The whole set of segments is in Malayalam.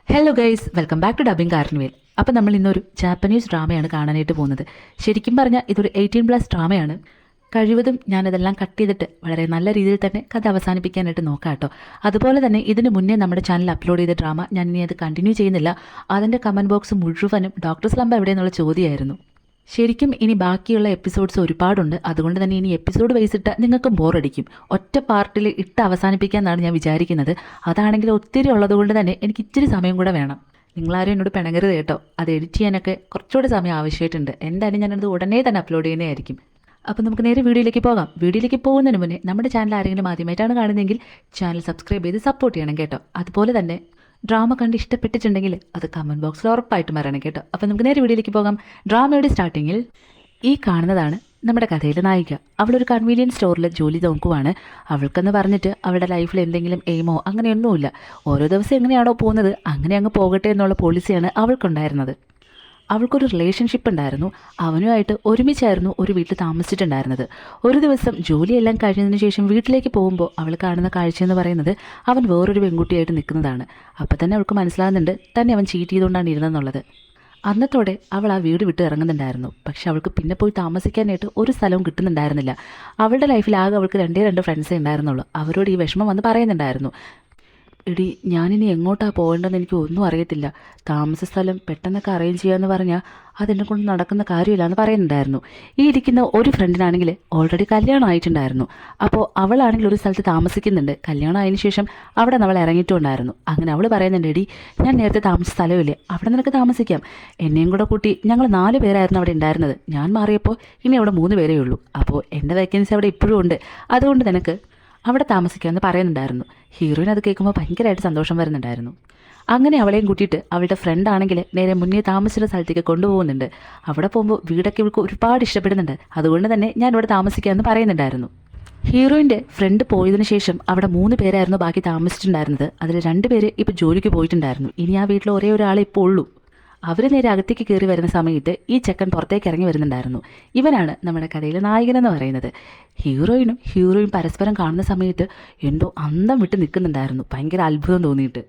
Hello guys, welcome back to dubbing carnival. അപ്പോൾ നമ്മൾ ഇന്നൊരു ജാപ്പനീസ് ഡ്രാമയാണ് കാണാനായിട്ട് പോകുന്നത്. ശരിക്കും പറഞ്ഞാൽ ഇതൊരു 18+ ഡ്രാമയാണ്. കഴിവതും ഞാനതെല്ലാം കട്ട് ചെയ്തിട്ട് വളരെ നല്ല രീതിയിൽ തന്നെ കഥ അവസാനിപ്പിക്കാനായിട്ട് നോക്കാം കേട്ടോ. അതുപോലെ തന്നെ ഇതിന് മുന്നേ നമ്മുടെ ചാനൽ അപ്ലോഡ് ചെയ്ത ഡ്രാമ ഞാൻ ഇനി അത് കണ്ടിന്യൂ ചെയ്യുന്നില്ല. അതിൻ്റെ കമൻറ്റ് ബോക്സ് മുഴുവനും ഡോക്ടർ സ്ലംബ എവിടെയെന്നുള്ള ചോദ്യമായിരുന്നു. ശരിക്കും ഇനി ബാക്കിയുള്ള എപ്പിസോഡ്സ് ഒരുപാടുണ്ട്. അതുകൊണ്ട് തന്നെ ഇനി എപ്പിസോഡ് വൈസ് ഇട്ടാൽ നിങ്ങൾക്കും ബോറടിക്കും. ഒറ്റ പാർട്ടിൽ ഇട്ട് അവസാനിപ്പിക്കാമെന്നാണ് ഞാൻ വിചാരിക്കുന്നത്. അതാണെങ്കിൽ ഒത്തിരി ഉള്ളതുകൊണ്ട് തന്നെ എനിക്ക് ഇച്ചിരി സമയം കൂടെ വേണം. നിങ്ങളാരും എന്നോട് പിണങ്ങരുത് കേട്ടോ. അത് എഡിറ്റ് ചെയ്യാനൊക്കെ കുറച്ചുകൂടെ സമയം ആവശ്യമായിട്ടുണ്ട്. എന്തായാലും ഞാനത് ഉടനെ തന്നെ അപ്ലോഡ് ചെയ്യുന്നതായിരിക്കും. അപ്പോൾ നമുക്ക് നേരെ വീഡിയോയിലേക്ക് പോകാം. വീഡിയോയിലേക്ക് പോകുന്നതിന് മുന്നേ നമ്മുടെ ചാനൽ ആരെങ്കിലും ആദ്യമായിട്ടാണ് കാണുന്നതെങ്കിൽ ചാനൽ സബ്സ്ക്രൈബ് ചെയ്ത് സപ്പോർട്ട് ചെയ്യണം കേട്ടോ. അതുപോലെ തന്നെ ഡ്രാമ കണ്ട് ഇഷ്ടപ്പെട്ടിട്ടുണ്ടെങ്കിൽ അത് കമൻറ്റ് ബോക്സിൽ ഉറപ്പായിട്ടും പറയണം കേട്ടോ. അപ്പോൾ നമുക്ക് നേരെ വീഡിയോയിലേക്ക് പോകാം. ഡ്രാമയുടെ സ്റ്റാർട്ടിങ്ങിൽ ഈ കാണുന്നതാണ് നമ്മുടെ കഥയിലെ നായിക. അവളൊരു കൺവീനിയൻസ് സ്റ്റോറിൽ ജോലി നോക്കുവാണ്. അവൾക്കെന്ന് പറഞ്ഞിട്ട് അവളുടെ ലൈഫിൽ എന്തെങ്കിലും എയിമോ അങ്ങനെയൊന്നുമില്ല. ഓരോ ദിവസം എങ്ങനെയാണോ പോകുന്നത് അങ്ങനെ അങ്ങ് പോകട്ടെ എന്നുള്ള പോളിസിയാണ് അവൾക്കുണ്ടായിരുന്നത്. അവൾക്കൊരു റിലേഷൻഷിപ്പ് ഉണ്ടായിരുന്നു. അവനുമായിട്ട് ഒരുമിച്ചായിരുന്നു ഒരു വീട്ടിൽ താമസിച്ചിട്ടുണ്ടായിരുന്നത്. ഒരു ദിവസം ജോലിയെല്ലാം കഴിഞ്ഞതിന് ശേഷം വീട്ടിലേക്ക് പോകുമ്പോൾ അവൾ കാണുന്ന കാഴ്ചയെന്ന് പറയുന്നത് അവൻ വേറൊരു പെൺകുട്ടിയായിട്ട് നിൽക്കുന്നതാണ്. അപ്പം തന്നെ അവൾക്ക് മനസ്സിലാകുന്നുണ്ട് തന്നെ അവൻ ചീറ്റ് ചെയ്തുകൊണ്ടാണ് ഇരുന്നെന്നുള്ളത്. അന്നത്തോടെ അവൾ ആ വീട് വിട്ട് ഇറങ്ങുന്നുണ്ടായിരുന്നു. പക്ഷെ അവൾക്ക് പിന്നെ പോയി താമസിക്കാനായിട്ട് ഒരു സ്ഥലവും കിട്ടുന്നുണ്ടായിരുന്നില്ല. അവളുടെ ലൈഫിൽ ആകെ അവൾക്ക് രണ്ട് ഫ്രണ്ട്സേ ഉണ്ടായിരുന്നുള്ളൂ. അവരോട് ഈ വിഷമം വന്ന് പറയുന്നുണ്ടായിരുന്നു. എടി, ഞാനിനി എങ്ങോട്ടാണ് പോകേണ്ടതെന്ന് എനിക്ക് ഒന്നും അറിയത്തില്ല. താമസ സ്ഥലം പെട്ടെന്നൊക്കെ അറേഞ്ച് ചെയ്യാമെന്ന് പറഞ്ഞാൽ അതെന്നെ കൊണ്ട് നടക്കുന്ന കാര്യമില്ലാന്ന് പറയുന്നുണ്ടായിരുന്നു. ഈ ഇരിക്കുന്ന ഒരു ഫ്രണ്ടിനാണെങ്കിൽ ഓൾറെഡി കല്യാണം ആയിട്ടുണ്ടായിരുന്നു. അപ്പോൾ അവളാണെങ്കിൽ ഒരു സ്ഥലത്ത് താമസിക്കുന്നുണ്ട്. കല്യാണം ആയതിനു ശേഷം അവിടെ നമ്മൾ ഇറങ്ങിയിട്ടുണ്ടായിരുന്നു. അങ്ങനെ അവൾ പറയുന്നുണ്ട്, എടി ഞാൻ നേരത്തെ താമസിച്ച സ്ഥലമില്ലേ, അവിടെ നിനക്ക് താമസിക്കാം. എന്നെയും കൂടെ കൂട്ടി ഞങ്ങൾ 4 പേരായിരുന്നു അവിടെ ഉണ്ടായിരുന്നത്. ഞാൻ മാറിയപ്പോൾ ഇനി അവിടെ 3 പേരേ ഉള്ളൂ. അപ്പോൾ എൻ്റെ വേക്കൻസി അവിടെ ഇപ്പോഴും ഉണ്ട്. അതുകൊണ്ട് നിനക്ക് അവിടെ താമസിക്കാമെന്ന് പറയുന്നുണ്ടായിരുന്നു. ഹീറോയിൻ അത് കേൾക്കുമ്പോൾ ഭയങ്കരമായിട്ട് സന്തോഷം വരുന്നുണ്ടായിരുന്നു. അങ്ങനെ അവളെയും കൂട്ടിയിട്ട് അവളുടെ ഫ്രണ്ട് ആണെങ്കിൽ നേരെ മുന്നേ താമസിച്ച സ്ഥലത്തേക്ക് കൊണ്ടുപോകുന്നുണ്ട്. അവിടെ പോകുമ്പോൾ വീടൊക്കെ ഇവൾക്ക് ഒരുപാട് ഇഷ്ടപ്പെടുന്നുണ്ട്. അതുകൊണ്ട് തന്നെ ഞാൻ ഇവിടെ താമസിക്കാമെന്ന് പറയുന്നുണ്ടായിരുന്നു. ഹീറോയിൻ്റെ ഫ്രണ്ട് പോയതിനു ശേഷം അവിടെ 3 പേരായിരുന്നു ബാക്കി താമസിച്ചിട്ടുണ്ടായിരുന്നത്. അതിൽ 2 പേര് ഇപ്പോൾ ജോലിക്ക് പോയിട്ടുണ്ടായിരുന്നു. ഇനി ആ വീട്ടിൽ ഒരേ ഒരാളെ ഇപ്പോൾ ഉള്ളൂ. അവർ നേരെ അകത്തേക്ക് കയറി വരുന്ന സമയത്ത് ഈ ചെക്കൻ പുറത്തേക്ക് ഇറങ്ങി വരുന്നുണ്ടായിരുന്നു. ഇവനാണ് നമ്മുടെ കഥയിലെ നായകനെന്ന് പറയുന്നത്. ഹീറോയും പരസ്പരം കാണുന്ന സമയത്ത് എന്തോ അന്തം വിട്ട് നിൽക്കുന്നുണ്ടായിരുന്നു. ഭയങ്കര അത്ഭുതം തോന്നിയിട്ട്.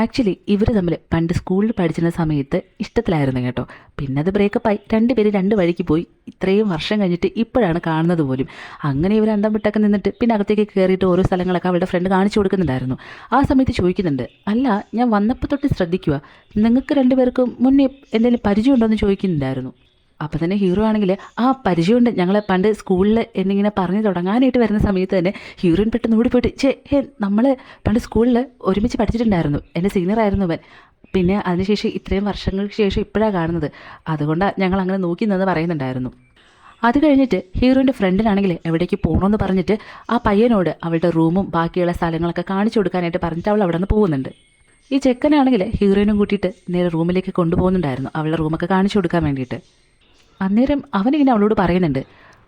ആക്ച്വലി ഇവർ തമ്മിൽ പണ്ട് സ്കൂളിൽ പഠിച്ചിരുന്ന സമയത്ത് ഇഷ്ടത്തിലായിരുന്നു കേട്ടോ. പിന്നെ അത് ബ്രേക്കപ്പായി 2 പേര് 2 വഴിക്ക് പോയി. ഇത്രയും വർഷം കഴിഞ്ഞിട്ട് ഇപ്പോഴാണ് കാണുന്നത് പോലും. അങ്ങനെ ഇവർ അന്തം വിട്ടൊക്കെ നിന്നിട്ട് പിന്നെ അകത്തേക്ക് കയറിയിട്ട് ഓരോ സ്ഥലങ്ങളൊക്കെ അവളുടെ ഫ്രണ്ട് കാണിച്ചു കൊടുക്കുന്നുണ്ടായിരുന്നു. ആ സമയത്ത് ചോദിക്കുന്നുണ്ട്, അല്ല ഞാൻ വന്നപ്പോൾ തൊട്ട് ശ്രദ്ധിക്കുക, നിങ്ങൾക്ക് 2 പേർക്കും മുന്നേ എന്തെങ്കിലും പരിചയമുണ്ടോ എന്ന് ചോദിക്കുന്നുണ്ടായിരുന്നു. അപ്പോൾ തന്നെ ഹീറോ ആണെങ്കിൽ ആ പരിചയമുണ്ട്, ഞങ്ങൾ പണ്ട് സ്കൂളിൽ എന്നിങ്ങനെ പറഞ്ഞു തുടങ്ങാനായിട്ട് വരുന്ന സമയത്ത് തന്നെ ഹീറോയിൻ പെട്ടെന്ന് ഓടിപ്പോയിട്ട് നമ്മൾ പണ്ട് സ്കൂളിൽ ഒരുമിച്ച് പഠിച്ചിട്ടുണ്ടായിരുന്നു, എൻ്റെ സീനിയർ ആയിരുന്നു ഇവൻ. പിന്നെ അതിനുശേഷം ഇത്രയും വർഷങ്ങൾക്ക് ശേഷം ഇപ്പോഴാണ് കാണുന്നത്, അതുകൊണ്ടാണ് ഞങ്ങൾ അങ്ങനെ നോക്കി നിന്ന് പറയുന്നുണ്ടായിരുന്നു. അത് കഴിഞ്ഞിട്ട് ഹീറോയിൻ്റെ ഫ്രണ്ടിനാണെങ്കിൽ എവിടേക്ക് പോകണമെന്ന് പറഞ്ഞിട്ട് ആ പയ്യനോട് അവളുടെ റൂമും ബാക്കിയുള്ള സ്ഥലങ്ങളൊക്കെ കാണിച്ചു കൊടുക്കാനായിട്ട് പറഞ്ഞിട്ട് അവൾ അവിടെ നിന്ന് പോകുന്നുണ്ട്. ഈ ചെക്കനാണെങ്കിൽ ഹീറോയിനും കൂട്ടിയിട്ട് നേരെ റൂമിലേക്ക് കൊണ്ടുപോകുന്നുണ്ടായിരുന്നു, അവളുടെ റൂമൊക്കെ കാണിച്ചു കൊടുക്കാൻ വേണ്ടിയിട്ട്. അന്നേരം അവനിങ്ങനെ അവളോട് പറയുന്നുണ്ട്,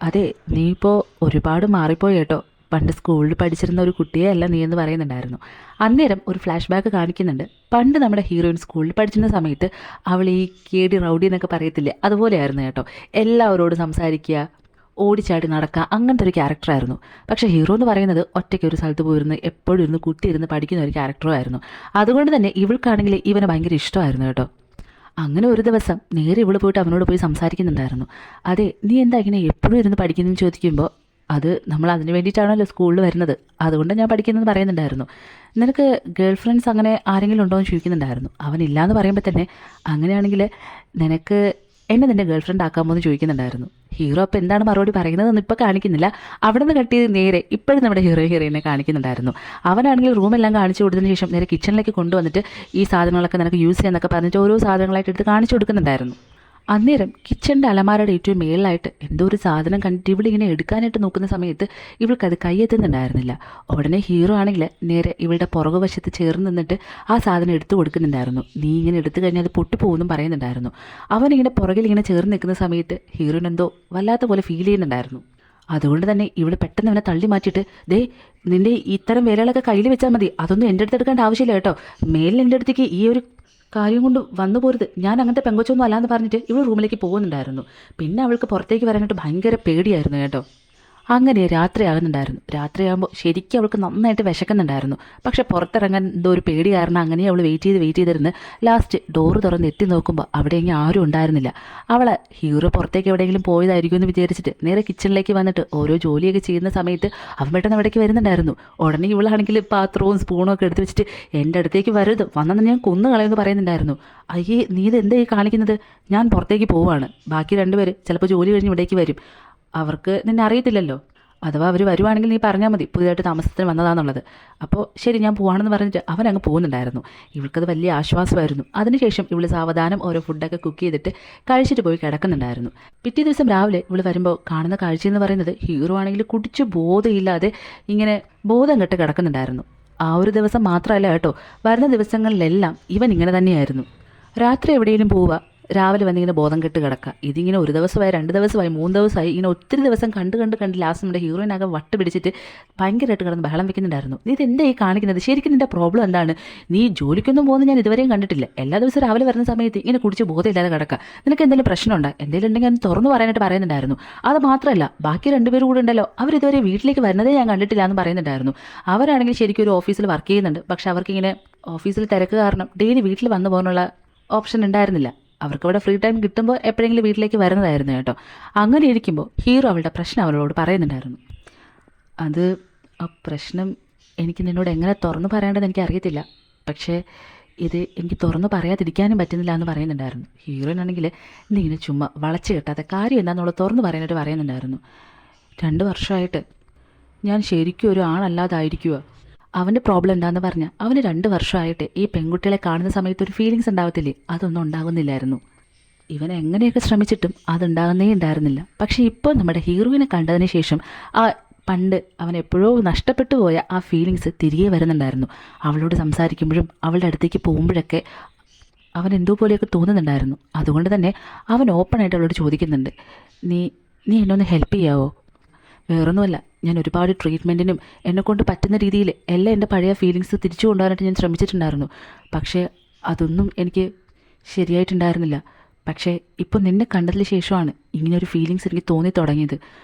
അതെ നീ ഇപ്പോൾ ഒരുപാട് മാറിപ്പോയി കേട്ടോ, പണ്ട് സ്കൂളിൽ പഠിച്ചിരുന്ന ഒരു കുട്ടിയെ അല്ല നീ എന്ന് പറയുന്നുണ്ടായിരുന്നു. അന്നേരം ഒരു ഫ്ലാഷ് ബാക്ക് കാണിക്കുന്നുണ്ട്. പണ്ട് നമ്മുടെ ഹീറോയിൻ സ്കൂളിൽ പഠിച്ചിരുന്ന സമയത്ത് അവൾ ഈ കേടി റൗഡി എന്നൊക്കെ പറയത്തില്ലേ, അതുപോലെയായിരുന്നു കേട്ടോ. എല്ലാവരോടും സംസാരിക്കുക, ഓടിച്ചാടി നടക്കുക, അങ്ങനത്തെ ഒരു ക്യാരക്ടറായിരുന്നു. പക്ഷേ ഹീറോ എന്ന് പറയുന്നത് ഒറ്റയ്ക്ക് ഒരു സ്ഥലത്ത് പോയിരുന്ന് എപ്പോഴും ഇരുന്ന് കുത്തിയിരുന്ന് പഠിക്കുന്ന ഒരു ക്യാരക്ടറും ആയിരുന്നു. അതുകൊണ്ട് തന്നെ ഇവൾക്കാണെങ്കിൽ ഇവനെ ഭയങ്കര ഇഷ്ടമായിരുന്നു കേട്ടോ. അങ്ങനെ ഒരു ദിവസം നേരെ ഇവള് പോയിട്ട് അവനോട് പോയി സംസാരിക്കുന്നുണ്ടായിരുന്നു. അതെ നീ എന്താ ഇങ്ങനെ എപ്പോഴും ഇരുന്ന് പഠിക്കുന്നതെന്ന് ചോദിക്കുമ്പോൾ, അത് നമ്മൾ അതിന് വേണ്ടിയിട്ടാണല്ലോ സ്കൂളിൽ വരുന്നത്, അതുകൊണ്ട് ഞാൻ പഠിക്കുന്നതെന്ന് പറയുന്നുണ്ടായിരുന്നു. നിനക്ക് ഗേൾ ഫ്രണ്ട്സ് അങ്ങനെ ആരെങ്കിലും ഉണ്ടോ എന്ന് ചോദിക്കുന്നുണ്ടായിരുന്നു. അവനില്ലാന്ന് പറയുമ്പോൾ തന്നെ, അങ്ങനെയാണെങ്കിൽ നിനക്ക് എന്നെ നിൻ്റെ ഗേൾ ഫ്രണ്ട് ആക്കാമോ എന്ന് ചോദിക്കുന്നുണ്ടായിരുന്നു. ഹീറോ അപ്പോൾ എന്താണ് മറുപടി പറയുന്നതെന്ന് ഇപ്പോൾ കാണിക്കുന്നില്ല. അവിടെ നിന്ന് കട്ട് ചെയ്ത് നേരെ ഇപ്പോഴും നമ്മുടെ ഹീറോയിനെ കാണിക്കുന്നുണ്ടായിരുന്നു. അവനാണെങ്കിൽ റൂമെല്ലാം കാണിച്ചു കൊടുത്തതിന് ശേഷം നേരെ കിച്ചണിലേക്ക് കൊണ്ടുവന്നിട്ട് ഈ സാധനങ്ങളൊക്കെ നിനക്ക് യൂസ് ചെയ്യാന്നൊക്കെ പറഞ്ഞിട്ട് ഓരോ സാധനങ്ങളായിട്ട് എടുത്ത് കാണിച്ചു കൊടുക്കുന്നുണ്ടായിരുന്നു. അന്നേരം കിച്ചണിൻ്റെ അലമാരയുടെ ഏറ്റവും മേളിലായിട്ട് എന്തോ ഒരു സാധനം കണ്ടിട്ട് ഇവളിങ്ങനെ എടുക്കാനായിട്ട് നോക്കുന്ന സമയത്ത് ഇവൾക്കത് കൈയെത്തുന്നുണ്ടായിരുന്നില്ല. ഉടനെ ഹീറോ ആണെങ്കിൽ നേരെ ഇവളുടെ പുറകുവശത്ത് ചേർന്ന് നിന്നിട്ട് ആ സാധനം എടുത്തു കൊടുക്കുന്നുണ്ടായിരുന്നു. നീ ഇങ്ങനെ എടുത്തു കഴിഞ്ഞാൽ അത് പൊട്ടിപ്പോകുമെന്നും പറയുന്നുണ്ടായിരുന്നു. അവനിങ്ങനെ പുറകിൽ ഇങ്ങനെ ചേർന്ന് നിൽക്കുന്ന സമയത്ത് ഹീറോയിന് എന്തോ വല്ലാത്ത പോലെ ഫീൽ ചെയ്യുന്നുണ്ടായിരുന്നു. അതുകൊണ്ട് തന്നെ ഇവൾ പെട്ടെന്ന് അവനെ തള്ളി മാറ്റിയിട്ട്, ദേ നിൻ്റെ ഇത്തരം വേലകളൊക്കെ കയ്യിൽ വെച്ചാൽ മതി, അതൊന്നും എൻ്റെ അടുത്ത് എടുക്കേണ്ട ആവശ്യമില്ല കേട്ടോ, മേലിൽ എൻ്റെ അടുത്തേക്ക് ഈ ഒരു കാര്യം കൊണ്ട് വന്നു പോരുത്, ഞാൻ അങ്ങനത്തെ പെങ്കൊച്ചൊന്നും അല്ലാന്ന് പറഞ്ഞിട്ട് ഇവൾ റൂമിലേക്ക് പോകുന്നുണ്ടായിരുന്നു. പിന്നെ അവൾക്ക് പുറത്തേക്ക് വരാനായിട്ട് ഭയങ്കര പേടിയായിരുന്നു കേട്ടോ. അങ്ങനെ രാത്രിയാകുന്നുണ്ടായിരുന്നു. രാത്രിയാകുമ്പോൾ ശരിക്കും അവൾക്ക് നന്നായിട്ട് വിശക്കുന്നുണ്ടായിരുന്നു. പക്ഷെ പുറത്തിറങ്ങാൻ എന്തോ ഒരു പേടി കാരണം അങ്ങനെ അവൾ വെയിറ്റ് ചെയ്തിരുന്ന് ലാസ്റ്റ് ഡോറ് തുറന്ന് എത്തി നോക്കുമ്പോൾ അവിടെ എങ്ങനെ ആരും ഉണ്ടായിരുന്നില്ല. അവളെ ഹീറോ പുറത്തേക്ക് എവിടെയെങ്കിലും പോയതായിരിക്കും എന്ന് വിചാരിച്ചിട്ട് നേരെ കിച്ചണിലേക്ക് വന്നിട്ട് ഓരോ ജോലിയൊക്കെ ചെയ്യുന്ന സമയത്ത് അവൻ പെട്ടെന്ന് അവിടേക്ക് വരുന്നുണ്ടായിരുന്നു. ഉടനെ ഇവളാണെങ്കിൽ പാത്രവും സ്പൂണും ഒക്കെ എടുത്ത് വെച്ചിട്ട് എൻ്റെ അടുത്തേക്ക് വരരുത്, വന്നെന്ന് ഞാൻ കൊന്നു കളയെന്ന് പറയുന്നുണ്ടായിരുന്നു. അയ്യേ, നീ ഇത് എന്താ ഈ കാണിക്കുന്നത്? ഞാൻ പുറത്തേക്ക് പോവാണ്, ബാക്കി രണ്ടുപേര് ചിലപ്പോൾ ജോലി കഴിഞ്ഞ് ഇവിടേക്ക് വരും, അവർക്ക് നിന്നെ അറിയത്തില്ലല്ലോ, അഥവാ അവർ വരുവാണെങ്കിൽ നീ പറഞ്ഞാൽ മതി പുതിയതായിട്ട് താമസത്തിന് വന്നതാണെന്നുള്ളത്. അപ്പോൾ ശരി ഞാൻ പോവാണെന്ന് പറഞ്ഞിട്ട് അവൻ അങ്ങ് പോകുന്നുണ്ടായിരുന്നു. ഇവൾക്കത് വലിയ ആശ്വാസമായിരുന്നു. അതിനുശേഷം ഇവൾ സാവധാനം ഓരോ ഫുഡൊക്കെ കുക്ക് ചെയ്തിട്ട് കഴിച്ചിട്ട് പോയി കിടക്കുന്നുണ്ടായിരുന്നു. പിറ്റേ ദിവസം രാവിലെ ഇവൾ വരുമ്പോൾ കാണുന്ന കാഴ്ചയെന്ന് പറയുന്നത് ഹീറോ ആണെങ്കിൽ കുടിച്ച് ബോധമില്ലാതെ ഇങ്ങനെ ബോധം കെട്ട് കിടക്കുന്നുണ്ടായിരുന്നു. ആ ഒരു ദിവസം മാത്രമല്ല കേട്ടോ, വരുന്ന ദിവസങ്ങളിലെല്ലാം ഇവൻ ഇങ്ങനെ തന്നെയായിരുന്നു. രാത്രി എവിടെയെങ്കിലും പോവുക, രാവിലെ വന്നിങ്ങനെ ബോധം കെട്ട് കിടക്കുക. ഇതിങ്ങനെ ഒരു ദിവസമായി, 2 ദിവസമായി, 3 ദിവസമായി, ഇങ്ങനെ ഒത്തിരി ദിവസം കണ്ട് ലാസ്റ്റ് നമ്മുടെ ഹീറോയിനാകെ വട്ട് പിടിച്ചിട്ട് ഭയങ്കരമായിട്ട് കിടന്ന് ബഹളം വെക്കുന്നുണ്ടായിരുന്നു. നീ ഇതെന്താ ഈ കാണിക്കുന്നത്? ശരിക്കും നിൻ്റെ പ്രോബ്ലം എന്താണ്? നീ ജോലിക്കൊന്നും പോകുന്നത് ഞാൻ ഇതുവരെയും കണ്ടിട്ടില്ല. എല്ലാ ദിവസവും രാവിലെ വരുന്ന സമയത്ത് ഇങ്ങനെ കുടിച്ച് ബോധമില്ലാതെ കിടക്കുക. നിനക്ക് എന്തെങ്കിലും പ്രശ്നമുണ്ടോ? എന്തെങ്കിലും ഉണ്ടെങ്കിൽ അത് തുറന്നു പറയാനായിട്ട് പറയുന്നുണ്ടായിരുന്നു. അത് മാത്രമല്ല, ബാക്കി 2 പേരും കൂടെ ഉണ്ടല്ലോ, അവരിതുവരെ വീട്ടിലേക്ക് വരുന്നതേ ഞാൻ കണ്ടിട്ടില്ല എന്ന് പറയുന്നുണ്ടായിരുന്നു. അവരാണെങ്കിൽ ശരിക്കും ഒരു ഓഫീസിൽ വർക്ക് ചെയ്യുന്നുണ്ട്. പക്ഷെ അവർക്കിങ്ങനെ ഓഫീസിൽ തിരക്ക് കാരണം ഡെയിലി വീട്ടിൽ വന്നു പോകാനുള്ള ഓപ്ഷൻ ഉണ്ടായിരുന്നില്ല. അവർക്ക് അവിടെ ഫ്രീ ടൈം കിട്ടുമ്പോൾ എപ്പോഴെങ്കിലും വീട്ടിലേക്ക് വരുന്നതായിരുന്നു കേട്ടോ. അങ്ങനെ ഇരിക്കുമ്പോൾ ഹീറോ അവളുടെ പ്രശ്നം അവളോട് പറയുന്നുണ്ടായിരുന്നു. അത് ആ പ്രശ്നം എനിക്ക് നിന്നോട് എങ്ങനെ തുറന്നു പറയേണ്ടതെന്ന് എനിക്ക് അറിയത്തില്ല, പക്ഷേ ഇത് എനിക്ക് തുറന്നു പറയാതിരിക്കാനും പറ്റുന്നില്ല എന്ന് പറയുന്നുണ്ടായിരുന്നു. ഹീറോയിനാണെങ്കിൽ നീ ഇങ്ങനെ ചുമ്മാ വളച്ച് കെട്ടാത്ത കാര്യം എന്താണെന്നുള്ളത് തുറന്നു പറയാനായിട്ട് പറയുന്നുണ്ടായിരുന്നു. 2 വർഷമായിട്ട് ഞാൻ ശരിക്കും ഒരു ആണല്ലാതായിരിക്കുക. അവൻ്റെ പ്രോബ്ലം എന്താണെന്ന് പറഞ്ഞാൽ അവന് 2 വർഷമായിട്ട് ഈ പെൺകുട്ടികളെ കാണുന്ന സമയത്ത് ഒരു ഫീലിങ്സ് ഉണ്ടാവത്തില്ലേ, അതൊന്നും ഉണ്ടാകുന്നില്ലായിരുന്നു. ഇവൻ എങ്ങനെയൊക്കെ ശ്രമിച്ചിട്ടും അതുണ്ടാകുന്നേ ഉണ്ടായിരുന്നില്ല. പക്ഷേ ഇപ്പോൾ നമ്മുടെ ഹീറോയിനെ കണ്ടതിന് ശേഷം ആ പണ്ട് അവൻ എപ്പോഴോ നഷ്ടപ്പെട്ടു പോയ ആ ഫീലിങ്സ് തിരികെ വരുന്നുണ്ടായിരുന്നു. അവളോട് സംസാരിക്കുമ്പോഴും അവളുടെ അടുത്തേക്ക് പോകുമ്പോഴൊക്കെ അവൻ എന്തോ പോലെയൊക്കെ തോന്നുന്നുണ്ടായിരുന്നു. അതുകൊണ്ട് തന്നെ അവൻ ഓപ്പണായിട്ട് അവളോട് ചോദിക്കുന്നുണ്ട്, നീ നീ എന്നെ ഒന്ന് ഹെൽപ്പ് ചെയ്യാവോ? വേറൊന്നുമല്ല, ഞാൻ ഒരുപാട് ട്രീറ്റ്മെൻറ്റിനും എന്നെക്കൊണ്ട് പറ്റുന്ന രീതിയിൽ എല്ലാം എൻ്റെ പഴയ ഫീലിങ്സ് തിരിച്ചു കൊണ്ടുവരാനായിട്ട് ഞാൻ ശ്രമിച്ചിട്ടുണ്ടായിരുന്നു. പക്ഷേ അതൊന്നും എനിക്ക് ശരിയായിട്ടുണ്ടായിരുന്നില്ല. പക്ഷേ ഇപ്പോൾ നിന്നെ കണ്ടതിന് ശേഷമാണ് ഇങ്ങനെയൊരു ഫീലിങ്സ് എനിക്ക് തോന്നി തുടങ്ങിയത്.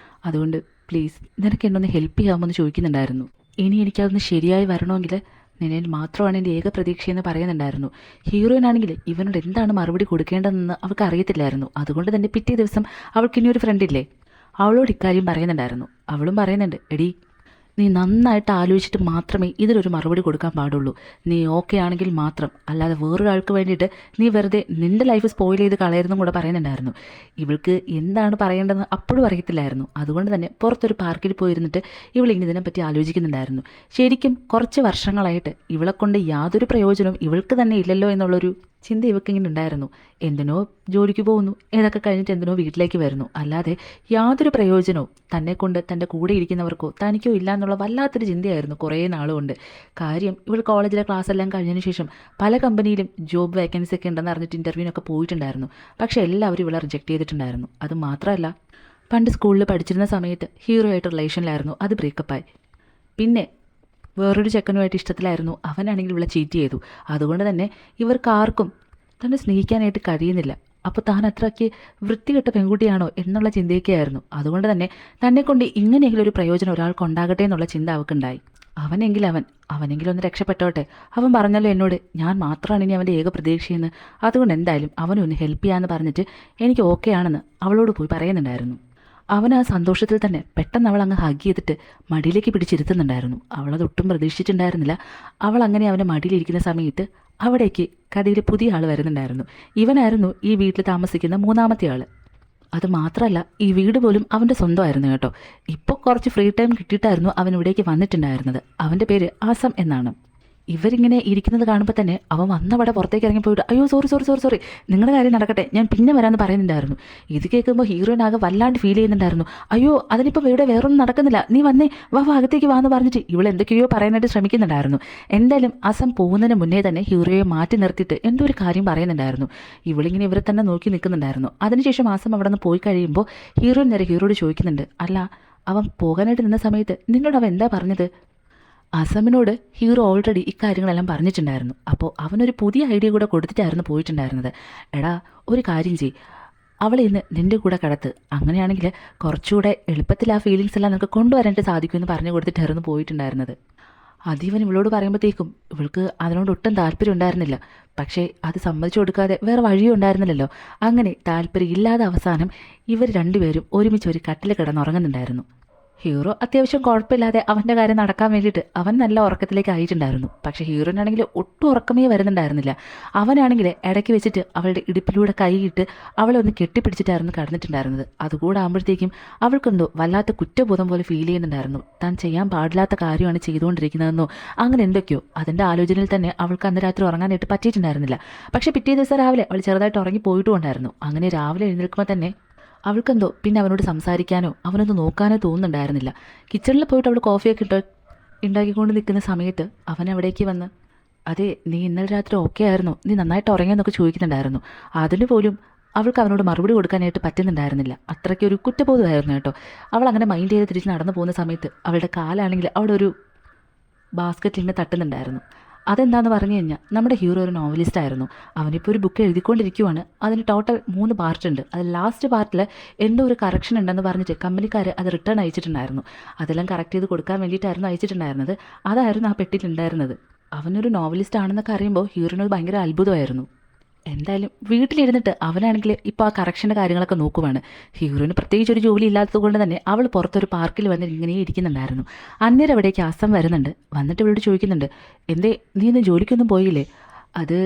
അതുകൊണ്ട് പ്ലീസ് നിനക്ക് എന്നൊന്ന് ഹെൽപ്പ് ചെയ്യാമോ എന്ന് ചോദിക്കുന്നുണ്ടായിരുന്നു. ഇനി എനിക്കതൊന്ന് ശരിയായി വരണമെങ്കിൽ നിന്നിൽ മാത്രമാണ് എൻ്റെ ഏക പ്രതീക്ഷയെന്ന് പറയുന്നുണ്ടായിരുന്നു. ഹീറോയിനാണെങ്കിൽ ഇവനോട് എന്താണ് മറുപടി കൊടുക്കേണ്ടതെന്ന് അവൾക്ക് അറിയത്തില്ലായിരുന്നു. അതുകൊണ്ട് തന്നെ പിറ്റേ ദിവസം അവൾക്കിനി ഒരു ഫ്രണ്ടില്ലേ, അവളോട് ഇക്കാര്യം പറയുന്നുണ്ടായിരുന്നു. അവളും പറയുന്നുണ്ട്, എടി നീ നന്നായിട്ട് ആലോചിച്ചിട്ട് മാത്രമേ ഇതിനൊരു മറുപടി കൊടുക്കാൻ പാടുള്ളൂ. നീ ഓക്കെ ആണെങ്കിൽ മാത്രം, അല്ലാതെ വേറൊരാൾക്ക് വേണ്ടിയിട്ട് നീ വെറുതെ നിൻ്റെ ലൈഫ് സ്പോയിൽ ചെയ്ത് കളയരുതെന്നും കൂടെ പറയുന്നുണ്ടായിരുന്നു. ഇവൾക്ക് എന്താണ് പറയേണ്ടതെന്ന് അപ്പോഴും അറിയത്തില്ലായിരുന്നു. അതുകൊണ്ട് തന്നെ പുറത്തൊരു പാർക്കിൽ പോയിരുന്നിട്ട് ഇവളിങ്ങനെ ഇതിനെപ്പറ്റി ആലോചിക്കുന്നുണ്ടായിരുന്നു. ശരിക്കും കുറച്ച് വർഷങ്ങളായിട്ട് ഇവളെ കൊണ്ട് യാതൊരു പ്രയോജനവും ഇവൾക്ക് തന്നെ ഇല്ലല്ലോ എന്നുള്ളൊരു ചിന്ത ഇവക്കിങ്ങനെ ഉണ്ടായിരുന്നു. എന്തിനോ ജോലിക്ക് പോകുന്നു, ഇതൊക്കെ കഴിഞ്ഞിട്ട് എന്തിനോ വീട്ടിലേക്ക് വരുന്നു, അല്ലാതെ യാതൊരു പ്രയോജനവും തന്നെക്കൊണ്ട് തൻ്റെ കൂടെ ഇരിക്കുന്നവർക്കോ തനിക്കോ ഇല്ല എന്നുള്ള വല്ലാത്തൊരു ചിന്തയായിരുന്നു കുറേ നാളുകൊണ്ട്. കാര്യം ഇവൾ കോളേജിലെ ക്ലാസ് എല്ലാം കഴിഞ്ഞതിന് ശേഷം പല കമ്പനിയിലും ജോബ് വേക്കൻസി ഒക്കെ ഉണ്ടെന്ന് അറിഞ്ഞിട്ട് ഇൻ്റർവ്യൂവിനൊക്കെ പോയിട്ടുണ്ടായിരുന്നു. പക്ഷേ എല്ലാവരും ഇവളെ റിജക്റ്റ് ചെയ്തിട്ടുണ്ടായിരുന്നു. അത് മാത്രമല്ല, പണ്ട് സ്കൂളിൽ പഠിച്ചിരുന്ന സമയത്ത് ഹീറോ ആയിട്ട് റിലേഷനിലായിരുന്നു, അത് ബ്രേക്കപ്പായി. പിന്നെ വേറൊരു ചെക്കനുമായിട്ട് ഇഷ്ടത്തിലായിരുന്നു, അവനാണെങ്കിൽ ഇവളെ ചീറ്റ് ചെയ്തു. അതുകൊണ്ട് തന്നെ ഇവർക്ക് ആർക്കും തന്നെ സ്നേഹിക്കാനായിട്ട് കഴിയുന്നില്ല. അപ്പോൾ താൻ അത്രയ്ക്ക് വൃത്തികെട്ട പെൺകുട്ടിയാണോ എന്നുള്ള ചിന്തയൊക്കെയായിരുന്നു. അതുകൊണ്ട് തന്നെ തന്നെക്കൊണ്ട് ഇങ്ങനെയെങ്കിലും ഒരു പ്രയോജനം ഒരാൾക്ക് ഉണ്ടാകട്ടെ എന്നുള്ള ചിന്ത അവൾക്കുണ്ടായി. അവനെങ്കിലും ഒന്ന് രക്ഷപ്പെട്ടോട്ടെ. അവൻ പറഞ്ഞല്ലോ എന്നോട് ഞാൻ മാത്രമാണ് ഇനി അവൻ്റെ ഏക പ്രതീക്ഷയെന്ന്. അതുകൊണ്ട് എന്തായാലും അവനെ ഒന്ന് ഹെൽപ്പ് ചെയ്യാമെന്ന് പറഞ്ഞിട്ട് എനിക്ക് ഓക്കെ ആണെന്ന് അവളോട് പോയി പറയുന്നുണ്ടായിരുന്നു. അവൻ ആ സന്തോഷത്തിൽ തന്നെ പെട്ടെന്ന് അവൾ അങ്ങ് ഹഗ് ചെയ്തിട്ട് മടിയിലേക്ക് പിടിച്ചിരുത്തുന്നുണ്ടായിരുന്നു. അവളതൊട്ടും പ്രതീക്ഷിച്ചിട്ടുണ്ടായിരുന്നില്ല. അവൾ അങ്ങനെ അവൻ്റെ മടിയിലിരിക്കുന്ന സമയത്ത് അവിടേക്ക് കഥയിൽ പുതിയ ആൾ വരുന്നുണ്ടായിരുന്നു. ഇവനായിരുന്നു ഈ വീട്ടിൽ താമസിക്കുന്ന 3ാമത്തെ ആൾ. അത് മാത്രമല്ല, ഈ വീട് പോലും അവൻ്റെ സ്വന്തമായിരുന്നു കേട്ടോ. ഇപ്പോൾ കുറച്ച് ഫ്രീ ടൈം കിട്ടിയിട്ടായിരുന്നു അവൻ ഇവിടേക്ക് വന്നിട്ടുണ്ടായിരുന്നത്. അവൻ്റെ പേര് ആസം എന്നാണ്. ഇവരിങ്ങനെ ഇരിക്കുന്നത് കാണുമ്പോൾ തന്നെ അവൻ വന്നവിടെ പുറത്തേക്ക് ഇറങ്ങിപ്പോയിട്ട് അയ്യോ സോറി നിങ്ങളുടെ കാര്യം നടക്കട്ടെ, ഞാൻ പിന്നെ വരാമെന്ന് പറയുന്നുണ്ടായിരുന്നു. ഇത് കേൾക്കുമ്പോൾ ഹീറോയിനാകെ വല്ലാണ്ട് ഫീൽ ചെയ്യുന്നുണ്ടായിരുന്നു. അയ്യോ അതിനിപ്പോൾ ഇവിടെ വേറൊന്നും നടക്കുന്നില്ല, നീ വന്നേ വാ അകത്തേക്ക് വാന്ന് പറഞ്ഞിട്ട് ഇവൾ എന്തൊക്കെയോ പറയാനായിട്ട് ശ്രമിക്കുന്നുണ്ടായിരുന്നു. എന്തായാലും ആസം പോകുന്നതിന് മുന്നേ തന്നെ ഹീറോയെ മാറ്റി നിർത്തിയിട്ട് എന്തോ ഒരു കാര്യം പറയുന്നുണ്ടായിരുന്നു. ഇവളിങ്ങനെ ഇവരെ തന്നെ നോക്കി നിൽക്കുന്നുണ്ടായിരുന്നു. അതിനുശേഷം ആസം അവിടെ നിന്ന് പോയി കഴിയുമ്പോൾ ഹീറോയിൻ നേരെ ഹീറോയോട് ചോദിക്കുന്നുണ്ട്, അല്ല അവൻ പോകാനായിട്ട് നിന്ന സമയത്ത് നിന്നോട് അവൻ എന്താ പറഞ്ഞത്? അസമിനോട് ഹീറോ ഓൾറെഡി ഇക്കാര്യങ്ങളെല്ലാം പറഞ്ഞിട്ടുണ്ടായിരുന്നു. അപ്പോൾ അവനൊരു പുതിയ ഐഡിയ കൂടെ കൊടുത്തിട്ടായിരുന്നു പോയിട്ടുണ്ടായിരുന്നത്. എടാ ഒരു കാര്യം ചെയ്, അവളെ ഇന്ന് നിൻ്റെ കൂടെ കിടത്ത്, അങ്ങനെയാണെങ്കിൽ കുറച്ചുകൂടെ എളുപ്പത്തിൽ ആ ഫീലിങ്സ് എല്ലാം നിനക്ക് കൊണ്ടുവരാനായിട്ട് സാധിക്കുമെന്ന് പറഞ്ഞു കൊടുത്തിട്ടായിരുന്നു പോയിട്ടുണ്ടായിരുന്നത്. അതീവൻ ഇവളോട് പറയുമ്പോഴത്തേക്കും ഇവൾക്ക് അതിനോട് ഒട്ടും താല്പര്യം ഉണ്ടായിരുന്നില്ല. പക്ഷേ അത് സമ്മതിച്ചു കൊടുക്കാതെ വേറെ വഴിയും ഉണ്ടായിരുന്നില്ലല്ലോ. അങ്ങനെ താല്പര്യം ഇല്ലാതെ അവസാനം ഇവർ രണ്ടുപേരും ഒരുമിച്ച് ഒരു കട്ടിൽ കിടന്നുറങ്ങുന്നുണ്ടായിരുന്നു. ഹീറോ അത്യാവശ്യം കുഴപ്പമില്ലാതെ അവൻ്റെ കാര്യം നടക്കാൻ വേണ്ടിയിട്ട് അവൻ നല്ല ഉറക്കത്തിലേക്ക് ആയിട്ടുണ്ടായിരുന്നു. പക്ഷേ ഹീറോയിനാണെങ്കിൽ ഒട്ടും ഉറക്കമേ വരുന്നുണ്ടായിരുന്നില്ല. അവനാണെങ്കിൽ ഇടയ്ക്ക് വെച്ചിട്ട് അവളുടെ ഇടുപ്പിലൂടെ കൈയിട്ട് അവളെ ഒന്ന് കെട്ടിപ്പിടിച്ചിട്ടായിരുന്നു കിടന്നിട്ടുണ്ടായിരുന്നത്. അതുകൂടെ ആകുമ്പോഴത്തേക്കും അവൾക്കെന്തോ വല്ലാത്ത കുറ്റബോധം പോലെ ഫീൽ ചെയ്യുന്നുണ്ടായിരുന്നു. താൻ ചെയ്യാൻ പാടില്ലാത്ത കാര്യമാണ് ചെയ്തുകൊണ്ടിരിക്കുന്നതെന്നോ അങ്ങനെ എന്തൊക്കെയോ. അതിൻ്റെ ആലോചനയിൽ തന്നെ അവൾക്ക് അന്ന് രാത്രി ഉറങ്ങാനായിട്ട് പറ്റിയിട്ടുണ്ടായിരുന്നില്ല. പക്ഷേ പിറ്റേ ദിവസം രാവിലെ അവൾ ചെറുതായിട്ട് ഉറങ്ങി പോയിട്ടുണ്ടായിരുന്നു. അങ്ങനെ രാവിലെ എഴുന്നേൽക്കുമ്പോൾ തന്നെ അവൾക്കെന്തോ പിന്നെ അവനോട് സംസാരിക്കാനോ അവനൊന്ന് നോക്കാനോ തോന്നുന്നുണ്ടായിരുന്നില്ല. കിച്ചണിൽ പോയിട്ട് അവൾ കോഫിയൊക്കെ ഉണ്ടാക്കിക്കൊണ്ട് നിൽക്കുന്ന സമയത്ത് അവൻ അവിടേക്ക് വന്ന്, അതെ നീ ഇന്നലെ രാത്രി ഓക്കെ ആയിരുന്നു, നീ നന്നായിട്ട് ഉറങ്ങിയെന്നൊക്കെ ചോദിക്കുന്നുണ്ടായിരുന്നു. അതിന് പോലും അവൾക്ക് അവനോട് മറുപടി കൊടുക്കാനായിട്ട് പറ്റുന്നുണ്ടായിരുന്നില്ല. അത്രയ്ക്കൊരു കുറ്റബോധമായിരുന്നു കേട്ടോ. അവൾ അങ്ങനെ മൈൻഡ് ചെയ്ത് തിരിച്ച് നടന്നു പോകുന്ന സമയത്ത് അവളുടെ കാലാണെങ്കിൽ അവിടെ ഒരു ബാസ്ക്കറ്റിൽ നിന്ന് തട്ടുന്നുണ്ടായിരുന്നു. അതെന്താണെന്ന് പറഞ്ഞു കഴിഞ്ഞാൽ നമ്മുടെ ഹീറോ ഒരു നോവലിസ്റ്റ് ആയിരുന്നു. അവനിപ്പോൾ ഒരു ബുക്ക് എഴുതിക്കൊണ്ടിരിക്കുവാണ്. അതിന് ടോട്ടൽ 3 പാർട്ടുണ്ട്. അത് ലാസ്റ്റ് പാർട്ടിൽ എന്തോ ഒരു കറക്ഷൻ ഉണ്ടെന്ന് പറഞ്ഞിട്ട് കമ്പനിക്കാർ അത് റിട്ടേൺ അയച്ചിട്ടുണ്ടായിരുന്നു. അതെല്ലാം കറക്റ്റ് ചെയ്ത് കൊടുക്കാൻ വേണ്ടിയിട്ടായിരുന്നു അയച്ചിട്ടുണ്ടായിരുന്നത്. അതായിരുന്നു ആ പെട്ടിയിലുണ്ടായിരുന്നത്. അവനൊരു നോവലിസ്റ്റ് ആണെന്നൊക്കെ അറിയുമ്പോൾ ഹീറോയിനോട് ഭയങ്കര അത്ഭുതമായിരുന്നു. എന്തായാലും വീട്ടിലിരുന്നിട്ട് അവനാണെങ്കിൽ ഇപ്പോൾ ആ കറക്ഷൻ്റെ കാര്യങ്ങളൊക്കെ നോക്കുവാണ്. ഹീറോയിന് പ്രത്യേകിച്ച് ഒരു ജോലി ഇല്ലാത്തത് കൊണ്ട് തന്നെ അവൾ പുറത്തൊരു പാർക്കിൽ വന്ന് ഇങ്ങനെ ഇരിക്കുന്നുണ്ടായിരുന്നു. അന്നേരം അവിടേക്ക് അസം വരുന്നുണ്ട്. വന്നിട്ട് ഇവളോട് ചോദിക്കുന്നുണ്ട്, എന്തേ നീ ഇന്ന് ജോലിക്കൊന്നും പോയില്ലേ? അത്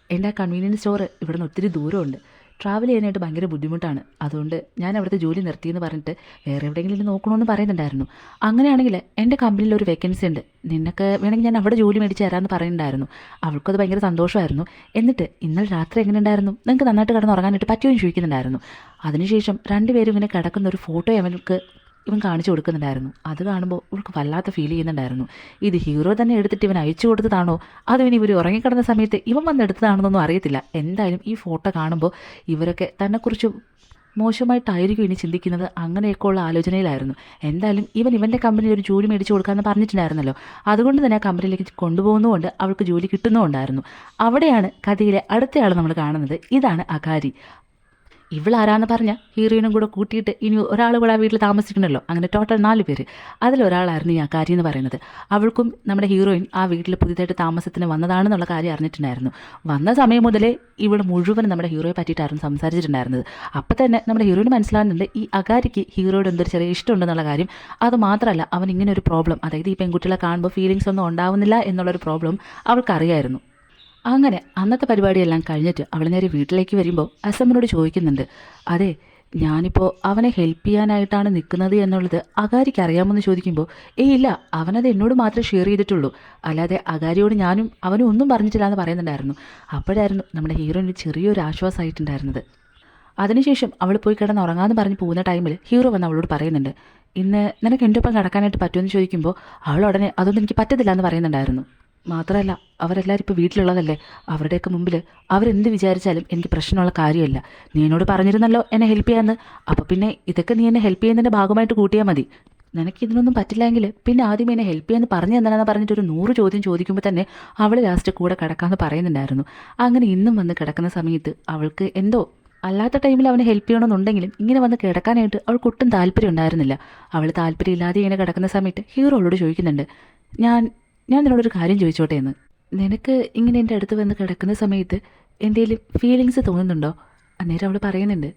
എൻ്റെ ആ കൺവീനിയൻസ് സ്റ്റോർ ഇവിടെ നിന്ന് ഒത്തിരി ദൂരമുണ്ട്, ട്രാവൽ ചെയ്യാനായിട്ട് ഭയങ്കര ബുദ്ധിമുട്ടാണ്, അതുകൊണ്ട് ഞാൻ അവിടുത്തെ ജോലി നിർത്തിയെന്ന് പറഞ്ഞിട്ട് വേറെ എവിടെയെങ്കിലും നോക്കണമെന്ന് പറയുന്നുണ്ടായിരുന്നു. അങ്ങനെയാണെങ്കിൽ എൻ്റെ കമ്പനിയിൽ ഒരു വേക്കൻസി ഉണ്ട്, നിനക്ക് വേണമെങ്കിൽ ഞാൻ അവിടെ ജോലി മേടിച്ച് തരാമെന്ന് പറയുന്നുണ്ടായിരുന്നു. അവൾക്കത് ഭയങ്കര സന്തോഷമായിരുന്നു. എന്നിട്ട് ഇന്നലെ രാത്രി എങ്ങനെ ഉണ്ടായിരുന്നു, നിങ്ങൾക്ക് നന്നായിട്ട് കിടന്ന് ഉറങ്ങാനായിട്ട് പറ്റുമെന്ന് ചോദിക്കുന്നുണ്ടായിരുന്നു. അതിനുശേഷം രണ്ടുപേരും ഇങ്ങനെ കിടക്കുന്ന ഒരു ഫോട്ടോ അവൾക്ക് ഇവൻ കാണിച്ചു കൊടുക്കുന്നുണ്ടായിരുന്നു. അത് കാണുമ്പോൾ ഇവൾക്ക് വല്ലാത്ത ഫീൽ ചെയ്യുന്നുണ്ടായിരുന്നു. ഇത് ഹീറോ തന്നെ എടുത്തിട്ട് ഇവൻ അയച്ചു കൊടുത്തതാണോ അതോ ഇനി ഇവർ ഉറങ്ങിക്കിടന്ന സമയത്ത് ഇവൻ വന്ന് എടുത്തതാണെന്നൊന്നും അറിയത്തില്ല. എന്തായാലും ഈ ഫോട്ടോ കാണുമ്പോൾ ഇവരൊക്കെ തന്നെക്കുറിച്ച് മോശമായിട്ടായിരിക്കും ഇനി ചിന്തിക്കുന്നത്. അങ്ങനെയൊക്കെയുള്ള ആലോചനയിലായിരുന്നു. എന്തായാലും ഇവൻ്റെ കമ്പനിയിൽ ഒരു ജോലി മേടിച്ച് കൊടുക്കാമെന്ന് പറഞ്ഞിട്ടുണ്ടായിരുന്നല്ലോ. അതുകൊണ്ട് തന്നെ ആ കമ്പനിയിലേക്ക് കൊണ്ടുപോകുന്നതുകൊണ്ട് അവൾക്ക് ജോലി കിട്ടുന്നുമുണ്ടായിരുന്നു. അവിടെയാണ് കഥയിലെ അടുത്തയാൾ നമ്മൾ കാണുന്നത്. ഇതാണ് അകാരി. ഇവളാരാന്ന് പറഞ്ഞാൽ ഹീറോയിനും കൂടെ കൂട്ടിയിട്ട് ഇനി ഒരാൾ കൂടെ ആ വീട്ടിൽ താമസിക്കണമല്ലോ. അങ്ങനെ ടോട്ടൽ 4 പേര്. അതിലൊരാളായിരുന്നു ഈ അകാരി എന്ന് പറയുന്നത്. അവൾക്കും നമ്മുടെ ഹീറോയിൻ ആ വീട്ടിൽ പുതിയതായിട്ട് താമസത്തിന് വന്നതാണെന്നുള്ള കാര്യം അറിഞ്ഞിട്ടുണ്ടായിരുന്നു. വന്ന സമയം മുതലേ ഇവൾ മുഴുവൻ നമ്മുടെ ഹീറോയെ പറ്റിയിട്ടായിരുന്നു സംസാരിച്ചിട്ടുണ്ടായിരുന്നത്. അപ്പം തന്നെ നമ്മുടെ ഹീറോയിന് മനസ്സിലാകുന്നുണ്ട് ഈ അകാരിക്ക് ഹീറോയോട് എന്തൊരു ചെറിയ ഇഷ്ടമുണ്ടെന്നുള്ള കാര്യം. അതുമാത്രമല്ല അവൻ ഇങ്ങനെ ഒരു പ്രോബ്ലം, അതായത് ഈ പെൺകുട്ടികളെ കാണുമ്പോൾ ഫീലിങ്സ് ഒന്നും ഉണ്ടാവുന്നില്ല എന്നുള്ളൊരു പ്രോബ്ലം അവൾക്കറിയായിരുന്നു. അങ്ങനെ അന്നത്തെ പരിപാടിയെല്ലാം കഴിഞ്ഞിട്ട് അവൾ നേരെ വീട്ടിലേക്ക് വരുമ്പോൾ അസമിനോട് ചോദിക്കുന്നുണ്ട്, അതെ ഞാനിപ്പോൾ അവനെ ഹെൽപ്പ് ചെയ്യാനായിട്ടാണ് നിൽക്കുന്നത് എന്നുള്ളത് അകാരിക്ക് അറിയാമെന്ന് ചോദിക്കുമ്പോൾ, ഇല്ല അവനത് എന്നോട് മാത്രമേ ഷെയർ ചെയ്തിട്ടുള്ളൂ, അല്ലാതെ അകാരിയോട് ഞാനും അവനും ഒന്നും പറഞ്ഞിട്ടില്ല എന്ന് പറയുന്നുണ്ടായിരുന്നു. അപ്പോഴായിരുന്നു നമ്മുടെ ഹീറോയിന് ചെറിയൊരു ആശ്വാസമായിട്ടുണ്ടായിരുന്നത്. അതിനുശേഷം അവൾ പോയി കിടന്ന് ഉറങ്ങാമെന്ന് പറഞ്ഞ് പോകുന്ന ടൈമിൽ ഹീറോ വന്ന് അവളോട് പറയുന്നുണ്ട്, ഇന്ന് നിനക്ക് എൻ്റെ ഒപ്പം കിടക്കാനായിട്ട് പറ്റുമെന്ന് ചോദിക്കുമ്പോൾ അവൾ ഉടനെ അതൊന്നും എനിക്ക് പറ്റത്തില്ല എന്ന് പറയുന്നുണ്ടായിരുന്നു. മാത്രമല്ല അവരെല്ലാവരും ഇപ്പോൾ വീട്ടിലുള്ളതല്ലേ, അവരുടെയൊക്കെ മുമ്പിൽ അവരെന്ത് വിചാരിച്ചാലും എനിക്ക് പ്രശ്നമുള്ള കാര്യമല്ല. നീ എന്നോട് പറഞ്ഞിരുന്നല്ലോ എന്നെ ഹെൽപ്പ് ചെയ്യാമെന്ന്, അപ്പോൾ പിന്നെ ഇതൊക്കെ നീ എന്നെ ഹെൽപ്പ് ചെയ്യുന്നതിൻ്റെ ഭാഗമായിട്ട് കൂട്ടിയാൽ മതി. നിനക്കിതിനൊന്നും പറ്റില്ലെങ്കിൽ പിന്നെ ആദ്യം എന്നെ ഹെൽപ്പ് ചെയ്യാമെന്ന് പറഞ്ഞു തന്നാലെന്ന് പറഞ്ഞിട്ട് ഒരു 100 ചോദ്യം ചോദിക്കുമ്പോൾ തന്നെ അവൾ ലാസ്റ്റ് കൂടെ കിടക്കാമെന്ന് പറയുന്നുണ്ടായിരുന്നു. അങ്ങനെ ഇന്നും വന്ന് കിടക്കുന്ന സമയത്ത് അവൾക്ക് എന്തോ അല്ലാത്ത ടൈമിൽ അവനെ ഹെൽപ്പ് ചെയ്യണമെന്നുണ്ടെങ്കിലും ഇങ്ങനെ വന്ന് കിടക്കാനായിട്ട് അവൾക്ക് ഒട്ടും താല്പര്യം ഉണ്ടായിരുന്നില്ല. അവൾ താല്പര്യമില്ലാതെ ഇങ്ങനെ കിടക്കുന്ന സമയത്ത് ഹീറോ അവളോട് ചോദിക്കുന്നുണ്ട്, ഞാൻ നിന്നോടൊരു കാര്യം ചോദിച്ചോട്ടെ എന്ന്. നിനക്ക് ഇങ്ങനെ എൻ്റെ അടുത്ത് വന്ന് കിടക്കുന്ന സമയത്ത് എന്തെങ്കിലും ഫീലിങ്സ് തോന്നുന്നുണ്ടോ? അന്നേരം അവൾ പറയുന്നുണ്ട്,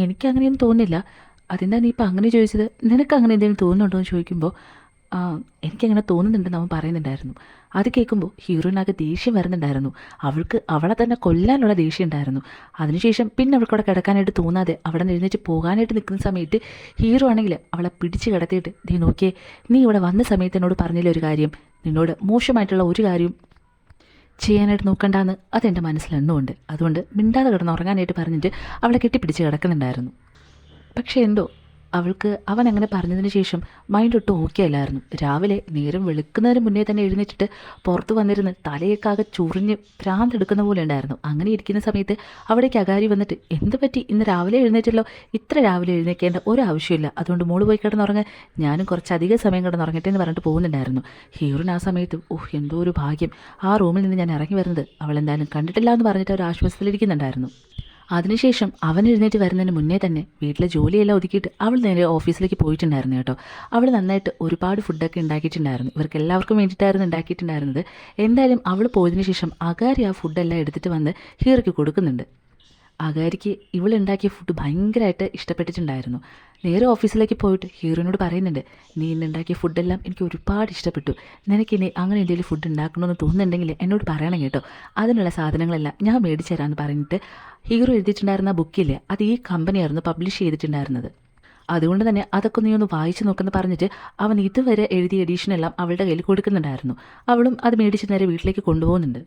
എനിക്കങ്ങനെയൊന്നും തോന്നുന്നില്ല. അതെന്താ നീ ഇപ്പം അങ്ങനെ ചോദിച്ചത്, നിനക്ക് അങ്ങനെ എന്തെങ്കിലും തോന്നുന്നുണ്ടോ എന്ന് ചോദിക്കുമ്പോൾ, എനിക്കങ്ങനെ തോന്നുന്നുണ്ടെന്ന് അവൻ പറയുന്നുണ്ടായിരുന്നു. അത് കേൾക്കുമ്പോൾ ഹീറോയിനാകെ ദേഷ്യം വരുന്നുണ്ടായിരുന്നു. അവൾക്ക് അവളെ തന്നെ കൊല്ലാനുള്ള ദേഷ്യം ഉണ്ടായിരുന്നു. അതിനുശേഷം പിന്നെ അവൾക്കവിടെ കിടക്കാനായിട്ട് തോന്നാതെ അവിടെ നിന്ന് എഴുന്നേറ്റ് പോകാനായിട്ട് നിൽക്കുന്ന സമയത്ത് ഹീറോ ആണെങ്കിൽ അവളെ പിടിച്ച് കിടത്തിയിട്ട്, നീ നോക്കിയേ, നീ ഇവിടെ വന്ന സമയത്ത് എന്നോട് പറഞ്ഞില്ല ഒരു കാര്യം, നിന്നോട് മോശമായിട്ടുള്ള ഒരു കാര്യവും ചെയ്യാനായിട്ട് നോക്കണ്ടെന്ന് അതെൻ്റെ മനസ്സിലെന്നുമുണ്ട്, അതുകൊണ്ട് മിണ്ടാതെ കിടന്ന് ഉറങ്ങാനായിട്ട് പറഞ്ഞിട്ട് അവളെ കെട്ടിപ്പിടിച്ച് കിടക്കുന്നുണ്ടായിരുന്നു. പക്ഷേ എന്തോ അവൾക്ക് അവൻ അങ്ങനെ പറഞ്ഞതിന് ശേഷം മൈൻഡ് ഒട്ടും ഓക്കെ അല്ലായിരുന്നു. രാവിലെ നേരം വെളുക്കുന്നതിന് മുന്നേ തന്നെ എഴുന്നേറ്റിട്ട് പുറത്ത് വന്നിരുന്ന് തലയൊക്കെ ചൊറിഞ്ഞ് ഭ്രാന്തെടുക്കുന്ന പോലെ ഉണ്ടായിരുന്നു. അങ്ങനെ ഇരിക്കുന്ന സമയത്ത് അവിടേക്ക് അകാരി വന്നിട്ട്, എന്ത് പറ്റി ഇന്ന് രാവിലെ എഴുന്നേറ്റല്ലോ, ഇത്ര രാവിലെ എഴുന്നേൽക്കേണ്ട ഒരാവശ്യമില്ല, അതുകൊണ്ട് മോള് പോയി കിടന്നുറങ്ങാൻ, ഞാനും കുറച്ചധികം സമയം കിടന്നുറങ്ങട്ടെ എന്ന് പറഞ്ഞിട്ട് പോകുന്നുണ്ടായിരുന്നു. ഹീറോയിൻ ആ സമയത്ത് എന്തോ ഒരു ഭാഗ്യം, ആ റൂമിൽ നിന്ന് ഞാൻ ഇറങ്ങി വരുന്നത് അവൾ എന്തായാലും കണ്ടിട്ടില്ല എന്ന് പറഞ്ഞിട്ട് ഒരു ആശ്വാസത്തിലിരിക്കുന്നുണ്ടായിരുന്നു. അതിനുശേഷം അവൻ എഴുന്നേറ്റ് വരുന്നതിന് മുന്നേ തന്നെ വീട്ടിലെ ജോലിയെല്ലാം ഒതുക്കിയിട്ട് അവൾ നേരെ ഓഫീസിലേക്ക് പോയിട്ടുണ്ടായിരുന്നു കേട്ടോ. അവൾ നന്നായിട്ട് ഒരുപാട് ഫുഡൊക്കെ ഉണ്ടാക്കിയിട്ടുണ്ടായിരുന്നു. ഇവർക്ക് എല്ലാവർക്കും വേണ്ടിയിട്ടായിരുന്നു ഉണ്ടാക്കിയിട്ടുണ്ടായിരുന്നത്. എന്തായാലും അവൾ പോയതിനു ശേഷം അകാരി ആ ഫുഡെല്ലാം എടുത്തിട്ട് വന്ന് ഹീറോയ്ക്ക് കൊടുക്കുന്നുണ്ട്. അകാരിക്ക് ഇവളുണ്ടാക്കിയ ഫുഡ് ഭയങ്കരമായിട്ട് ഇഷ്ടപ്പെട്ടിട്ടുണ്ടായിരുന്നു. നേരെ ഓഫീസിലേക്ക് പോയിട്ട് ഹീറോയിനോട് പറയുന്നുണ്ട്, നീ ഇന്നുണ്ടാക്കിയ ഫുഡെല്ലാം എനിക്ക് ഒരുപാട് ഇഷ്ടപ്പെട്ടു. നിനക്കിനി അങ്ങനെ എന്തെങ്കിലും ഫുഡ് ഉണ്ടാക്കണമെന്ന് തോന്നുന്നുണ്ടെങ്കിൽ എന്നോട് പറയണം കേട്ടോ. അതിനുള്ള സാധനങ്ങളെല്ലാം ഞാൻ മേടിച്ചു തരാമെന്ന് പറഞ്ഞിട്ട് ഹീറോ എഴുതിയിട്ടുണ്ടായിരുന്ന ബുക്കില്ലേ, അത് ഈ കമ്പനിയായിരുന്നു പബ്ലിഷ് ചെയ്തിട്ടുണ്ടായിരുന്നത്. അതുകൊണ്ട് തന്നെ അതൊക്കെ നീ ഒന്ന് വായിച്ചു നോക്കെന്ന് പറഞ്ഞിട്ട് അവൻ ഇതുവരെ എഴുതിയ എഡീഷനെല്ലാം അവളുടെ കയ്യിൽ കൊടുക്കുന്നുണ്ടായിരുന്നു. അവളും അത് മേടിച്ച് നേരെ വീട്ടിലേക്ക് കൊണ്ടുപോകുന്നുണ്ട്.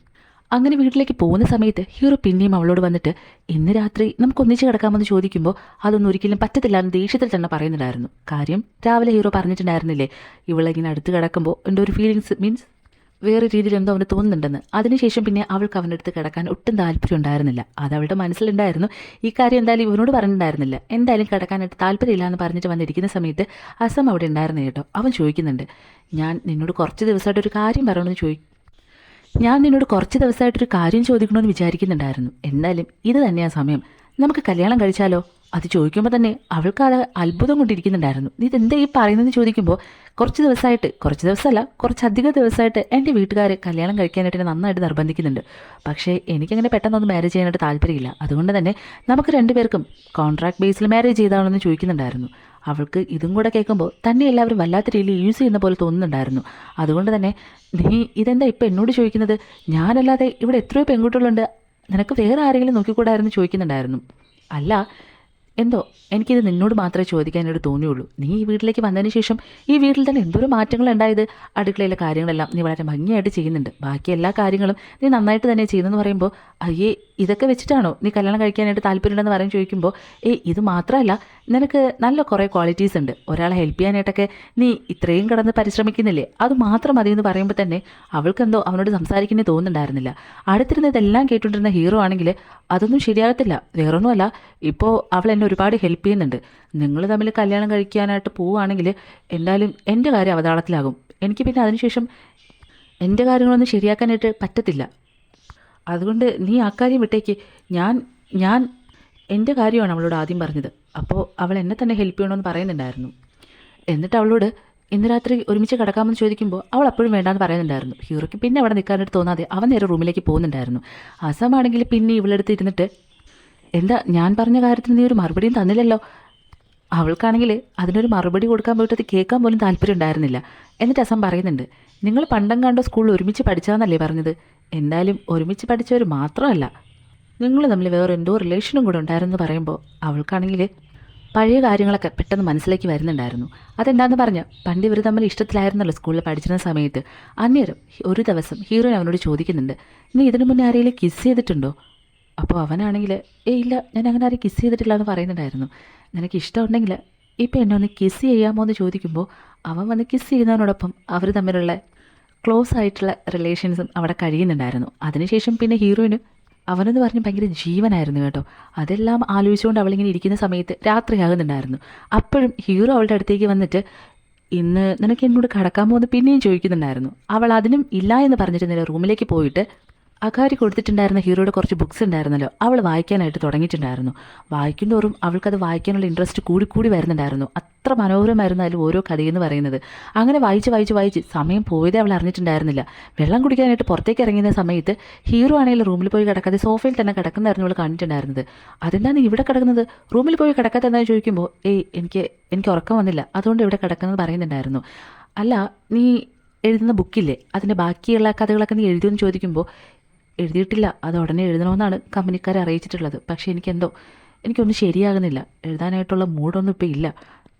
അങ്ങനെ വീട്ടിലേക്ക് പോകുന്ന സമയത്ത് ഹീറോ പിന്നെയും അവളോട് വന്നിട്ട് ഇന്ന് രാത്രി നമുക്ക് ഒന്നിച്ച് കിടക്കാമെന്ന് ചോദിക്കുമ്പോൾ അതൊന്നും ഒരിക്കലും പറ്റത്തില്ല എന്ന് ദേഷ്യത്തിൽ തന്നെ പറയുന്നുണ്ടായിരുന്നു. കാര്യം രാവിലെ ഹീറോ പറഞ്ഞിട്ടുണ്ടായിരുന്നില്ലേ, ഇവളിങ്ങനെ അടുത്ത് കിടക്കുമ്പോൾ എൻ്റെ ഒരു ഫീലിങ്സ് മീൻസ് വേറെ രീതിയിൽ എന്തോ അവന് തോന്നുന്നുണ്ടെന്ന്. അതിനുശേഷം പിന്നെ അവൾക്ക് അവൻ്റെ അടുത്ത് കിടക്കാൻ ഒട്ടും താല്പര്യം ഉണ്ടായിരുന്നില്ല. അത് അവളുടെ മനസ്സിലുണ്ടായിരുന്നു. ഈ കാര്യം എന്തായാലും ഇവനോട് പറഞ്ഞിട്ടുണ്ടായിരുന്നില്ല. എന്തായാലും കിടക്കാനായിട്ട് താല്പര്യമില്ല എന്ന് പറഞ്ഞിട്ട് വന്നിരിക്കുന്ന സമയത്ത് അസം അവിടെ ഉണ്ടായിരുന്നു കേട്ടോ. അവൻ ചോദിക്കുന്നുണ്ട്, ഞാൻ നിന്നോട് കുറച്ച് ദിവസമായിട്ടൊരു കാര്യം പറയണമെന്ന് ഞാൻ നിന്നോട് കുറച്ച് ദിവസമായിട്ടൊരു കാര്യം ചോദിക്കണമെന്ന് വിചാരിക്കുന്നുണ്ടായിരുന്നു. എന്നാലും ഇത് തന്നെയാ സമയം. നമുക്ക് കല്യാണം കഴിച്ചാലോ? അത് ചോദിക്കുമ്പോൾ തന്നെ അവൾക്ക് അത് അത്ഭുതം കൊണ്ടിരിക്കുന്നുണ്ടായിരുന്നു. നീ ഇതെന്താ ഈ പറയുന്നതെന്ന് ചോദിക്കുമ്പോൾ കുറച്ച് ദിവസമല്ല കുറച്ചധികം ദിവസമായിട്ട് എൻ്റെ വീട്ടുകാർ കല്യാണം കഴിക്കാനായിട്ട് എന്നെ നന്നായിട്ട് നിർബന്ധിക്കുന്നുണ്ട്. പക്ഷേ എനിക്കങ്ങനെ പെട്ടെന്നൊന്നും മാരേജ് ചെയ്യാനായിട്ട് താല്പര്യമില്ല. അതുകൊണ്ട് തന്നെ നമുക്ക് രണ്ടുപേർക്കും കോൺട്രാക്ട് ബേസിൽ മാരേജ് ചെയ്താണെന്ന് ചോദിക്കുന്നുണ്ടായിരുന്നു. അവൾക്ക് ഇതും കൂടെ കേൾക്കുമ്പോൾ തന്നെ എല്ലാവരും വല്ലാത്ത രീതിയിൽ യൂസ് ചെയ്യുന്ന പോലെ തോന്നുന്നുണ്ടായിരുന്നു. അതുകൊണ്ട് തന്നെ നീ ഇതെന്താ ഇപ്പം എന്നോട് ചോദിക്കുന്നത്? ഞാനല്ലാതെ ഇവിടെ എത്രയോ പെൺകുട്ടികളുണ്ട്, നിനക്ക് വേറെ ആരെങ്കിലും നോക്കിക്കൂടായിരുന്നു ചോദിക്കുന്നുണ്ടായിരുന്നു. അല്ല, എന്തോ എനിക്കിത് നിന്നോട് മാത്രമേ ചോദിക്കാനായിട്ട് തോന്നിയുള്ളൂ. നീ ഈ വീട്ടിലേക്ക് വന്നതിന് ശേഷം ഈ വീട്ടിൽ തന്നെ എന്തോരം മാറ്റങ്ങളുണ്ടായത്. അടുക്കളയിലെ കാര്യങ്ങളെല്ലാം നീ വളരെ ഭംഗിയായിട്ട് ചെയ്യുന്നുണ്ട്. ബാക്കി എല്ലാ കാര്യങ്ങളും നീ നന്നായിട്ട് തന്നെ ചെയ്യുന്നതെന്ന് പറയുമ്പോൾ അയ്യേ ഇതൊക്കെ വെച്ചിട്ടാണോ നീ കല്യാണം കഴിക്കാനായിട്ട് താല്പര്യമുണ്ടെന്ന് പറയാൻ ചോദിക്കുമ്പോൾ ഇത് മാത്രമല്ല, നിനക്ക് നല്ല കുറേ ക്വാളിറ്റീസ് ഉണ്ട്. ഒരാളെ ഹെൽപ്പ് ചെയ്യാനായിട്ടൊക്കെ നീ ഇത്രയും കിടന്ന് പരിശ്രമിക്കുന്നില്ലേ, അത് മാത്രം മതി എന്ന് പറയുമ്പോൾ തന്നെ അവൾക്കെന്തോ അവനോട് സംസാരിക്കുന്നേ തോന്നുന്നുണ്ടായിരുന്നില്ല. അടുത്തിരുന്ന് ഇതെല്ലാം കേട്ടുകൊണ്ടിരുന്ന ഹീറോ ആണെങ്കിൽ അതൊന്നും ശരിയാകത്തില്ല, വേറൊന്നുമല്ല, ഇപ്പോൾ അവൾ എന്നെ ഒരുപാട് ഹെൽപ്പ് ചെയ്യുന്നുണ്ട്. നിങ്ങൾ തമ്മിൽ കല്യാണം കഴിക്കാനായിട്ട് പോവുകയാണെങ്കിൽ എന്തായാലും എൻ്റെ കാര്യം അവതാളത്തിലാകും. എനിക്ക് പിന്നെ അതിനുശേഷം എൻ്റെ കാര്യങ്ങളൊന്നും ശരിയാക്കാനായിട്ട് പറ്റത്തില്ല. അതുകൊണ്ട് നീ ആ കാര്യം വിട്ടേക്ക്. ഞാൻ എൻ്റെ കാര്യമാണ് അവളോട് ആദ്യം പറഞ്ഞത്. അപ്പോൾ അവൾ എന്നെ തന്നെ ഹെൽപ്പ് ചെയ്യണമെന്ന് പറയുന്നുണ്ടായിരുന്നു. എന്നിട്ട് അവളോട് ഇന്ന് രാത്രി ഒരുമിച്ച് കിടക്കാമെന്ന് ചോദിക്കുമ്പോൾ അവൾ അപ്പോഴും വേണ്ടാന്ന് പറയുന്നുണ്ടായിരുന്നു. ഹീറോയ്ക്ക് പിന്നെ അവിടെ നിൽക്കാനായിട്ട് തോന്നാതെ അവൻ നേരെ റൂമിലേക്ക് പോകുന്നുണ്ടായിരുന്നു. അസമാണെങ്കിൽ പിന്നെ ഇവളെടുത്ത് ഇരുന്നിട്ട് എന്താ ഞാൻ പറഞ്ഞ കാര്യത്തിന് നീ ഒരു മറുപടിയും തന്നില്ലല്ലോ. അവൾക്കാണെങ്കിൽ അതിനൊരു മറുപടി കൊടുക്കാൻ പോയിട്ട് അത് കേൾക്കാൻ പോലും താല്പര്യം ഉണ്ടായിരുന്നില്ല. എന്നിട്ട് അസം പറയുന്നുണ്ട്, നിങ്ങൾ പണ്ടം കണ്ടോ സ്കൂളിൽ ഒരുമിച്ച് പഠിച്ചാന്നല്ലേ പറഞ്ഞത്? എന്തായാലും ഒരുമിച്ച് പഠിച്ചവർ മാത്രമല്ല, നിങ്ങൾ തമ്മിൽ വേറെ എന്തോ റിലേഷനും കൂടെ ഉണ്ടായിരുന്നു പറയുമ്പോൾ അവൾക്കാണെങ്കിൽ പഴയ കാര്യങ്ങളൊക്കെ പെട്ടെന്ന് മനസ്സിലേക്ക് വരുന്നുണ്ടായിരുന്നു. അതെന്താണെന്ന് പറഞ്ഞാൽ പണ്ട് ഇവർ തമ്മിൽ ഇഷ്ടത്തിലായിരുന്നല്ലോ സ്കൂളിൽ പഠിച്ചിരുന്ന സമയത്ത്. അന്നേരം ഒരു ദിവസം ഹീറോയിൻ അവനോട് ചോദിക്കുന്നുണ്ട്, നീ ഇതിനു മുന്നേ ആരെങ്കിലും കിസ് ചെയ്തിട്ടുണ്ടോ? അപ്പോൾ അവനാണെങ്കിൽ ഇല്ല, ഞാൻ അങ്ങനെ ആരെയും കിസ് ചെയ്തിട്ടില്ല എന്ന് പറയുന്നുണ്ടായിരുന്നു. നിനക്ക് ഇഷ്ടമുണ്ടെങ്കിൽ ഇപ്പം എന്നെ ഒന്ന് കിസ് ചെയ്യാമോ എന്ന് ചോദിക്കുമ്പോൾ അവൻ വന്ന് കിസ് ചെയ്യുന്നതിനോടൊപ്പം അവർ തമ്മിലുള്ള ക്ലോസ് ആയിട്ടുള്ള റിലേഷൻസും അവിടെ കഴിയുന്നുണ്ടായിരുന്നു. അതിനുശേഷം പിന്നെ ഹീറോയിന് അവനെന്ന് പറഞ്ഞ് ഭയങ്കര ജീവനായിരുന്നു കേട്ടോ. അതെല്ലാം ആലോചിച്ചുകൊണ്ട് അവളിങ്ങനെ ഇരിക്കുന്ന സമയത്ത് രാത്രിയാകുന്നുണ്ടായിരുന്നു. അപ്പോഴും ഹീറോ അവളുടെ അടുത്തേക്ക് വന്നിട്ട് ഇന്ന് നിനക്ക് എന്നോട് കടക്കാമോ എന്ന് പിന്നെയും ചോദിക്കുന്നുണ്ടായിരുന്നു. അവൾ അതിനും ഇല്ല എന്ന് പറഞ്ഞിട്ട് നേരെ റൂമിലേക്ക് പോയിട്ട് അകാരി കൊടുത്തിട്ടുണ്ടായിരുന്ന ഹീറോയുടെ കുറച്ച് ബുക്സ് ഉണ്ടായിരുന്നല്ലോ, അവൾ വായിക്കാനായിട്ട് തുടങ്ങിയിട്ടുണ്ടായിരുന്നു. വായിക്കുന്തോറും അവൾക്കത് വായിക്കാനുള്ള ഇൻട്രസ്റ്റ് കൂടി വരുന്നുണ്ടായിരുന്നു. അത്ര മനോഹരമായിരുന്നു അതിൽ ഓരോ കഥയെന്ന് പറയുന്നത്. അങ്ങനെ വായിച്ച് സമയം പോയതേ അവൾ അറിഞ്ഞിട്ടുണ്ടായിരുന്നില്ല. വെള്ളം കുടിക്കാനായിട്ട് പുറത്തേക്ക് ഇറങ്ങുന്ന സമയത്ത് ഹീറോ ആണെങ്കിൽ റൂമിൽ പോയി കിടക്കാതെ സോഫയിൽ തന്നെ കിടക്കുന്നതായിരുന്നു അവൾ കണ്ടിട്ടുണ്ടായിരുന്നത്. അതെന്താണ് ഇവിടെ കിടക്കുന്നത്, റൂമിൽ പോയി കിടക്കാത്തെന്താണെന്ന് ചോദിക്കുമ്പോൾ എനിക്ക് ഉറക്കം വന്നില്ല, അതുകൊണ്ട് ഇവിടെ കിടക്കുന്നത് പറയുന്നുണ്ടായിരുന്നു. അല്ല, നീ എഴുതുന്ന ബുക്കില്ലേ, അതിൻ്റെ ബാക്കിയുള്ള കഥകളൊക്കെ നീ എഴുതിയെന്ന് ചോദിക്കുമ്പോൾ എഴുതിയിട്ടില്ല, അത് ഉടനെ എഴുതണമെന്നാണ് കമ്പനിക്കാരെ അറിയിച്ചിട്ടുള്ളത്. പക്ഷേ എനിക്കൊന്നും ശരിയാകുന്നില്ല, എഴുതാനായിട്ടുള്ള മൂഡൊന്നും ഇപ്പോൾ ഇല്ല,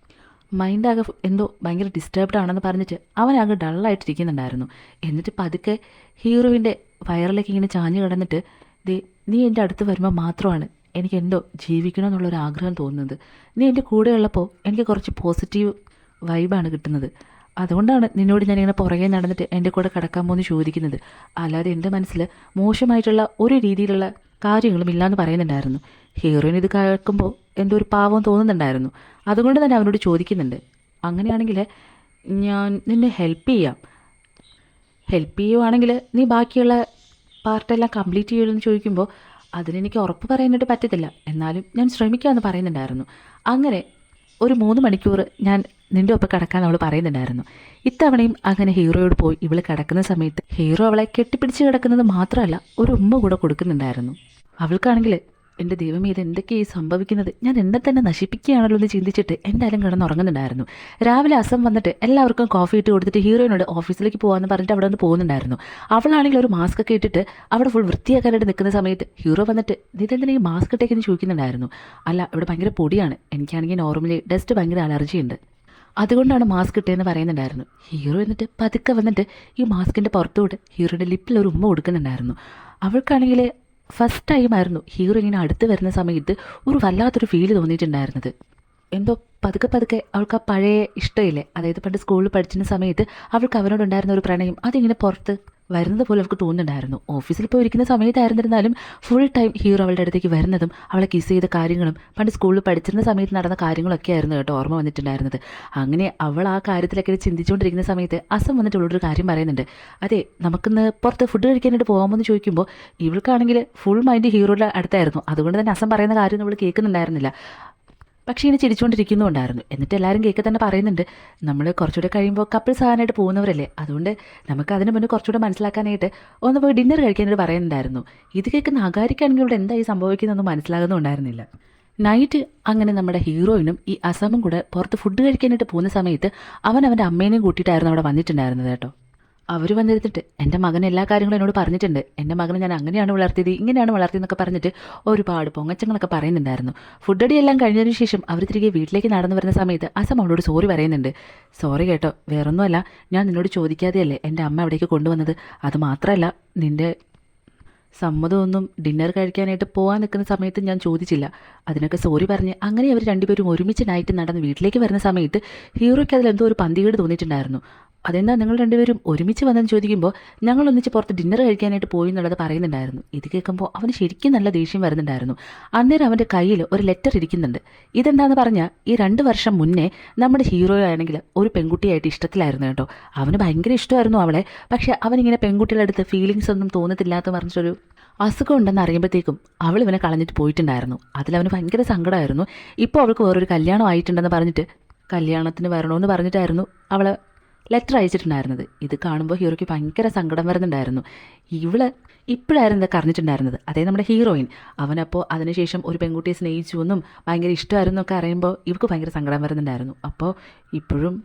മൈൻഡാകെ എന്തോ ഭയങ്കര ഡിസ്റ്റർബ്ഡ് ആണെന്ന് പറഞ്ഞിട്ട് അവനാകെ ഡള്ളായിട്ടിരിക്കുന്നുണ്ടായിരുന്നു. എന്നിട്ട് പതുക്കെ ഹീറോയിൻ്റെ വയറിലേക്ക് ഇങ്ങനെ ചാഞ്ഞു കിടന്നിട്ട് നീ എൻ്റെ അടുത്ത് വരുമ്പോൾ മാത്രമാണ് എനിക്കെന്തോ ജീവിക്കണമെന്നുള്ളൊരു ആഗ്രഹം തോന്നുന്നത്. നീ എൻ്റെ കൂടെ ഉള്ളപ്പോൾ എനിക്ക് കുറച്ച് പോസിറ്റീവ് വൈബാണ് കിട്ടുന്നത്. അതുകൊണ്ടാണ് നിന്നോട് ഞാനിങ്ങനെ പുറകെ നടന്നിട്ട് എൻ്റെ കൂടെ കിടക്കാമോ എന്ന് ചോദിക്കുന്നത്. അല്ലാതെ എൻ്റെ മനസ്സിൽ മോശമായിട്ടുള്ള ഒരു രീതിയിലുള്ള കാര്യങ്ങളും ഇല്ലയെന്ന് പറയുന്നുണ്ടായിരുന്നു. ഹീറോയിൻ ഇത് കേൾക്കുമ്പോൾ എന്തോ ഒരു പാവം തോന്നുന്നുണ്ടായിരുന്നു. അതുകൊണ്ട് തന്നെ അവനോട് ചോദിക്കുന്നുണ്ട്, അങ്ങനെയാണെങ്കിൽ ഞാൻ നിന്നെ ഹെൽപ്പ് ചെയ്യുവാണെങ്കിൽ നീ ബാക്കിയുള്ള പാർട്ടെല്ലാം കംപ്ലീറ്റ് ചെയ്യുമെന്ന് ചോദിക്കുമ്പോൾ അതിനെനിക്ക് ഉറപ്പ് പറയാനായിട്ട് പറ്റത്തില്ല, എന്നാലും ഞാൻ ശ്രമിക്കാമെന്ന് പറയുന്നുണ്ടായിരുന്നു. അങ്ങനെ ഒരു 3 മണിക്കൂർ ഞാൻ നിൻ്റെ ഒപ്പം കിടക്കാൻ അവൾ പറയുന്നുണ്ടായിരുന്നു. ഇത്തവണയും അങ്ങനെ ഹീറോയോട് പോയി ഇവൾ കിടക്കുന്ന സമയത്ത് ഹീറോ അവളെ കെട്ടിപ്പിടിച്ച് കിടക്കുന്നത് മാത്രമല്ല ഒരു ഉമ്മ കൂടെ കൊടുക്കുന്നുണ്ടായിരുന്നു. അവൾക്കാണെങ്കിൽ എൻ്റെ ദൈവമേ ഇത് എന്തൊക്കെയായി സംഭവിക്കുന്നത്, ഞാൻ എന്നെ തന്നെ നശിപ്പിക്കുകയാണല്ലോ എന്ന് ചിന്തിച്ചിട്ട് എന്തായാലും കിടന്നുറങ്ങുന്നുണ്ടായിരുന്നു. രാവിലെ അസം വന്നിട്ട് എല്ലാവർക്കും കോഫി ഇട്ട് കൊടുത്തിട്ട് ഹീറോയിനോട് ഓഫീസിലേക്ക് പോകാമെന്ന് പറഞ്ഞിട്ട് അവിടെ നിന്ന് പോകുന്നുണ്ടായിരുന്നു. അവളാണെങ്കിൽ ഒരു മാസ്ക് ഒക്കെ ഇട്ടിട്ട് അവിടെ ഫുൾ വൃത്തിയാക്കാനായിട്ട് നിൽക്കുന്ന സമയത്ത് ഹീറോ വന്നിട്ട് ഇതെന്തിനാ ഈ മാസ്ക് ഇട്ടേക്കെന്ന് ചോദിക്കുന്നുണ്ടായിരുന്നു. അല്ല, ഇവിടെ ഭയങ്കര പൊടിയാണ്, എനിക്കാണെങ്കിൽ നോർമലി ഡസ്റ്റ് ഭയങ്കര അലർജി ഉണ്ട്, അതുകൊണ്ടാണ് മാസ്ക് ഇട്ടതെന്ന് പറയുന്നുണ്ടായിരുന്നു. ഹീറോ എന്നിട്ട് പതുക്കെ വന്നിട്ട് ഈ മാസ്കിൻ്റെ പുറത്തോട്ട് ഹീറോയുടെ ലിപ്പിൽ ഒരു ഉമ്മ കൊടുക്കുന്നുണ്ടായിരുന്നു. അവൾക്കാണെങ്കിൽ ഫസ്റ്റ് ടൈമായിരുന്നു ഹീറോ ഇങ്ങനെ അടുത്ത് വരുന്ന സമയത്ത് ഒരു വല്ലാത്തൊരു ഫീല് തോന്നിയിട്ടുണ്ടായിരുന്നത്. എന്തോ പതുക്കെ പതുക്കെ അവൾക്ക് ആ പഴയ ഇഷ്ടമില്ലേ, അതായത് പണ്ട് സ്കൂളിൽ പഠിച്ചിരുന്ന സമയത്ത് അവൾക്ക് അവനോടുണ്ടായിരുന്ന ഒരു പ്രണയം അതിങ്ങനെ പുറത്ത് വരുന്നത് പോലെ അവൾക്ക് തോന്നുന്നുണ്ടായിരുന്നു. ഓഫീസിൽ പോയി ഇരിക്കുന്ന സമയത്തായിരുന്നിരുന്നാലും ഫുൾ ടൈം ഹീറോ അവളുടെ അടുത്തേക്ക് വരുന്നതും അവളെ കിസ് ചെയ്ത കാര്യങ്ങളും പണ്ട് സ്കൂളിൽ പഠിച്ചിരുന്ന സമയത്ത് നടന്ന കാര്യങ്ങളൊക്കെ ആയിരുന്നു കേട്ടോ ഓർമ്മ വന്നിട്ടുണ്ടായിരുന്നത്. അങ്ങനെ അവൾ ആ കാര്യത്തിലൊക്കെ ചിന്തിച്ചുകൊണ്ടിരിക്കുന്ന സമയത്ത് അസം വന്നിട്ട് അവളോടൊരു കാര്യം പറയുന്നുണ്ട്. അതെ, നമുക്കിന്ന് പുറത്ത് ഫുഡ് കഴിക്കാനായിട്ട് പോകാമെന്ന് ചോദിക്കുമ്പോൾ ഇവൾക്കാണെങ്കിൽ ഫുൾ മൈൻഡ് ഹീറോയുടെ അടുത്തായിരുന്നു. അതുകൊണ്ട് തന്നെ അസം പറയുന്ന കാര്യം നമ്മൾ കേൾക്കുന്നുണ്ടായിരുന്നില്ല, പക്ഷേ ഇങ്ങനെ ചിരിച്ചുകൊണ്ടിരിക്കുന്നുണ്ടായിരുന്നു. എന്നിട്ട് എല്ലാവരും കേൾക്കെ തന്നെ പറയുന്നുണ്ട്, നമ്മൾ കുറച്ചുകൂടെ കഴിയുമ്പോൾ കപ്പിൾസ് ആകാനായിട്ട് പോകുന്നവരല്ലേ, അതുകൊണ്ട് നമുക്ക് അതിന് മുന്നേ കുറച്ചുകൂടെ മനസ്സിലാക്കാനായിട്ട് ഒന്ന് പോയി ഡിന്നർ കഴിക്കാനായിട്ട് പറയുന്നുണ്ടായിരുന്നു. ഇത് കേൾക്കുന്ന അകാരിക്കാണെങ്കിൽ ഇവിടെ എന്തായി സംഭവിക്കുന്നതെന്ന് മനസ്സിലാകുന്നുണ്ടായിരുന്നില്ല. നൈറ്റ് അങ്ങനെ നമ്മുടെ ഹീറോയിനും ഈ അസമും കൂടെ പുറത്ത് ഫുഡ് കഴിക്കാനായിട്ട് പോകുന്ന സമയത്ത് അവൻ്റെ അമ്മേനെയും കൂട്ടിയിട്ടായിരുന്നു അവിടെ വന്നിട്ടുണ്ടായിരുന്നത് കേട്ടോ. അവർ വന്നിരുന്നിട്ട് എൻ്റെ മകൻ എല്ലാ കാര്യങ്ങളും എന്നോട് പറഞ്ഞിട്ടുണ്ട്, എൻ്റെ മകനെ ഞാൻ അങ്ങനെയാണ് വളർത്തിയത് ഇങ്ങനെയാണ് വളർത്തിയെന്നൊക്കെ പറഞ്ഞിട്ട് ഒരുപാട് പൊങ്ങച്ചങ്ങളൊക്കെ പറയുന്നുണ്ടായിരുന്നു. ഫുഡ് അടി എല്ലാം കഴിഞ്ഞതിന് ശേഷം അവർ തിരികെ വീട്ടിലേക്ക് നടന്നു വരുന്ന സമയത്ത് അസം അവളോട് സോറി പറയുന്നുണ്ട്. സോറി കേട്ടോ, വേറൊന്നുമല്ല, ഞാൻ നിന്നോട് ചോദിക്കാതെയല്ലേ എൻ്റെ അമ്മ അവിടേക്ക് കൊണ്ടുവന്നത്, അത് മാത്രമല്ല നിൻ്റെ സമ്മതമൊന്നും ഡിന്നർ കഴിക്കാനായിട്ട് പോകാൻ നിൽക്കുന്ന സമയത്ത് ഞാൻ ചോദിച്ചില്ല, അതിനൊക്കെ സോറി പറഞ്ഞ് അങ്ങനെ അവർ രണ്ടുപേരും ഒരുമിച്ച് നൈറ്റ് നടന്ന് വീട്ടിലേക്ക് വരുന്ന സമയത്ത് ഹീറോയ്ക്ക് അതിലെന്തോ ഒരു പന്തികേട് തോന്നിയിട്ടുണ്ടായിരുന്നു. അതെന്താ നിങ്ങൾ രണ്ടുപേരും ഒരുമിച്ച് വന്നെന്ന് ചോദിക്കുമ്പോൾ ഞങ്ങൾ ഒന്നിച്ച് പുറത്ത് ഡിന്നർ കഴിക്കാനായിട്ട് പോയി എന്നുള്ളത് പറയുന്നുണ്ടായിരുന്നു. ഇത് കേൾക്കുമ്പോൾ അവന് ശരിക്കും നല്ല ദേഷ്യം വരുന്നുണ്ടായിരുന്നു. അന്നേരം അവൻ്റെ കയ്യിൽ ഒരു ലെറ്റർ ഇരിക്കുന്നുണ്ട്. ഇതെന്താണെന്ന് പറഞ്ഞാൽ ഈ 2 വർഷം മുന്നേ നമ്മുടെ ഹീറോ ആണെങ്കിൽ ഒരു പെൺകുട്ടിയായിട്ട് ഇഷ്ടത്തിലായിരുന്നു കേട്ടോ. അവന് ഭയങ്കര ഇഷ്ടമായിരുന്നു അവളെ, പക്ഷേ അവനിങ്ങനെ പെൺകുട്ടികളുടെ അടുത്ത് ഫീലിങ്സ് ഒന്നും തോന്നത്തില്ലാത്ത പറഞ്ഞിട്ടൊരു അസുഖം ഉണ്ടെന്ന് അറിയുമ്പോഴത്തേക്കും അവൾ ഇവനെ കളഞ്ഞിട്ട് പോയിട്ടുണ്ടായിരുന്നു. അതിലവന് ഭയങ്കര സങ്കടമായിരുന്നു. ഇപ്പോൾ അവൾക്ക് വേറൊരു കല്യാണം ആയിട്ടുണ്ടെന്ന് പറഞ്ഞിട്ട് കല്യാണത്തിന് വരണമെന്ന് പറഞ്ഞിട്ടായിരുന്നു അവൾ ലെറ്റർ അയച്ചിട്ടുണ്ടായിരുന്നത്. ഇത് കാണുമ്പോൾ ഹീറോയ്ക്ക് ഭയങ്കര സങ്കടം വരുന്നുണ്ടായിരുന്നു. ഇവള് ഇപ്പോഴായിരുന്നു ഇതൊക്കെ അറിഞ്ഞിട്ടുണ്ടായിരുന്നത്, അതായത് നമ്മുടെ ഹീറോയിൻ. അവനപ്പോൾ അതിനുശേഷം ഒരു പെൺകുട്ടിയെ സ്നേഹിച്ചു എന്നും ഭയങ്കര ഇഷ്ടമായിരുന്നു എന്നൊക്കെ അറിയുമ്പോൾ ഇവൾക്ക് ഭയങ്കര സങ്കടം വരുന്നുണ്ടായിരുന്നു. അപ്പോൾ ഇപ്പോഴും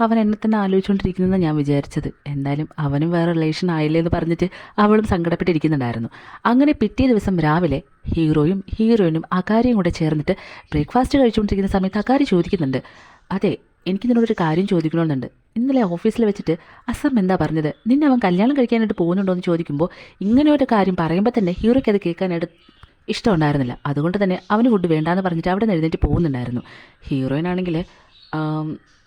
അവൻ എന്നെ തന്നെ ആലോചിച്ചുകൊണ്ടിരിക്കുന്നതെന്ന് ഞാൻ വിചാരിച്ചത്. എന്തായാലും അവനും വേറെ റിലേഷൻ ആയില്ലേ എന്ന് പറഞ്ഞിട്ട് അവളും സങ്കടപ്പെട്ടിരിക്കുന്നുണ്ടായിരുന്നു. അങ്ങനെ പിറ്റേ ദിവസം രാവിലെ ഹീറോയും ഹീറോയിനും അകാരിയും കൂടെ ചേർന്നിട്ട് ബ്രേക്ക്ഫാസ്റ്റ് കഴിച്ചുകൊണ്ടിരിക്കുന്ന സമയത്ത് അകാരി ചോദിക്കുന്നുണ്ട്, അതെ എനിക്ക് നിന്നോടൊരു കാര്യം ചോദിക്കണമെന്നുണ്ട്. ഇന്നലെ ഓഫീസിൽ വെച്ചിട്ട് അസം എന്താ പറഞ്ഞത്, നിന്നെ അവൻ കല്യാണം കഴിക്കാനായിട്ട് പോകുന്നുണ്ടോ എന്ന് ചോദിക്കുമ്പോൾ ഇങ്ങനെ ഒരു കാര്യം പറയുമ്പോൾ തന്നെ ഹീറോയ്ക്ക് അത് കേൾക്കാനായിട്ട് ഇഷ്ടമുണ്ടായിരുന്നില്ല. അതുകൊണ്ട് തന്നെ അവന് ഫുഡ് വേണ്ടാന്ന് പറഞ്ഞിട്ട് അവിടെ നിന്ന് എഴുന്നേറ്റ് പോകുന്നുണ്ടായിരുന്നു. ഹീറോയിനാണെങ്കിൽ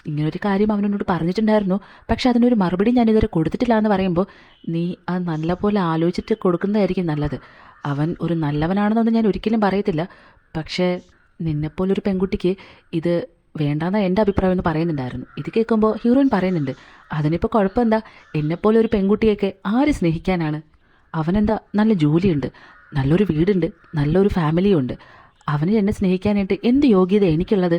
ഇങ്ങനൊരു കാര്യം അവനോട് പറഞ്ഞിട്ടുണ്ടായിരുന്നു, പക്ഷെ അതിനൊരു മറുപടി ഞാനിതുവരെ കൊടുത്തിട്ടില്ല എന്ന് പറയുമ്പോൾ നീ അത് നല്ലപോലെ ആലോചിച്ചിട്ട് കൊടുക്കുന്നതായിരിക്കും നല്ലത്. അവൻ ഒരു നല്ലവനാണെന്നൊന്നും ഞാൻ ഒരിക്കലും പറയത്തില്ല, പക്ഷേ നിന്നെപ്പോലൊരു പെൺകുട്ടിക്ക് ഇത് വേണ്ടാന്ന എൻ്റെ അഭിപ്രായം എന്ന് പറയുന്നുണ്ടായിരുന്നു. ഇത് കേൾക്കുമ്പോൾ ഹീറോയിൻ പറയുന്നുണ്ട്, അതിനിപ്പോൾ കുഴപ്പമെന്താ, എന്നെപ്പോലെ ഒരു പെൺകുട്ടിയൊക്കെ ആര് സ്നേഹിക്കാനാണ്, അവനെന്താ നല്ല ജോലിയുണ്ട്, നല്ലൊരു വീടുണ്ട്, നല്ലൊരു ഫാമിലിയും ഉണ്ട്, അവന് എന്നെ സ്നേഹിക്കാനായിട്ട് എന്ത് യോഗ്യത എനിക്കുള്ളത്,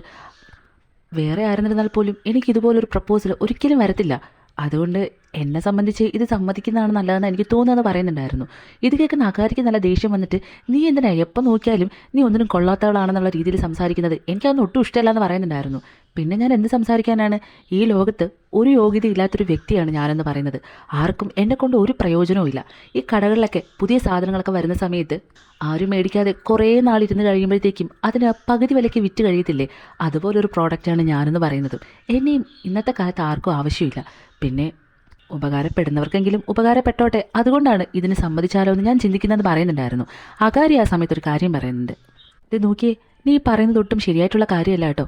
വേറെ ആയിരുന്നിരുന്നാൽ പോലും എനിക്കിതുപോലൊരു പ്രപ്പോസൽ ഒരിക്കലും വരത്തില്ല, അതുകൊണ്ട് എന്നെ സംബന്ധിച്ച് ഇത് സമ്മതിക്കുന്നതാണ് നല്ലതെന്ന് എനിക്ക് തോന്നുന്നത് പറയുന്നുണ്ടായിരുന്നു. ഇത് കേൾക്കുന്ന അകാരിക്ക് നല്ല ദേഷ്യം വന്നിട്ട്, നീ എന്തിനാ എപ്പോൾ നോക്കിയാലും നീ ഒന്നിനും കൊള്ളാത്തവളാണെന്നുള്ള രീതിയിൽ സംസാരിക്കുന്നത്, എനിക്കതൊന്നും ഒട്ടും ഇഷ്ടമല്ല എന്ന് പറയുന്നുണ്ടായിരുന്നു. പിന്നെ ഞാൻ എന്ത് സംസാരിക്കാനാണ്, ഈ ലോകത്ത് ഒരു യോഗ്യതയില്ലാത്തൊരു വ്യക്തിയാണ് ഞാനെന്ന് പറയുന്നത്, ആർക്കും എന്നെക്കൊണ്ട് ഒരു പ്രയോജനവും ഇല്ല. ഈ കടകളിലൊക്കെ പുതിയ സാധനങ്ങളൊക്കെ വരുന്ന സമയത്ത് ആരും മേടിക്കാതെ കുറേ നാളിരുന്ന് കഴിയുമ്പോഴത്തേക്കും അതിന് പകുതി വിലയ്ക്ക് വിറ്റ് കഴിയത്തില്ലേ, അതുപോലൊരു പ്രോഡക്റ്റാണ് ഞാനെന്ന് പറയുന്നത്. എന്നെയും ഇന്നത്തെ കാലത്ത് ആർക്കും ആവശ്യമില്ല, പിന്നെ ഉപകാരപ്പെടുന്നവർക്കെങ്കിലും ഉപകാരപ്പെട്ടോട്ടെ, അതുകൊണ്ടാണ് ഇതിന് സമ്മതിച്ചാലോ എന്ന് ഞാൻ ചിന്തിക്കുന്നത് പറയുന്നുണ്ടായിരുന്നു. അകാരി ആ സമയത്തൊരു കാര്യം പറയുന്നുണ്ട്, ഇത് നോക്കിയേ, നീ പറയുന്നത് ഒട്ടും ശരിയായിട്ടുള്ള കാര്യമല്ല കേട്ടോ,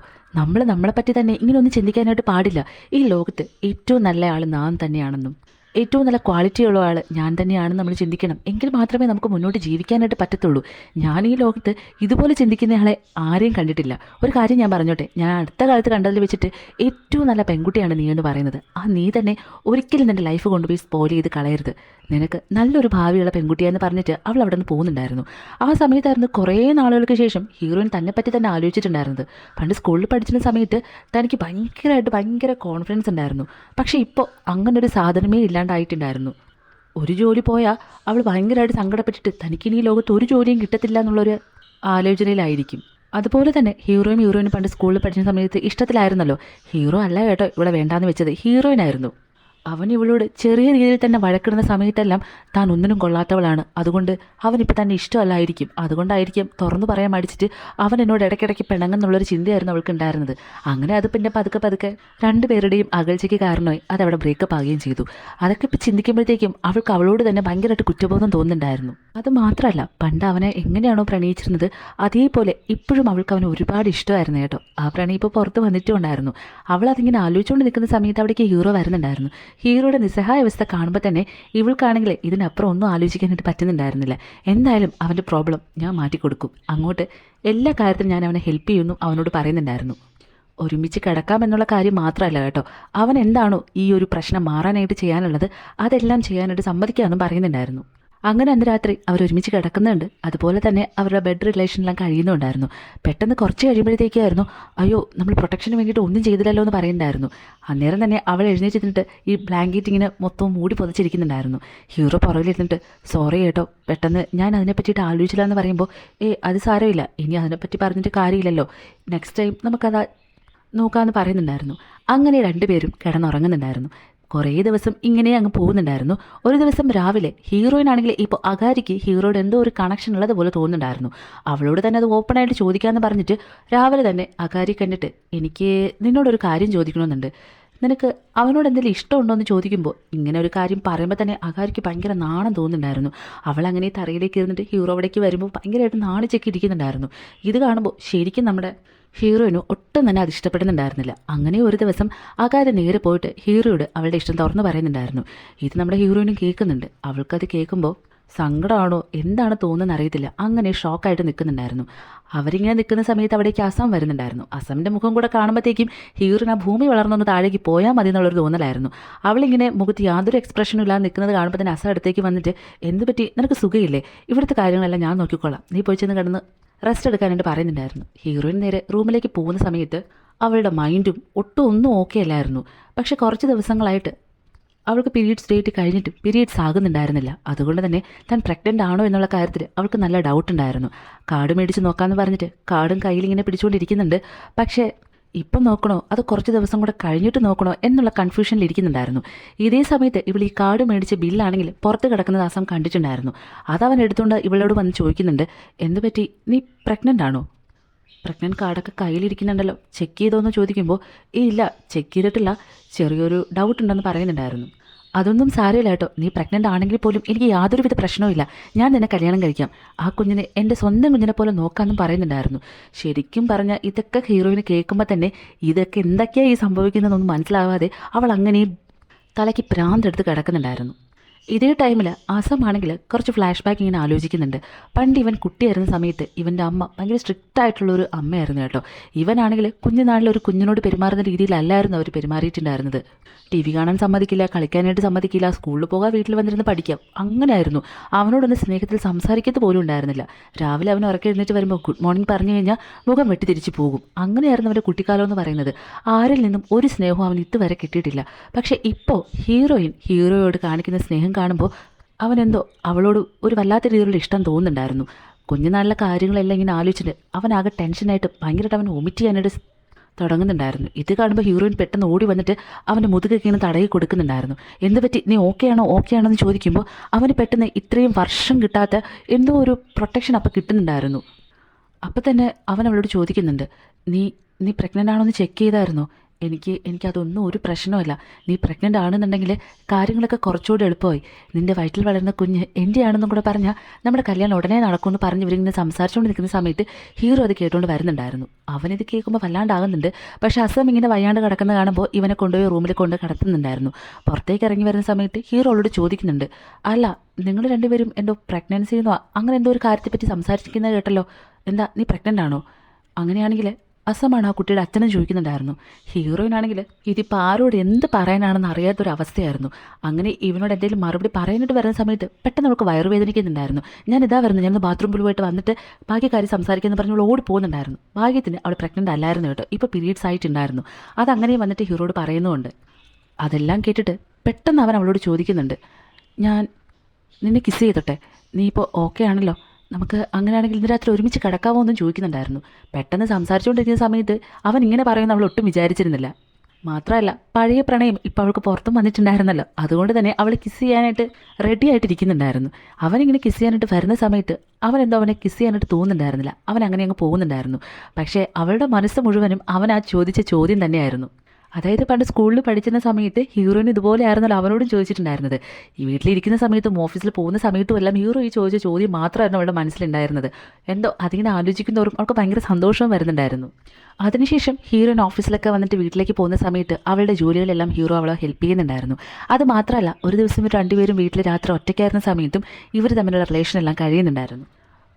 നമ്മളെപ്പറ്റി തന്നെ ഇങ്ങനെ ഒന്നും ചിന്തിക്കാനായിട്ട് പാടില്ല. ഈ ലോകത്ത് ഏറ്റവും നല്ല ആൾ നാം തന്നെയാണെന്നും ഏറ്റവും നല്ല ക്വാളിറ്റിയുള്ള ആൾ ഞാൻ തന്നെയാണെന്ന് നമ്മൾ ചിന്തിക്കണം. എങ്കിൽ മാത്രമേ നമുക്ക് മുന്നോട്ട് ജീവിക്കാനായിട്ട് പറ്റത്തുള്ളൂ. ഞാൻ ഈ ലോകത്ത് ഇതുപോലെ ചിന്തിക്കുന്നയാളെ ആരെയും കണ്ടിട്ടില്ല. ഒരു കാര്യം ഞാൻ പറഞ്ഞോട്ടെ, ഞാൻ അടുത്ത കാലത്ത് കണ്ടതിൽ വെച്ചിട്ട് ഏറ്റവും നല്ല പെൺകുട്ടിയാണ് നീ എന്ന് പറയുന്നത്. ആ നീ തന്നെ ഒരിക്കലും നിൻ്റെ ലൈഫ് കൊണ്ടുപോയി സ്പോയിൽ ചെയ്ത് കളയരുത്. നിനക്ക് നല്ലൊരു ഭാവിയുള്ള പെൺകുട്ടിയാന്ന് പറഞ്ഞിട്ട് അവൾ അവിടെ നിന്ന് പോകുന്നുണ്ടായിരുന്നു. ആ സമയത്തായിരുന്നു കുറേ നാളുകൾക്ക് ശേഷം ഹീറോയിൻ തന്നെപ്പറ്റി തന്നെ ആലോചിച്ചിട്ടുണ്ടായിരുന്നത്. പണ്ട് സ്കൂളിൽ പഠിച്ചിരുന്ന സമയത്ത് തനിക്ക് ഭയങ്കര കോൺഫിഡൻസ് ഉണ്ടായിരുന്നു. പക്ഷേ ഇപ്പോൾ അങ്ങനൊരു സാധനമേ ഇല്ലാണ്ടായിട്ടുണ്ടായിരുന്നു. ഒരു ജോലി പോയാൽ അവൾ ഭയങ്കരമായിട്ട് സങ്കടപ്പെട്ടിട്ട് തനിക്കിനി ഈ ലോകത്ത് ഒരു ജോലിയും കിട്ടത്തില്ല എന്നുള്ളൊരു ആലോചനയിലായിരിക്കും. അതുപോലെ തന്നെ ഹീറോയിനും പണ്ട് സ്കൂളിൽ പഠിക്കുന്ന സമയത്ത് ഇഷ്ടത്തിലായിരുന്നല്ലോ. ഹീറോ അല്ല കേട്ടോ ഇവിടെ വേണ്ടാന്ന് വെച്ചത്, ഹീറോയിനായിരുന്നു. അവൻ ഇവളോട് ചെറിയ രീതിയിൽ തന്നെ വഴക്കിടുന്ന സമയത്തെല്ലാം താൻ ഒന്നിനും കൊള്ളാത്തവളാണ്, അതുകൊണ്ട് അവനിപ്പോൾ തന്നെ ഇഷ്ടമല്ലായിരിക്കും, അതുകൊണ്ടായിരിക്കും തുറന്നു പറയാൻ മടിച്ചിട്ട് അവൻ എന്നോട് ഇടയ്ക്കിടയ്ക്ക് പിണങ്ങെന്നുള്ളൊരു ചിന്തയായിരുന്നു അവൾക്ക് ഉണ്ടായിരുന്നത്. അങ്ങനെ അത് പിന്നെ പതുക്കെ രണ്ടുപേരുടെയും അകൽച്ചയ്ക്ക് കാരണമായി അതവിടെ ബ്രേക്കപ്പ് ആകുകയും ചെയ്തു. അതൊക്കെ ഇപ്പോൾ ചിന്തിക്കുമ്പോഴത്തേക്കും അവൾക്ക് അവളോട് തന്നെ ഭയങ്കരമായിട്ട് കുറ്റബോധം തോന്നുന്നുണ്ടായിരുന്നു. അത് മാത്രമല്ല, പണ്ട് അവനെ എങ്ങനെയാണോ പ്രണയിച്ചിരുന്നത് അതേപോലെ ഇപ്പോഴും അവൾക്ക് അവന് ഒരുപാട് ഇഷ്ടമായിരുന്നു കേട്ടോ. ആ പ്രണയം ഇപ്പോൾ പുറത്ത് വന്നിട്ടുണ്ടായിരുന്നു. അവൾ അതിങ്ങനെ ആലോചിച്ചുകൊണ്ട് നിൽക്കുന്ന സമയത്ത് അവിടേക്ക് ഹീറോ വരുന്നുണ്ടായിരുന്നു. ഹീറോയുടെ നിസ്സഹായ അവസ്ഥ കാണുമ്പോൾ തന്നെ ഇവൾക്കാണെങ്കിൽ ഇതിനപ്പുറം ഒന്നും ആലോചിക്കാനായിട്ട് പറ്റുന്നുണ്ടായിരുന്നില്ല. എന്തായാലും അവൻ്റെ പ്രോബ്ലം ഞാൻ മാറ്റിക്കൊടുക്കും, അങ്ങോട്ട് എല്ലാ കാര്യത്തിലും ഞാൻ അവനെ ഹെൽപ്പ് ചെയ്യുന്നു അവനോട് പറയുന്നുണ്ടായിരുന്നു. ഒരുമിച്ച് കിടക്കാമെന്നുള്ള കാര്യം മാത്രമല്ല കേട്ടോ, അവൻ എന്താണോ ഈ ഒരു പ്രശ്നം മാറാനായിട്ട് ചെയ്യാനുള്ളത് അതെല്ലാം ചെയ്യാനായിട്ട് സമ്മതിക്കാമെന്നും പറയുന്നുണ്ടായിരുന്നു. അങ്ങനെ അന്ന് രാത്രി അവരൊരുമിച്ച് കിടക്കുന്നുണ്ട്. അതുപോലെ തന്നെ അവരുടെ ബെഡ് റിലേഷനെല്ലാം കഴിയുന്നുണ്ടായിരുന്നു. പെട്ടെന്ന് കുറച്ച് കഴിയുമ്പോഴത്തേക്കായിരുന്നു അയ്യോ നമ്മൾ പ്രൊട്ടക്ഷന് വേണ്ടിയിട്ട് ഒന്നും ചെയ്തില്ലല്ലോ എന്ന് പറയുന്നുണ്ടായിരുന്നു. അന്നേരം തന്നെ അവൾ എഴുന്നേറ്റ് നിന്നിട്ട് ഈ ബ്ലാങ്കറ്റ് ഇങ്ങനെ മൊത്തം മൂടി പൊതിച്ചിരിക്കുന്നുണ്ടായിരുന്നു. ഹീറോ പുറകിലിരുന്നിട്ട് സോറി കേട്ടോ, പെട്ടെന്ന് ഞാൻ അതിനെ പറ്റിയിട്ട് ആലോചിച്ചില്ല എന്ന് പറയുമ്പോൾ അത് സാരമില്ല, ഇനി അതിനെപ്പറ്റി പറഞ്ഞിട്ട് കാര്യമില്ലല്ലോ, നെക്സ്റ്റ് ടൈം നമുക്കത് നോക്കാമെന്ന് പറയുന്നുണ്ടായിരുന്നു. അങ്ങനെ രണ്ടുപേരും കിടന്നുറങ്ങുന്നുണ്ടായിരുന്നു. കുറേ ദിവസം ഇങ്ങനെ അങ്ങ് പോകുന്നുണ്ടായിരുന്നു. ഒരു ദിവസം രാവിലെ ഹീറോയിനാണെങ്കിൽ ഇപ്പോൾ അകാരിക്ക് ഹീറോയുടെ എന്തോ ഒരു കണക്ഷൻ ഉള്ളതുപോലെ തോന്നുന്നുണ്ടായിരുന്നു. അവളോട് തന്നെ അത് ഓപ്പണായിട്ട് ചോദിക്കാമെന്ന് പറഞ്ഞിട്ട് രാവിലെ തന്നെ അകാരി കണ്ടിട്ട് എനിക്ക് നിന്നോടൊരു കാര്യം ചോദിക്കണമെന്നുണ്ട്, നിനക്ക് അവനോട് എന്തെങ്കിലും ഇഷ്ടമുണ്ടോ എന്ന് ചോദിക്കുമ്പോൾ ഇങ്ങനെ ഒരു കാര്യം പറയുമ്പോൾ തന്നെ അകാരിക്ക് ഭയങ്കര നാണം തോന്നുന്നുണ്ടായിരുന്നു. അവളങ്ങനെ തറയിലേക്ക് ഇരുന്നിട്ട് ഹീറോ അവിടേക്ക് വരുമ്പോൾ ഭയങ്കരമായിട്ട് നാണിച്ചൊക്കെ ഇരിക്കുന്നുണ്ടായിരുന്നു. ഇത് കാണുമ്പോൾ ശരിക്കും നമ്മുടെ ഹീറോയിന് ഒട്ടും തന്നെ അത് ഇഷ്ടപ്പെടുന്നുണ്ടായിരുന്നില്ല. അങ്ങനെ ഒരു ദിവസം അകാരി നേരെ പോയിട്ട് ഹീറോയോട് അവളുടെ ഇഷ്ടം തുറന്നു പറയുന്നുണ്ടായിരുന്നു. ഇത് നമ്മുടെ ഹീറോയിനും കേൾക്കുന്നുണ്ട്. അവൾക്കത് കേൾക്കുമ്പോൾ സങ്കടമാണോ എന്താണ് തോന്നുന്നത് അറിയത്തില്ല, അങ്ങനെ ഷോക്കായിട്ട് നിൽക്കുന്നുണ്ടായിരുന്നു. അവരിങ്ങനെ നിൽക്കുന്ന സമയത്ത് അവിടേക്ക് അസം വരുന്നുണ്ടായിരുന്നു. അസമിൻ്റെ മുഖം കൂടെ കാണുമ്പോഴത്തേക്കും ഹീറോയിന് ആ ഭൂമി വളർന്നൊന്ന് താഴേക്ക് പോയാൽ മതി എന്നുള്ളൊരു തോന്നലായിരുന്നു. അവളിങ്ങനെ മുഖത്ത് യാതൊരു എക്സ്പ്രഷനും ഇല്ലാതെ നിൽക്കുന്നത് കാണുമ്പോൾ തന്നെ അസം അടുത്തേക്ക് വന്നിട്ട് എന്ത് പറ്റി, നിനക്ക് സുഖമില്ലേ, ഇവിടുത്തെ കാര്യങ്ങളെല്ലാം ഞാൻ നോക്കിക്കോളാം, നീ പോയി ചെന്ന് കിടന്ന് റെസ്റ്റ് എടുക്കാനായിട്ട് പറയുന്നുണ്ടായിരുന്നു. ഹീറോയിൻ നേരെ റൂമിലേക്ക് പോകുന്ന സമയത്ത് അവളുടെ മൈൻഡും ഒന്നും ഓക്കെ അല്ലായിരുന്നു. പക്ഷെ കുറച്ച് ദിവസങ്ങളായിട്ട് അവൾക്ക് പീരീഡ്സ് ഡേറ്റ് കഴിഞ്ഞിട്ട് പീരീഡ്സ് ആകുന്നുണ്ടായിരുന്നില്ല. അതുകൊണ്ട് തന്നെ താൻ പ്രഗ്നൻ്റ് ആണോ എന്നുള്ള കാര്യത്തിൽ അവൾക്ക് നല്ല ഡൗട്ട് ഉണ്ടായിരുന്നു. കാർഡ് മേടിച്ച് നോക്കാമെന്ന് പറഞ്ഞിട്ട് കാർഡും കയ്യിലിങ്ങനെ പിടിച്ചുകൊണ്ടിരിക്കുന്നുണ്ട്. പക്ഷേ ഇപ്പം നോക്കണോ അത് കുറച്ച് ദിവസം കൂടെ കഴിഞ്ഞിട്ട് നോക്കണോ എന്നുള്ള കൺഫ്യൂഷനിൽ ഇരിക്കുന്നുണ്ടായിരുന്നു. ഇതേ സമയത്ത് ഇവൾ ഈ കാർഡ് മേടിച്ച ബില്ലാണെങ്കിൽ പുറത്ത് കിടക്കുന്ന ദിവസം കണ്ടിട്ടുണ്ടായിരുന്നു. അതവൻ എടുത്തുകൊണ്ട് ഇവളോട് വന്ന് ചോദിക്കുന്നുണ്ട്, എന്ത് പറ്റി, നീ പ്രഗ്നൻ്റ് ആണോ, പ്രഗ്നൻ്റ് കാർഡൊക്കെ കയ്യിലിരിക്കുന്നുണ്ടല്ലോ, ചെക്ക് ചെയ്തോന്ന് ചോദിക്കുമ്പോൾ ഇല്ല ചെക്ക് ചെയ്തിട്ടില്ല, ചെറിയൊരു ഡൗട്ട് ഉണ്ടെന്ന് പറയുന്നുണ്ടായിരുന്നു. അതൊന്നും സാരമില്ല കേട്ടോ, നീ പ്രഗ്നൻ്റ് ആണെങ്കിൽ പോലും എനിക്ക് യാതൊരുവിധ പ്രശ്നവുമില്ല, ഞാൻ നിന്നെ കല്യാണം കഴിക്കാം, ആ കുഞ്ഞിനെ എൻ്റെ സ്വന്തം കുഞ്ഞിനെ പോലെ നോക്കാമെന്നും പറയുന്നുണ്ടായിരുന്നു. ശരിക്കും പറഞ്ഞാൽ ഇതൊക്കെ ഹീറോയിന് കേൾക്കുമ്പോൾ തന്നെ ഇതൊക്കെ എന്തൊക്കെയാണ് ഈ സംഭവിക്കുന്നതെന്നൊന്നും മനസ്സിലാവാതെ അവൾ അങ്ങനെ തലയ്ക്ക് ഭ്രാന്തെടുത്ത് കിടക്കുന്നുണ്ടായിരുന്നു. ഇതേ ടൈമിൽ ആസമാണെങ്കിൽ കുറച്ച് ഫ്ലാഷ് ബാക്ക് ഇങ്ങനെ ആലോചിക്കുന്നുണ്ട്. പണ്ട് ഇവൻ കുട്ടിയായിരുന്ന സമയത്ത് ഇവൻ്റെ അമ്മ ഭയങ്കര സ്ട്രിക്റ്റ് ആയിട്ടുള്ളൊരു അമ്മയായിരുന്നു കേട്ടോ. ഇവനാണെങ്കിൽ കുഞ്ഞുനാളിൽ ഒരു കുഞ്ഞിനോട് പെരുമാറുന്ന രീതിയിലല്ലായിരുന്നു അവർ പെരുമാറിയിട്ടുണ്ടായിരുന്നത്. ടി വി കാണാൻ സമ്മതിക്കില്ല, കളിക്കാനായിട്ട് സമ്മതിക്കില്ല, സ്കൂളിൽ പോകാൻ വീട്ടിൽ വന്നിരുന്ന് പഠിക്കാം, അങ്ങനെയായിരുന്നു. അവനോടൊന്ന് സ്നേഹത്തിൽ സംസാരിക്കത്ത് പോലും ഉണ്ടായിരുന്നില്ല. രാവിലെ അവൻ ഉറക്കെ എഴുന്നേറ്റ് വരുമ്പോൾ ഗുഡ് മോർണിംഗ് പറഞ്ഞു കഴിഞ്ഞാൽ മുഖം വെട്ടി തിരിച്ചു പോകും. അങ്ങനെയായിരുന്നു അവൻ്റെ കുട്ടിക്കാലം എന്ന് പറയുന്നത്. ആരിൽ നിന്നും ഒരു സ്നേഹവും അവൻ ഇതുവരെ കിട്ടിയിട്ടില്ല. പക്ഷേ ഇപ്പോൾ ഹീറോയോട് കാണിക്കുന്ന സ്നേഹം കാണുമ്പോൾ അവനെന്തോ അവളോട് ഒരു വല്ലാത്ത രീതിയിലുള്ള ഇഷ്ടം തോന്നുന്നുണ്ടായിരുന്നു. കുഞ്ഞുനാളിലെ കാര്യങ്ങളെല്ലാം ഇങ്ങനെ ആലോചിച്ചിട്ട് അവനാകെ ടെൻഷനായിട്ട് ഭയങ്കരമായിട്ട് അവൻ വൊമിറ്റ് ചെയ്യാനായിട്ട് തുടങ്ങുന്നുണ്ടായിരുന്നു. ഇത് കാണുമ്പോൾ ഹീറോയിൻ പെട്ടെന്ന് ഓടി വന്നിട്ട് അവൻ്റെ മുതുകൊക്കെ ഇങ്ങനെ തടയി കൊടുക്കുന്നുണ്ടായിരുന്നു. എന്ത് പറ്റി, നീ ഓക്കെ ആണോ എന്ന് ചോദിക്കുമ്പോൾ അവന് പെട്ടെന്ന് ഇത്രയും വർഷം കിട്ടാത്ത എന്തോ ഒരു പ്രൊട്ടക്ഷൻ അപ്പം കിട്ടുന്നുണ്ടായിരുന്നു. അപ്പം തന്നെ അവൻ അവളോട് ചോദിക്കുന്നുണ്ട്, നീ പ്രഗ്നൻ്റ് ആണോ എന്ന് ചെക്ക് ചെയ്തായിരുന്നോ, എനിക്കതൊന്നും ഒരു പ്രശ്നമല്ല. നീ പ്രഗ്നൻ്റ് ആണെന്നുണ്ടെങ്കിൽ കാര്യങ്ങളൊക്കെ കുറച്ചുകൂടി എളുപ്പമായി. നിൻ്റെ വയറ്റിൽ വളരുന്ന കുഞ്ഞ് എൻ്റെ ആണെന്നും കൂടെ പറഞ്ഞാൽ നമ്മുടെ കല്യാണം ഉടനെ നടക്കുമെന്ന് പറഞ്ഞ് ഇവരിങ്ങനെ സംസാരിച്ചുകൊണ്ട് നിൽക്കുന്ന സമയത്ത് ഹീറോ അത് കേട്ടുകൊണ്ട് വരുന്നുണ്ടായിരുന്നു. അവനിത് കേൾക്കുമ്പോൾ വല്ലാണ്ടാകുന്നുണ്ട്. പക്ഷേ അസം ഇങ്ങനെ വയ്യാണ്ട് കിടക്കുന്ന കാണുമ്പോൾ ഇവനെ കൊണ്ടുപോയി റൂമിൽ കൊണ്ട് കിടത്തുന്നുണ്ടായിരുന്നു. പുറത്തേക്ക് ഇറങ്ങി വരുന്ന സമയത്ത് ഹീറോ അവളോട് ചോദിക്കുന്നുണ്ട്, അല്ല നിങ്ങൾ രണ്ടുപേരും എന്തോ പ്രഗ്നൻസി എന്നോ അങ്ങനെ എന്തോ ഒരു കാര്യത്തെപ്പറ്റി സംസാരിക്കുന്നത് കേട്ടല്ലോ, എന്താ നീ പ്രഗ്നൻ്റ് ആണോ? അങ്ങനെയാണെങ്കിൽ അസമാണ് ആ കുട്ടിയുടെ അച്ഛനും ചോദിക്കുന്നുണ്ടായിരുന്നു. ഹീറോയിനാണെങ്കിൽ ഇതിപ്പോൾ ആരോട് എന്ത് പറയാനാണെന്ന് അറിയാത്തൊരവസ്ഥയായിരുന്നു. അങ്ങനെ ഇവനോട് എന്തെങ്കിലും മറുപടി പറയാനായിട്ട് വരുന്ന സമയത്ത് പെട്ടെന്ന് നമുക്ക് വയറുവേദനിക്കുന്നുണ്ടായിരുന്നു. ഞാൻ വരുന്നത്, ഞാൻ ബാത്റൂമിൽ പോയിട്ട് വന്നിട്ട് ബാക്കി കാര്യം സംസാരിക്കാമെന്ന് പറഞ്ഞ് ഓടി പോകുന്നുണ്ടായിരുന്നു. ഭാഗ്യത്തിന് അവൾ പ്രഗ്നൻ്റ് അല്ലായിരുന്നു കേട്ടോ, ഇപ്പോൾ പീരീഡ്സ് ആയിട്ടുണ്ടായിരുന്നു. അതങ്ങനെ വന്നിട്ട് ഹീറോയോട് പറയുന്നുമുണ്ട്. അതെല്ലാം കേട്ടിട്ട് പെട്ടെന്ന് അവൻ അവളോട് ചോദിക്കുന്നുണ്ട്, ഞാൻ നിന്നെ കിസ് ചെയ്തോട്ടെ, നീ ഇപ്പോൾ ഓക്കെ ആണല്ലോ, നമുക്ക് അങ്ങനെയാണെങ്കിൽ ഇന്ന് രാത്രി ഒരുമിച്ച് കിടക്കാമോ എന്നും ചോദിക്കുന്നുണ്ടായിരുന്നു. പെട്ടെന്ന് സംസാരിച്ചുകൊണ്ടിരിക്കുന്ന സമയത്ത് അവൻ ഇങ്ങനെ പറയുമെന്ന് അവൾ ഒട്ടും വിചാരിച്ചിരുന്നില്ല. മാത്രമല്ല പഴയ പ്രണയം ഇപ്പോൾ അവൾക്ക് പുറത്തും വന്നിട്ടുണ്ടായിരുന്നല്ലോ, അതുകൊണ്ട് തന്നെ അവൾ കിസ് ചെയ്യാനായിട്ട് റെഡി ആയിട്ടിരിക്കുന്നുണ്ടായിരുന്നു. അവനിങ്ങനെ കിസ് ചെയ്യാനായിട്ട് വരുന്ന സമയത്ത് അവനെന്തോ അവനെ കിസ് ചെയ്യാനായിട്ട് തോന്നുന്നുണ്ടായിരുന്നില്ല. അവൻ അങ്ങനെ അങ്ങ് പോകുന്നുണ്ടായിരുന്നു. പക്ഷേ അവളുടെ മനസ്സ് മുഴുവനും അവൻ ആ ചോദിച്ച ചോദ്യം തന്നെയായിരുന്നു. അതായത് പണ്ട് സ്കൂളിൽ പഠിച്ചിരുന്ന സമയത്ത് ഹീറോയിന് ഇതുപോലെ ആയിരുന്നല്ലോ അവനോടും ചോദിച്ചിട്ടുണ്ടായിരുന്നത്. ഈ വീട്ടിലിരിക്കുന്ന സമയത്തും ഓഫീസിൽ പോകുന്ന സമയത്തും എല്ലാം ഹീറോ ഈ ചോദിച്ച ചോദ്യം മാത്രമായിരുന്നു അവളുടെ മനസ്സിലുണ്ടായിരുന്നത്. എന്തോ അതിങ്ങനെ ആലോചിക്കുന്നവരും അവൾക്ക് ഭയങ്കര സന്തോഷവും വരുന്നുണ്ടായിരുന്നു. അതിനുശേഷം ഹീറോയിൻ ഓഫീസിലൊക്കെ വന്നിട്ട് വീട്ടിലേക്ക് പോകുന്ന സമയത്ത് അവളുടെ ജോലികളെല്ലാം ഹീറോ അവളെ ഹെൽപ്പ് ചെയ്യുന്നുണ്ടായിരുന്നു. അത് മാത്രമല്ല ഒരു ദിവസം ഇവർ രണ്ടുപേരും വീട്ടിൽ രാത്രി ഒറ്റയ്ക്കായിരുന്ന സമയത്തും ഇവർ തമ്മിലുള്ള റിലേഷനെല്ലാം കഴിയുന്നുണ്ടായിരുന്നു.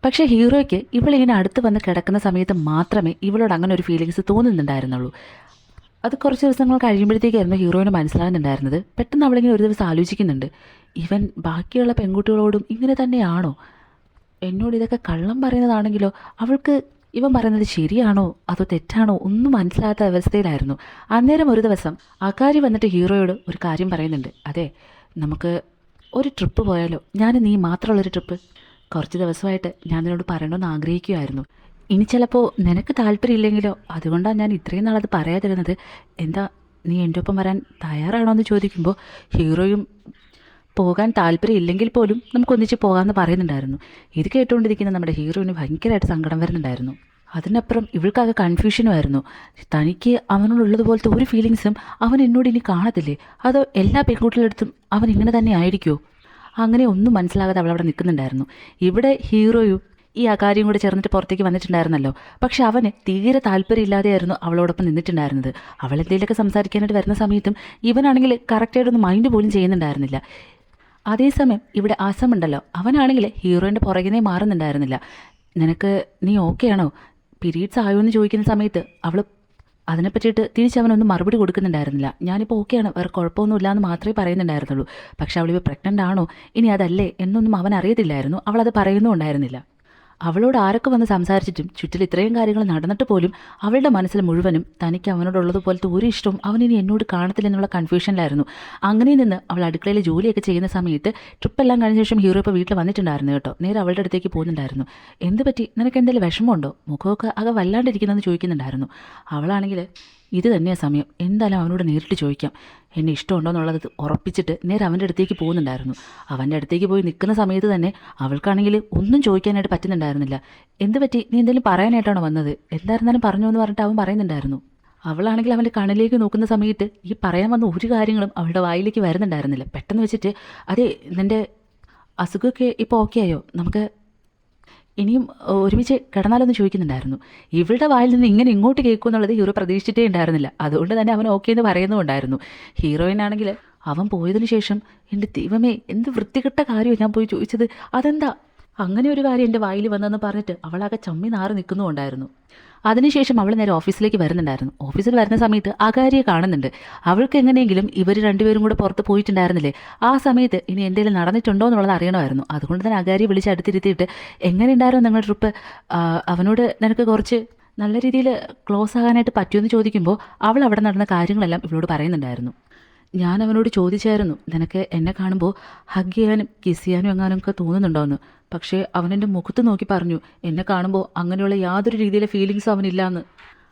പക്ഷേ ഹീറോയ്ക്ക് ഇവളിങ്ങനെ അടുത്ത് വന്ന് കിടക്കുന്ന സമയത്ത് മാത്രമേ ഇവളോട് അങ്ങനെ ഒരു ഫീലിങ്സ് തോന്നുന്നുണ്ടായിരുന്നുള്ളൂ. അത് കുറച്ച് ദിവസങ്ങൾ കഴിയുമ്പോഴത്തേക്കായിരുന്നു ഹീറോയിന് മനസ്സിലാകുന്നുണ്ടായിരുന്നത്. പെട്ടെന്ന് അവളിങ്ങനെ ഒരു ദിവസം ആലോചിക്കുന്നുണ്ട്, ഇവൻ ബാക്കിയുള്ള പെൺകുട്ടികളോടും ഇങ്ങനെ തന്നെയാണോ? എന്നോട് ഇതൊക്കെ കള്ളം പറയുന്നതാണെങ്കിലോ അവൾക്ക് ഇവൻ പറയുന്നത് ശരിയാണോ അതോ തെറ്റാണോ ഒന്നും മനസ്സിലാകാത്ത അവസ്ഥയിലായിരുന്നു. അന്നേരം ഒരു ദിവസം ആകാരി വന്നിട്ട് ഹീറോയോട് ഒരു കാര്യം പറയുന്നുണ്ട്, അതെ നമുക്ക് ഒരു ട്രിപ്പ് പോയാലോ, ഞാൻ നീ മാത്രമുള്ളൊരു ട്രിപ്പ്. കുറച്ച് ദിവസമായിട്ട് ഞാൻ നിന്നോട് പറയണമെന്ന് ആഗ്രഹിക്കുമായിരുന്നു. ഇനി ചിലപ്പോൾ നിനക്ക് താല്പര്യമില്ലെങ്കിലോ, അതുകൊണ്ടാണ് ഞാൻ ഇത്രയും നാളത് പറയാതിരുന്നത്. എന്താ നീ എൻ്റെ ഒപ്പം വരാൻ തയ്യാറാണോ എന്ന് ചോദിക്കുമ്പോൾ ഹീറോയും പോകാൻ താല്പര്യമില്ലെങ്കിൽ പോലും നമുക്കൊന്നിച്ച് പോകാമെന്ന് പറയുന്നുണ്ടായിരുന്നു. ഇത് കേട്ടുകൊണ്ടിരിക്കുന്ന നമ്മുടെ ഹീറോയിന് ഭയങ്കരമായിട്ട് സങ്കടം വരുന്നുണ്ടായിരുന്നു. അതിനപ്പുറം ഇവൾക്കാകെ കൺഫ്യൂഷനുമായിരുന്നു. തനിക്ക് അവനോടുള്ളതുപോലത്തെ ഒരു ഫീലിങ്സും അവൻ എന്നോട് ഇനി കാണത്തില്ലേ, അതോ എല്ലാ പെൺകുട്ടികളെടുത്തും അവൻ ഇങ്ങനെ തന്നെ ആയിരിക്കുമോ? അങ്ങനെ ഒന്നും മനസ്സിലാകാതെ അവളവിടെ നിൽക്കുന്നുണ്ടായിരുന്നു. ഇവിടെ ഹീറോയും ഈ ആ കാര്യം കൂടെ ചേർന്നിട്ട് പുറത്തേക്ക് വന്നിട്ടുണ്ടായിരുന്നല്ലോ. പക്ഷെ അവന് തീരെ താല്പര്യമില്ലാതെയായിരുന്നു അവളോടൊപ്പം നിന്നിട്ടുണ്ടായിരുന്നത്. അവളെന്തെങ്കിലുമൊക്കെ സംസാരിക്കാനായിട്ട് വരുന്ന സമയത്തും ഇവനാണെങ്കിൽ കറക്റ്റായിട്ടൊന്നും മൈൻഡ് പോലും ചെയ്യുന്നുണ്ടായിരുന്നില്ല. അതേസമയം ഇവിടെ ആസം ഉണ്ടല്ലോ, അവനാണെങ്കിൽ ഹീറോയിൻ്റെ പുറകിനെ മാറുന്നുണ്ടായിരുന്നില്ല. നിനക്ക് നീ ഓക്കെ ആണോ, പീരീഡ്സ് ആയോ എന്ന് ചോദിക്കുന്ന സമയത്ത് അവൾ അതിനെപ്പറ്റിയിട്ട് തിരിച്ചവനൊന്നും മറുപടി കൊടുക്കുന്നുണ്ടായിരുന്നില്ല. ഞാനിപ്പോൾ ഓക്കെയാണ്, വേറെ കുഴപ്പമൊന്നുമില്ല എന്ന് മാത്രമേ പറയുന്നുണ്ടായിരുന്നുള്ളൂ. പക്ഷെ അവളിപ്പോൾ പ്രഗ്നൻ്റ് ആണോ ഇനി അതല്ലേ എന്നൊന്നും അവൻ അറിയത്തില്ലായിരുന്നു. അവളത് പറയുന്നുണ്ടായിരുന്നില്ല. അവളോട് ആരൊക്കെ വന്ന് സംസാരിച്ചിട്ടും ചുറ്റിൽ ഇത്രയും കാര്യങ്ങൾ നടന്നിട്ട് പോലും അവളുടെ മനസ്സിൽ മുഴുവനും തനിക്ക് അവനോടുള്ളതുപോലത്തെ ഒരു ഇഷ്ടവും അവനിനി എന്നോട് കാണത്തില്ലെന്നുള്ള കൺഫ്യൂഷനിലായിരുന്നു. അങ്ങനെ നിന്ന് അവൾ അടുക്കളയിൽ ജോലിയൊക്കെ ചെയ്യുന്ന സമയത്ത് ട്രിപ്പെല്ലാം കഴിഞ്ഞ ശേഷം ഹീറോ ഇപ്പോൾ വീട്ടിൽ വന്നിട്ടുണ്ടായിരുന്നു കേട്ടോ. നേരെ അവളുടെ അടുത്തേക്ക് പോകുന്നുണ്ടായിരുന്നു. എന്ത് പറ്റി, നിനക്ക് എന്തെങ്കിലും വിഷമമുണ്ടോ, മുഖമൊക്കെ ആകെ വല്ലാണ്ടിരിക്കുന്നതെന്ന് ചോദിക്കുന്നുണ്ടായിരുന്നു. അവളാണെങ്കിൽ ഇത് തന്നെയാണ് സമയം, എന്തായാലും അവനോട് നേരിട്ട് ചോദിക്കാം, എന്നെ ഇഷ്ടമുണ്ടോ എന്നുള്ളത് ഉറപ്പിച്ചിട്ട് നേരെ അവൻ്റെ അടുത്തേക്ക് പോകുന്നുണ്ടായിരുന്നു. അവൻ്റെ അടുത്തേക്ക് പോയി നിൽക്കുന്ന സമയത്ത് തന്നെ അവൾക്കാണെങ്കിൽ ഒന്നും ചോദിക്കാനായിട്ട് പറ്റുന്നുണ്ടായിരുന്നില്ല. എന്ത് പറ്റി, നീ എന്തെങ്കിലും പറയാനായിട്ടാണോ വന്നത്, എന്തായിരുന്നാലും പറഞ്ഞു എന്ന് പറഞ്ഞിട്ട് അവൻ പറയുന്നുണ്ടായിരുന്നു. അവളാണെങ്കിൽ അവൻ്റെ കണ്ണിലേക്ക് നോക്കുന്ന സമയത്ത് ഈ പറയാൻ വന്ന ഒരു കാര്യങ്ങളും അവളുടെ വായിലേക്ക് വരുന്നുണ്ടായിരുന്നില്ല. പെട്ടെന്ന് വെച്ചിട്ട് അതെ നിൻ്റെ അസുഖമൊക്കെ ഇപ്പോൾ ഓക്കെ ആയോ, നമുക്ക് ഇനിയും ഒരുമിച്ച് കിടന്നാലൊന്ന് ചോദിക്കുന്നുണ്ടായിരുന്നു. ഇവളുടെ വായിൽ നിന്ന് ഇങ്ങനെ ഇങ്ങോട്ട് കേൾക്കുമെന്നുള്ളത് ഹീറോ പ്രതീക്ഷിച്ചിട്ടേ ഉണ്ടായിരുന്നില്ല. അതുകൊണ്ട് തന്നെ അവൻ ഓക്കെ എന്ന് പറയുന്നുണ്ടായിരുന്നു. ഹീറോയിനാണെങ്കിൽ അവൻ പോയതിനു ശേഷം എൻ്റെ ദൈവമേ എന്ത് വൃത്തികെട്ട കാര്യമാണ് ഞാൻ പോയി ചോദിച്ചത്, അതെന്താ അങ്ങനെ ഒരു കാര്യം എൻ്റെ വായിൽ വന്നതെന്ന് പറഞ്ഞിട്ട് അവളാകെ ചമ്മി നാറി നിൽക്കുന്നുണ്ടായിരുന്നു. അതിനുശേഷം അവൾ നേരെ ഓഫീസിലേക്ക് വരുന്നുണ്ടായിരുന്നു. ഓഫീസിൽ വരുന്ന സമയത്ത് ആകാരിയെ കാണുന്നുണ്ട്. അവൾക്ക് എങ്ങനെയെങ്കിലും ഇവർ രണ്ടുപേരും കൂടെ പുറത്ത് പോയിട്ടുണ്ടായിരുന്നില്ലേ, ആ സമയത്ത് ഇനി എന്തെങ്കിലും നടന്നിട്ടുണ്ടോ എന്നുള്ളത് അറിയണമായിരുന്നു. അതുകൊണ്ട് തന്നെ ആകാരിയെ വിളിച്ച് അടുത്തിരുത്തിയിട്ട് എങ്ങനെയുണ്ടായിരുന്നു നിങ്ങളുടെ ട്രിപ്പ്, അവനോട് നിനക്ക് കുറച്ച് നല്ല രീതിയിൽ ക്ലോസ് ആകാനായിട്ട് പറ്റുമെന്ന് ചോദിക്കുമ്പോൾ അവൾ അവിടെ നടന്ന കാര്യങ്ങളെല്ലാം ഇവളോട് പറയുന്നുണ്ടായിരുന്നു. ഞാൻ അവനോട് ചോദിച്ചായിരുന്നു, നിനക്ക് എന്നെ കാണുമ്പോൾ ഹഗ് ചെയ്യാനും കിസ് ചെയ്യാനും എങ്ങാനൊക്കെ തോന്നുന്നുണ്ടോയെന്ന്. പക്ഷേ അവനെൻ്റെ മുഖത്ത് നോക്കി പറഞ്ഞു, എന്നെ കാണുമ്പോൾ അങ്ങനെയുള്ള യാതൊരു രീതിയിലെ ഫീലിങ്സും അവനില്ലാന്ന്.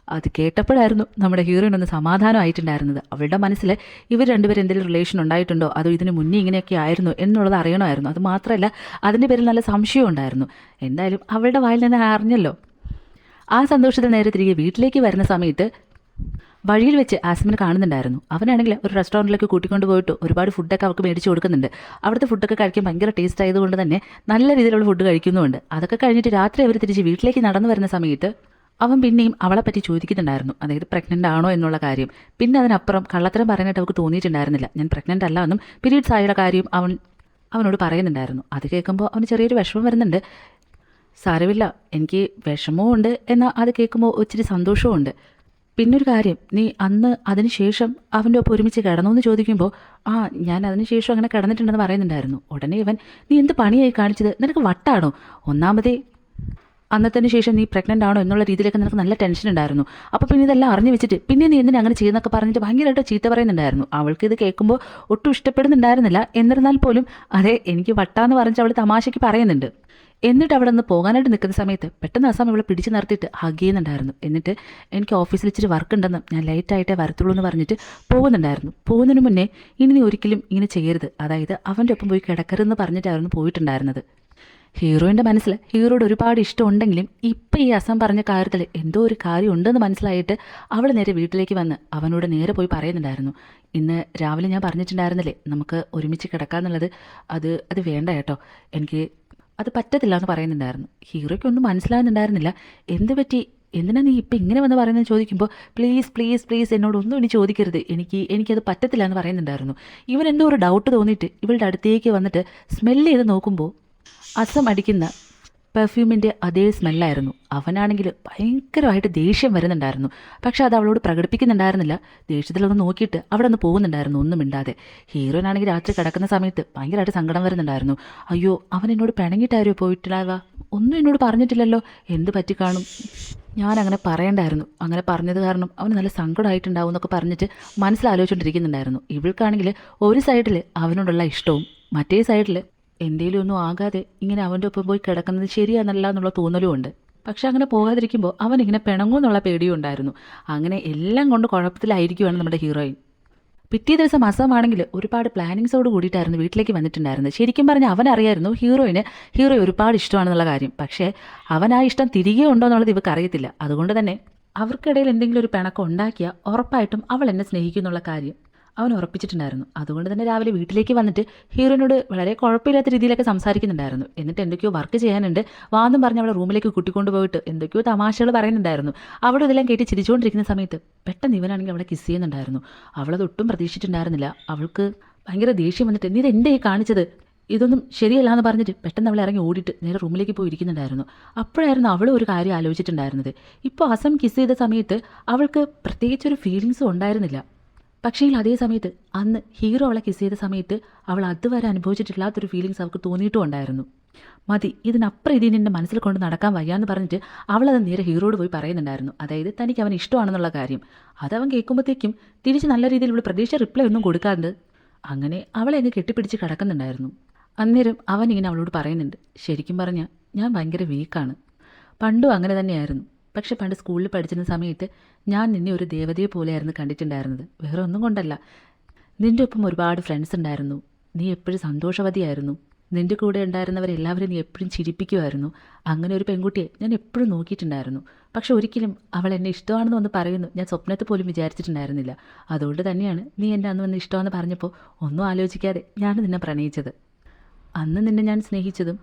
അത് കേട്ടപ്പോഴായിരുന്നു നമ്മുടെ ഹീറോയിൻ ഒന്ന് സമാധാനമായിട്ടുണ്ടായിരുന്നത്. അവളുടെ മനസ്സിൽ ഇവർ രണ്ടുപേരും എന്തെങ്കിലും റിലേഷൻ ഉണ്ടായിട്ടുണ്ടോ അതോ ഇതിന് മുന്നേ ഇങ്ങനെയൊക്കെ ആയിരുന്നു എന്നുള്ളത് അറിയണമായിരുന്നു. അത് മാത്രമല്ല അതിൻ്റെ പേരിൽ നല്ല സംശയം ഉണ്ടായിരുന്നു. എന്തായാലും അവളുടെ വായിൽ നിന്ന് അറിഞ്ഞല്ലോ. ആ സന്തോഷത്തിൽ നേരെ തിരികെ വീട്ടിലേക്ക് വരുന്ന സമയത്ത് വഴിയിൽ വെച്ച് ആസിമിനെ കാണുന്നുണ്ടായിരുന്നു. അവനാണെങ്കിൽ ഒരു റെസ്റ്റോറൻറ്റിലേക്ക് കൂട്ടിക്കൊണ്ട് പോയിട്ട് ഒരുപാട് ഫുഡൊക്കെ അവർക്ക് മേടിച്ച് കൊടുക്കുന്നുണ്ട്. അവിടുത്തെ ഫുഡൊക്കെ കഴിക്കാൻ ഭയങ്കര ടേസ്റ്റ് ആയതുകൊണ്ട് തന്നെ നല്ല രീതിയിലുള്ള ഫുഡ് കഴിക്കുന്നുമുണ്ട്. അതൊക്കെ കഴിഞ്ഞിട്ട് രാത്രി അവർ തിരിച്ച് വീട്ടിലേക്ക് നടന്നു വരുന്ന സമയത്ത് അവൻ പിന്നെയും അവളെ പറ്റി ചോദിക്കുന്നുണ്ടായിരുന്നു, അതായത് പ്രഗ്നൻ്റ് ആണോ എന്നുള്ള കാര്യം. പിന്നെ അതിനപ്പുറം കള്ളത്തരം പറയാനായിട്ട് അവൾക്ക് തോന്നിയിട്ടുണ്ടായിരുന്നില്ല. ഞാൻ പ്രഗ്നൻ്റ് അല്ല എന്നും പീരീഡ്സ് ആയുള്ള കാര്യം അവനോട് പറയുന്നുണ്ടായിരുന്നു. അത് കേൾക്കുമ്പോൾ അവന് ചെറിയൊരു വിഷമം വരുന്നുണ്ട്. സാരമില്ല, എനിക്ക് വിഷമവും ഉണ്ട്, എന്നാൽ അത് കേൾക്കുമ്പോൾ ഒത്തിരി സന്തോഷവും ഉണ്ട്. പിന്നൊരു കാര്യം, നീ അന്ന് അതിന് ശേഷം അവൻ്റെ ഒപ്പം ഒരുമിച്ച് കിടന്നു എന്ന് ചോദിക്കുമ്പോൾ ഞാൻ അതിന് ശേഷം അങ്ങനെ കിടന്നിട്ടുണ്ടെന്ന് പറയുന്നുണ്ടായിരുന്നു. ഉടനെ ഇവൻ, നീ എന്ത് പണിയായി കാണിച്ചത്, നിനക്ക് വട്ടാണോ? ഒന്നാമതേ അന്നത്തിന് ശേഷം നീ പ്രഗ്നൻ്റ് ആണോ എന്നുള്ള രീതിയിലൊക്കെ നിനക്ക് നല്ല ടെൻഷൻ ഉണ്ടായിരുന്നു. അപ്പോൾ പിന്നെ ഇതെല്ലാം അറിഞ്ഞു വെച്ചിട്ട് പിന്നെ നീ എന്തിനാ അങ്ങനെ ചെയ്യുന്നൊക്കെ പറഞ്ഞിട്ട് ഭയങ്കരമായിട്ട് ചീത്ത പറയുന്നുണ്ടായിരുന്നു. അവൾക്ക് ഇത് കേൾക്കുമ്പോൾ ഒട്ടും ഇഷ്ടപ്പെടുന്നുണ്ടായിരുന്നില്ല. എന്നിരുന്നാൽ പോലും അതെ, എനിക്ക് വട്ടാന്ന് പറഞ്ഞിട്ട് അവൾ തമാശയ്ക്ക് പറയുന്നുണ്ട്. എന്നിട്ട് അവിടെ നിന്ന് പോകാനായിട്ട് നിൽക്കുന്ന സമയത്ത് പെട്ടെന്ന് അസം ഇവളെ പിടിച്ച് നിർത്തിയിട്ട് ഹഗ് ചെയ്യുന്നുണ്ടായിരുന്നു. എന്നിട്ട് എനിക്ക് ഓഫീസിൽ ഇച്ചിരി വർക്ക് ഉണ്ടെന്നും ഞാൻ ലേറ്റായിട്ടേ വരത്തുള്ളൂ എന്ന് പറഞ്ഞിട്ട് പോകുന്നുണ്ടായിരുന്നു. പോകുന്നതിന് മുന്നേ ഇനി നീ ഒരിക്കലും ഇങ്ങനെ ചെയ്യരുത്, അതായത് അവൻ്റെ ഒപ്പം പോയി കിടക്കരുതെന്ന് പറഞ്ഞിട്ടായിരുന്നു പോയിട്ടുണ്ടായിരുന്നത്. ഹീറോയിൻ്റെ മനസ്സിൽ ഹീറോയോട് ഒരുപാട് ഇഷ്ടമുണ്ടെങ്കിലും ഇപ്പം ഈ അസം പറഞ്ഞ കാര്യത്തിൽ എന്തോ ഒരു കാര്യം ഉണ്ടെന്ന് മനസ്സിലായിട്ട് അവൾ നേരെ വീട്ടിലേക്ക് വന്ന് അവനോട് നേരെ പോയി പറയുന്നുണ്ടായിരുന്നു. ഇന്ന് രാവിലെ ഞാൻ പറഞ്ഞിട്ടുണ്ടായിരുന്നില്ലേ നമുക്ക് ഒരുമിച്ച് കിടക്കാന്നുള്ളത്, അത് വേണ്ട കേട്ടോ, എനിക്ക് അത് പറ്റത്തില്ല എന്ന് പറയുന്നുണ്ടായിരുന്നു. ഹീറോയ്ക്കൊന്നും മനസ്സിലാകുന്നുണ്ടായിരുന്നില്ല. എന്ത് പറ്റി, എന്തിനാ നീ ഇപ്പം ഇങ്ങനെ വന്ന് പറയുന്നത് ചോദിക്കുമ്പോൾ പ്ലീസ് പ്ലീസ് പ്ലീസ് എന്നോടൊന്നും ഇനി ചോദിക്കരുത്, എനിക്കത് പറ്റത്തില്ല എന്ന് പറയുന്നുണ്ടായിരുന്നു. ഇവൻ എന്തോ ഒരു ഡൗട്ട് തോന്നിയിട്ട് ഇവളുടെ അടുത്തേക്ക് വന്നിട്ട് സ്മെല്ല് ചെയ്ത് നോക്കുമ്പോൾ അസം അടിക്കുന്ന പെർഫ്യൂമിൻ്റെ അതേ സ്മെല്ലായിരുന്നു. അവനാണെങ്കിൽ ഭയങ്കരമായിട്ട് ദേഷ്യം വരുന്നുണ്ടായിരുന്നു. പക്ഷെ അത് അവളോട് പ്രകടിപ്പിക്കുന്നുണ്ടായിരുന്നില്ല. ദേഷ്യത്തിലൊന്ന് നോക്കിയിട്ട് അവിടെ ഒന്ന് പോകുന്നുണ്ടായിരുന്നു, ഒന്നും മിണ്ടാതെ. ഹീറോയിനാണെങ്കിൽ രാത്രി കിടക്കുന്ന സമയത്ത് ഭയങ്കരമായിട്ട് സങ്കടം വരുന്നുണ്ടായിരുന്നു. അയ്യോ, അവൻ എന്നോട് പിണങ്ങിയിട്ടാരോ പോയിട്ടില്ലാവാ, ഒന്നും എന്നോട് പറഞ്ഞിട്ടില്ലല്ലോ, എന്ത് പറ്റി കാണും, ഞാൻ അങ്ങനെ പറയണ്ടായിരുന്നു, അങ്ങനെ പറഞ്ഞത് കാരണം അവന് നല്ല സങ്കടമായിട്ടുണ്ടാവും എന്നൊക്കെ പറഞ്ഞിട്ട് മനസ്സിലാലോചിച്ചുകൊണ്ടിരിക്കുന്നുണ്ടായിരുന്നു. ഇവൾക്കാണെങ്കിൽ ഒരു സൈഡിൽ അവനോടുള്ള ഇഷ്ടവും മറ്റേ സൈഡിൽ എന്തേലും ഒന്നും ആകാതെ ഇങ്ങനെ അവൻ്റെ ഒപ്പം പോയി കിടക്കുന്നത് ശരിയാണെന്നല്ല എന്നുള്ള തോന്നലും ഉണ്ട്. പക്ഷെ അങ്ങനെ പോകാതിരിക്കുമ്പോൾ അവനിങ്ങനെ പിണങ്ങുമെന്നുള്ള പേടിയും ഉണ്ടായിരുന്നു. അങ്ങനെ എല്ലാം കൊണ്ട് കുഴപ്പത്തിലായിരിക്കുവാണ് നമ്മുടെ ഹീറോയിൻ. പിറ്റേ ദിവസം അസമാണെങ്കിൽ ഒരുപാട് പ്ലാനിങ്സോട് കൂടിയിട്ടായിരുന്നു വീട്ടിലേക്ക് വന്നിട്ടുണ്ടായിരുന്നത്. ശരിക്കും പറഞ്ഞാൽ അവനറിയായിരുന്നു ഹീറോ ഒരുപാട് ഇഷ്ടമാണെന്നുള്ള കാര്യം. പക്ഷേ അവൻ ആ ഇഷ്ടം തിരികെ ഉണ്ടോ എന്നുള്ളത് ഇവർക്ക് അറിയത്തില്ല. അതുകൊണ്ട് തന്നെ അവർക്കിടയിൽ എന്തെങ്കിലും ഒരു പിണക്കം ഉണ്ടാക്കിയാൽ ഉറപ്പായിട്ടും അവൾ എന്നെ സ്നേഹിക്കുന്നുള്ള കാര്യം അവൻ ഉറപ്പിച്ചിട്ടുണ്ടായിരുന്നു. അതുകൊണ്ട് തന്നെ രാവിലെ വീട്ടിലേക്ക് വന്നിട്ട് ഹീറോയിനോട് വളരെ കുഴപ്പമില്ലാത്ത രീതിയിലൊക്കെ സംസാരിക്കുന്നുണ്ടായിരുന്നു. എന്നിട്ട് എന്തൊക്കെയോ വർക്ക് ചെയ്യാനുണ്ട് വാന്നും പറഞ്ഞ് അവളെ റൂമിലേക്ക് കൂട്ടിക്കൊണ്ട് പോയിട്ട് എന്തൊക്കെയോ തമാശകൾ പറയുന്നുണ്ടായിരുന്നു. അവിടെ ഇതെല്ലാം കേട്ട് ചിരിച്ചുകൊണ്ടിരിക്കുന്ന സമയത്ത് പെട്ടെന്ന് ഇവനാണെങ്കിൽ അവളെ കിസ് ചെയ്യുന്നുണ്ടായിരുന്നു. അവളത് ഒട്ടും പ്രതീക്ഷിച്ചിട്ടുണ്ടായിരുന്നില്ല. അവൾക്ക് ഭയങ്കര ദേഷ്യം വന്നിട്ട്, നീ ഇത് എൻ്റെ ഈ കാണിച്ചത്, ഇതൊന്നും ശരിയല്ല എന്ന് പറഞ്ഞിട്ട് പെട്ടെന്ന് അവൾ ഇറങ്ങി ഓടിയിട്ട് നേരെ റൂമിലേക്ക് പോയി ഇരിക്കുന്നുണ്ടായിരുന്നു. അപ്പോഴായിരുന്നു അവൾ ഒരു കാര്യം ആലോചിച്ചിട്ടുണ്ടായിരുന്നത്. ഇപ്പോൾ അസം കിസ് ചെയ്ത സമയത്ത് അവൾക്ക് പ്രത്യേകിച്ചൊരു ഫീലിങ്സും ഉണ്ടായിരുന്നില്ല. പക്ഷേ അതേ സമയത്ത് അന്ന് ഹീറോ അവളെ കിസ് ചെയ്ത സമയത്ത് അവൾ അതുവരെ അനുഭവിച്ചിട്ടില്ലാത്തൊരു ഫീലിങ്സ് അവൾക്ക് തോന്നിയിട്ടും ഉണ്ടായിരുന്നു. മതി, ഇതിനപ്പുറം ഇതിന് എൻ്റെ മനസ്സിൽ കൊണ്ട് നടക്കാൻ വയ്യാന്ന് പറഞ്ഞിട്ട് അവളത് നേരെ ഹീറോയോട് പോയി പറയുന്നുണ്ടായിരുന്നു. അതായത് തനിക്ക് അവൻ ഇഷ്ടമാണെന്നുള്ള കാര്യം. അതവൻ കേൾക്കുമ്പോഴത്തേക്കും തിരിച്ച് നല്ല രീതിയിലുള്ള പ്രതീക്ഷ റിപ്ലൈ ഒന്നും കൊടുക്കാണ്ട് അങ്ങനെ അവളെ അങ്ങ് കെട്ടിപ്പിടിച്ച് കിടക്കുന്നുണ്ടായിരുന്നു. അന്നേരം അവൻ ഇങ്ങനെ അവളോട് പറയുന്നുണ്ട്, ശരിക്കും പറഞ്ഞാൽ ഞാൻ ഭയങ്കര വീക്കാണ്, പണ്ടും അങ്ങനെ തന്നെയായിരുന്നു. പക്ഷെ പണ്ട് സ്കൂളിൽ പഠിച്ചിരുന്ന സമയത്ത് ഞാൻ നിന്നെ ഒരു ദേവതയെ പോലെയായിരുന്നു കണ്ടിട്ടുണ്ടായിരുന്നത്. വേറെ ഒന്നും കൊണ്ടല്ല, നിൻ്റെ ഒപ്പം ഒരുപാട് ഫ്രണ്ട്സ് ഉണ്ടായിരുന്നു, നീ എപ്പോഴും സന്തോഷവതിയായിരുന്നു, നിൻ്റെ കൂടെ ഉണ്ടായിരുന്നവരെല്ലാവരും നീ എപ്പോഴും ചിരിപ്പിക്കുമായിരുന്നു. അങ്ങനെ ഒരു പെൺകുട്ടിയെ ഞാൻ എപ്പോഴും നോക്കിയിട്ടുണ്ടായിരുന്നു. പക്ഷെ ഒരിക്കലും അവൾ എന്നെ ഇഷ്ടമാണെന്ന് വന്ന് പറയുന്നു ഞാൻ സ്വപ്നത്തിൽ പോലും വിചാരിച്ചിട്ടുണ്ടായിരുന്നില്ല. അതുകൊണ്ട് തന്നെയാണ് നീ എൻ്റെ അന്ന് വന്ന് ഇഷ്ടമാണെന്ന് പറഞ്ഞപ്പോൾ ഒന്നും ആലോചിക്കാതെ ഞാൻ നിന്നെ പ്രണയിച്ചത്. അന്ന് നിന്നെ ഞാൻ സ്നേഹിച്ചതും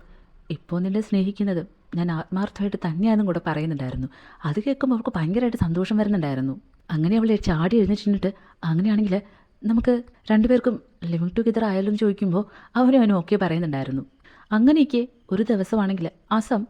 ഇപ്പോൾ നിന്നെ സ്നേഹിക്കുന്നതും ഞാൻ ആത്മാർത്ഥമായിട്ട് തന്നെയാണെന്നും കൂടെ പറയുന്നുണ്ടായിരുന്നു. അത് കേൾക്കുമ്പോൾ അവൾക്ക് ഭയങ്കരമായിട്ട് സന്തോഷം വരുന്നുണ്ടായിരുന്നു. അങ്ങനെ അവളെ ചാടി എഴുന്നേറ്റിട്ട്, അങ്ങനെയാണെങ്കിൽ നമുക്ക് രണ്ടുപേർക്കും ലിവിങ് ടുഗെദർ ആയാലും ചോദിക്കുമ്പോൾ അവനും ഓക്കെ പറയുന്നുണ്ടായിരുന്നു. അങ്ങനെയൊക്കെ ഒരു ദിവസമാണെങ്കിൽ അസം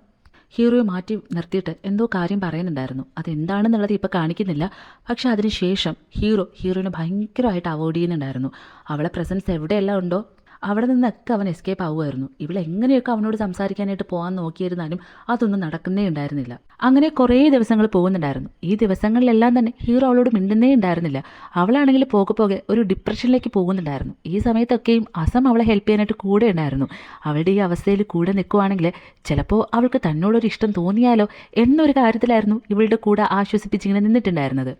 ഹീറോയെ മാറ്റി നിർത്തിയിട്ട് എന്തോ കാര്യം പറയുന്നുണ്ടായിരുന്നു. അതെന്താണെന്നുള്ളത് ഇപ്പോൾ കാണിക്കുന്നില്ല. പക്ഷെ അതിന് ശേഷം ഹീറോയിനെ ഭയങ്കരമായിട്ട് അവോയ്ഡ് ചെയ്യുന്നുണ്ടായിരുന്നു. അവളെ പ്രസൻസ് എവിടെയെല്ലാം ഉണ്ടോ അവിടെ നിന്നൊക്കെ അവൻ എസ്കേപ്പ് ആവുമായിരുന്നു. ഇവളെങ്ങനെയൊക്കെ അവനോട് സംസാരിക്കാനായിട്ട് പോകാൻ നോക്കിയിരുന്നാലും അതൊന്നും നടക്കുന്നേ ഉണ്ടായിരുന്നില്ല. അങ്ങനെ കുറേ ദിവസങ്ങൾ പോകുന്നുണ്ടായിരുന്നു. ഈ ദിവസങ്ങളിലെല്ലാം തന്നെ ഹീറോ അവളോട് മിണ്ടുന്നേ ഉണ്ടായിരുന്നില്ല. അവളാണെങ്കിൽ പോകെ ഒരു ഡിപ്രഷനിലേക്ക് പോകുന്നുണ്ടായിരുന്നു. ഈ സമയത്തൊക്കെയും അസം അവളെ ഹെൽപ്പ് ചെയ്യാനായിട്ട് കൂടെ ഉണ്ടായിരുന്നു. അവളുടെ ഈ അവസ്ഥയിൽ കൂടെ നിൽക്കുവാണെങ്കിൽ ചിലപ്പോൾ അവൾക്ക് തന്നോടൊരു ഇഷ്ടം തോന്നിയാലോ എന്നൊരു കാര്യത്തിലായിരുന്നു ഇവളുടെ കൂടെ ആശ്വസിപ്പിച്ചിങ്ങനെ നിന്നിട്ടുണ്ടായിരുന്നത്.